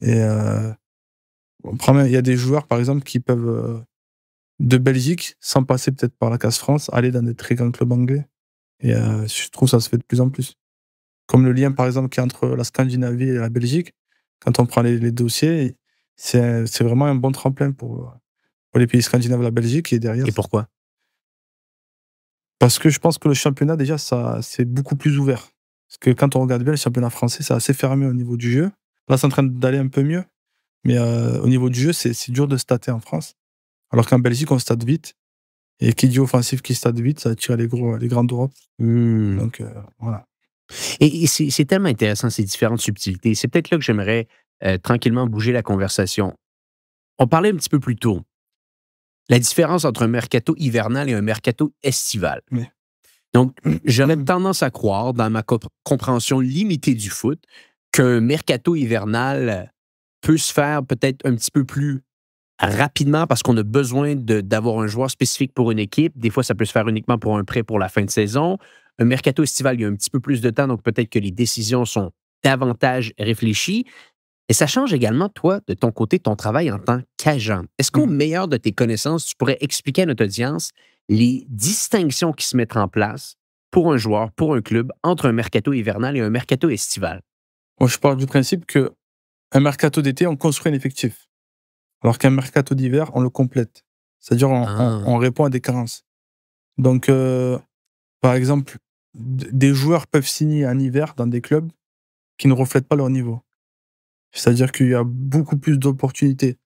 Et il y a des joueurs, par exemple, qui peuvent, de Belgique, sans passer peut-être par la CAS France, aller dans des très grands clubs anglais. Et je trouve que ça se fait de plus en plus. Comme le lien, par exemple, qu'il y a entre la Scandinavie et la Belgique, quand on prend les dossiers, c'est vraiment un bon tremplin pour les pays scandinaves et la Belgique. Et derrière. Et pourquoi? Parce que je pense que le championnat, déjà, c'est beaucoup plus ouvert. Parce que quand on regarde bien le championnat français, c'est assez fermé au niveau du jeu. Là, c'est en train d'aller un peu mieux. Mais au niveau du jeu, c'est dur de stater en France. Alors qu'en Belgique, on state vite. Et qui dit offensif qui state vite, ça attire les grands d'Europe. Donc, voilà. Et c'est tellement intéressant, ces différentes subtilités. C'est peut-être là que j'aimerais tranquillement bouger la conversation. On parlait un petit peu plus tôt. La différence entre un mercato hivernal et un mercato estival. Oui. Donc, j'aurais tendance à croire, dans ma compréhension limitée du foot, qu'un mercato hivernal peut se faire peut-être un petit peu plus rapidement parce qu'on a besoin d'avoir un joueur spécifique pour une équipe. Des fois, ça peut se faire uniquement pour un prêt pour la fin de saison. Un mercato estival, il y a un petit peu plus de temps, donc peut-être que les décisions sont davantage réfléchies. Et ça change également, toi, de ton côté, ton travail en tant qu'agent. Est-ce qu'au Mhm. meilleur de tes connaissances, tu pourrais expliquer à notre audience les distinctions qui se mettent en place pour un joueur, pour un club, entre un mercato hivernal et un mercato estival? Moi, je pars du principe que un mercato d'été, on construit un effectif. Alors qu'un mercato d'hiver, on le complète. C'est-à-dire, Ah, on répond à des carences. Donc, par exemple, des joueurs peuvent signer en hiver dans des clubs qui ne reflètent pas leur niveau. C'est-à-dire qu'il y a beaucoup plus d'opportunités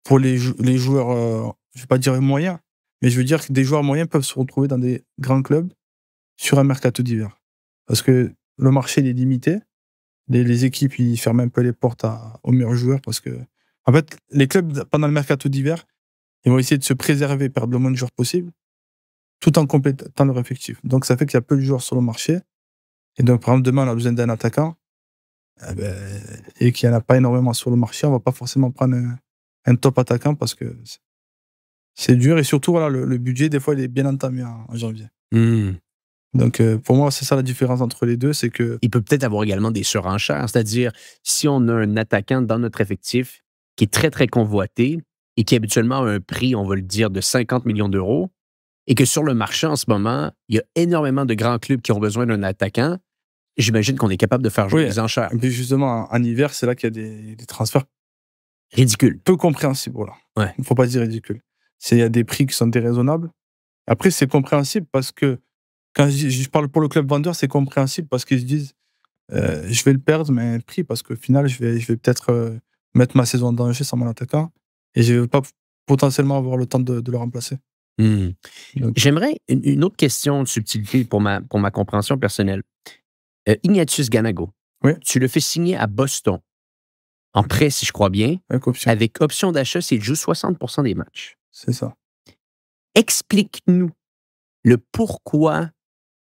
pour les joueurs, je ne vais pas dire moyens, mais je veux dire que des joueurs moyens peuvent se retrouver dans des grands clubs sur un mercato d'hiver. Parce que le marché il est limité. Les équipes, ils ferment un peu les portes aux meilleurs joueurs parce que, en fait, les clubs, pendant le mercato d'hiver, ils vont essayer de se préserver, perdre le moins de joueurs possible, tout en complétant leur effectif. Donc, ça fait qu'il y a peu de joueurs sur le marché. Et donc, par exemple, demain, on a besoin d'un attaquant, eh ben, et qu'il n'y en a pas énormément sur le marché, on ne va pas forcément prendre un top attaquant parce que c'est dur. Et surtout, voilà, le budget, des fois, il est bien entamé en janvier. hmm. Donc, pour moi, c'est ça la différence entre les deux, c'est que Il peut peut-être avoir également des surenchères, c'est-à-dire si on a un attaquant dans notre effectif qui est très, très convoité et qui habituellement a un prix, on va le dire, de 50 millions d'euros, et que sur le marché en ce moment, il y a énormément de grands clubs qui ont besoin d'un attaquant, j'imagine qu'on est capable de faire jouer oui, les enchères. et puis justement, en hiver, c'est là qu'il y a des transferts Ridicule. peu compréhensibles. Voilà. Ouais. Il ne faut pas dire ridicule. Il y a des prix qui sont déraisonnables. Après, c'est compréhensible parce que quand je parle pour le club vendeur, c'est compréhensible parce qu'ils se disent je vais le perdre, mais un prix, parce qu'au final, je vais peut-être mettre ma saison en danger sans mon attaquant et je ne vais pas potentiellement avoir le temps de le remplacer. Hmm. Donc, J'aimerais une autre question de subtilité pour ma compréhension personnelle. Ignatius Ganago, oui, tu le fais signer à Boston, en prêt, si je crois bien, avec option. avec option d'achat s'il joue 60% des matchs. C'est ça. Explique-nous le pourquoi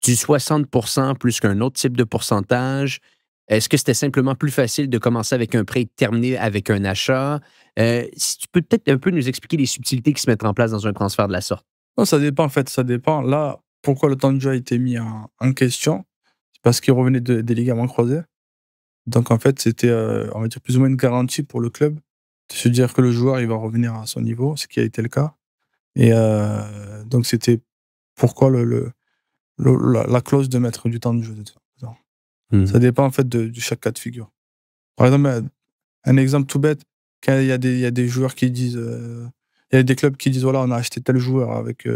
du 60% plus qu'un autre type de pourcentage. Est-ce que c'était simplement plus facile de commencer avec un prêt et de terminer avec un achat? Si tu peux peut-être un peu nous expliquer les subtilités qui se mettent en place dans un transfert de la sorte. Non, ça dépend, en fait. Ça dépend. Là, pourquoi le temps de jeu a été mis en question? C'est parce qu'il revenait des ligaments croisés. Donc, en fait, c'était, on va dire, plus ou moins une garantie pour le club de se dire que le joueur, il va revenir à son niveau, ce qui a été le cas. Et donc, c'était pourquoi la clause de mettre du temps de jeu. Ça dépend, en fait, de chaque cas de figure. Par exemple, un exemple tout bête, quand il y a des joueurs qui disent, il y a des clubs qui disent, voilà, on a acheté tel joueur avec,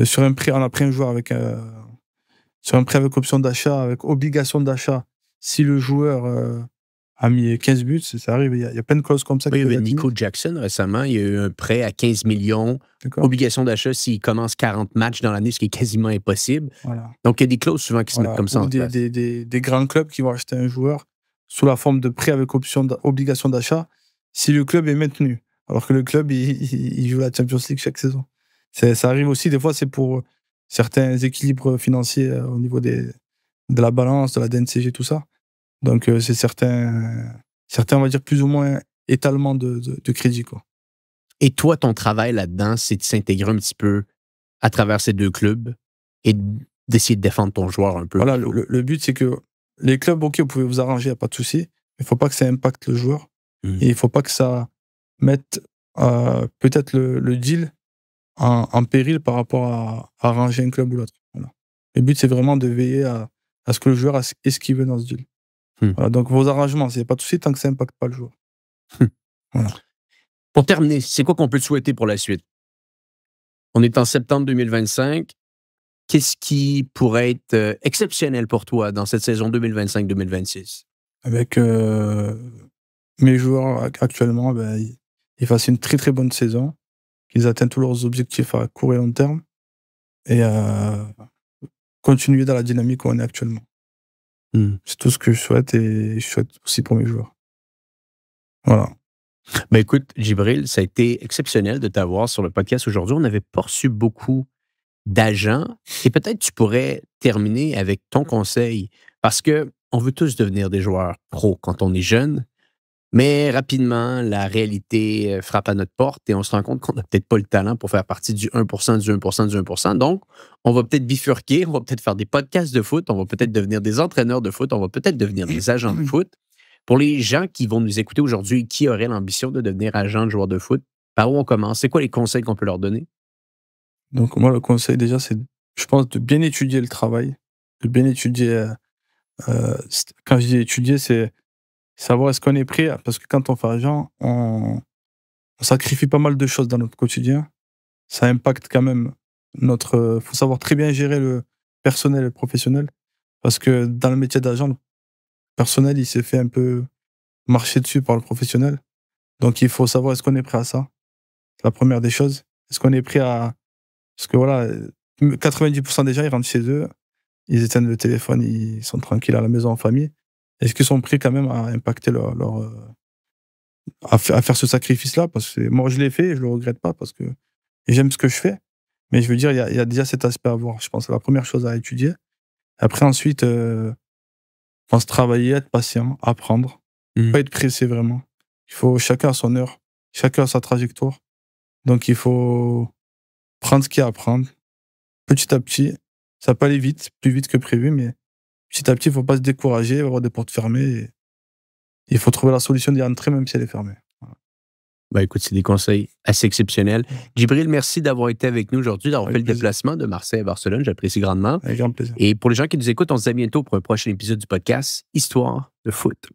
sur un prix, on a pris un joueur avec, sur un prêt avec option d'achat, avec obligation d'achat. Si le joueur a mis 15 buts, ça arrive, il y a plein de clauses comme ça Oui, qui il y peuvent avait être mises. Nico Jackson récemment. Il y a eu un prêt à 15 millions, D'accord. obligation d'achat s'il commence 40 matchs dans l'année, ce qui est quasiment impossible. Voilà. Donc, il y a des clauses souvent qui se mettent Voilà. comme ça Ou en place. des grands clubs qui vont acheter un joueur sous la forme de prêt avec obligation d'achat si le club est maintenu. Alors que le club, il joue la Champions League chaque saison. Ça arrive aussi, des fois, c'est pour certains équilibres financiers au niveau de la balance, de la DNCG, tout ça. Donc, c'est certains, on va dire, plus ou moins étalement de crédit, quoi. Et toi, ton travail là-dedans, c'est de s'intégrer un petit peu à travers ces deux clubs et d'essayer de défendre ton joueur un peu. Voilà, le but, c'est que les clubs, OK, vous pouvez vous arranger, il n'y a pas de souci. Mais il ne faut pas que ça impacte le joueur. Mm. Et il ne faut pas que ça mette peut-être le deal en péril par rapport à arranger un club ou l'autre. Voilà. Le but, c'est vraiment de veiller à ce que le joueur ait ce qu'il veut dans ce deal. Mm. Voilà, donc, vos arrangements, il n'y a pas de souci tant que ça n'impacte pas le joueur. Voilà. Pour terminer, c'est quoi qu'on peut te souhaiter pour la suite? On est en septembre 2025. Qu'est-ce qui pourrait être exceptionnel pour toi dans cette saison 2025-2026? Avec mes joueurs actuellement, ben, ils fassent une très très bonne saison, qu'ils atteignent tous leurs objectifs à court et long terme et continuer dans la dynamique où on est actuellement. Mm. C'est tout ce que je souhaite et je souhaite aussi pour mes joueurs. Voilà. Ben écoute, Djibril, ça a été exceptionnel de t'avoir sur le podcast aujourd'hui. On n'avait pas reçu beaucoup d'agents et peut-être tu pourrais terminer avec ton conseil parce que on veut tous devenir des joueurs pros quand on est jeune, mais rapidement, la réalité frappe à notre porte et on se rend compte qu'on n'a peut-être pas le talent pour faire partie du 1%, du 1%, du 1%. Donc, on va peut-être bifurquer, on va peut-être faire des podcasts de foot, on va peut-être devenir des entraîneurs de foot, on va peut-être devenir des agents de foot Pour les gens qui vont nous écouter aujourd'hui et qui auraient l'ambition de devenir agent de joueur de foot, par où on commence? C'est quoi les conseils qu'on peut leur donner? Donc moi, le conseil déjà, c'est, je pense, de bien étudier le travail, de bien étudier, quand je dis étudier, c'est savoir est-ce qu'on est prêt parce que quand on fait agent, on sacrifie pas mal de choses dans notre quotidien. Ça impacte quand même notre, faut savoir très bien gérer le personnel et le professionnel parce que dans le métier d'agent, le personnel, il s'est fait un peu marcher dessus par le professionnel. Donc il faut savoir est-ce qu'on est prêt à ça? C'est la première des choses. Est-ce qu'on est prêt à, parce que voilà, 90% des gens, ils rentrent chez eux, ils éteignent le téléphone, ils sont tranquilles à la maison en famille. Est-ce qu'ils sont prêts quand même à impacter à faire ce sacrifice-là? Parce que moi, je l'ai fait et je le regrette pas parce que j'aime ce que je fais. Mais je veux dire, il y a déjà cet aspect à voir. Je pense que c'est la première chose à étudier. Après, ensuite, je pense travailler, être patient, apprendre. Pas être pressé vraiment. Il faut chacun à son heure, chacun à sa trajectoire. Donc il faut prendre ce qu'il y a à prendre, petit à petit. Ça peut aller vite, plus vite que prévu, mais petit à petit, il faut pas se décourager, il va y avoir des portes fermées. Et il faut trouver la solution d'y entrer, même si elle est fermée. Voilà. Ben écoute, c'est des conseils assez exceptionnels. Djibril, merci d'avoir été avec nous aujourd'hui, d'avoir fait le déplacement de Marseille à Barcelone. J'apprécie grandement. Avec grand plaisir. Et pour les gens qui nous écoutent, on se dit à bientôt pour un prochain épisode du podcast Histoire de foot.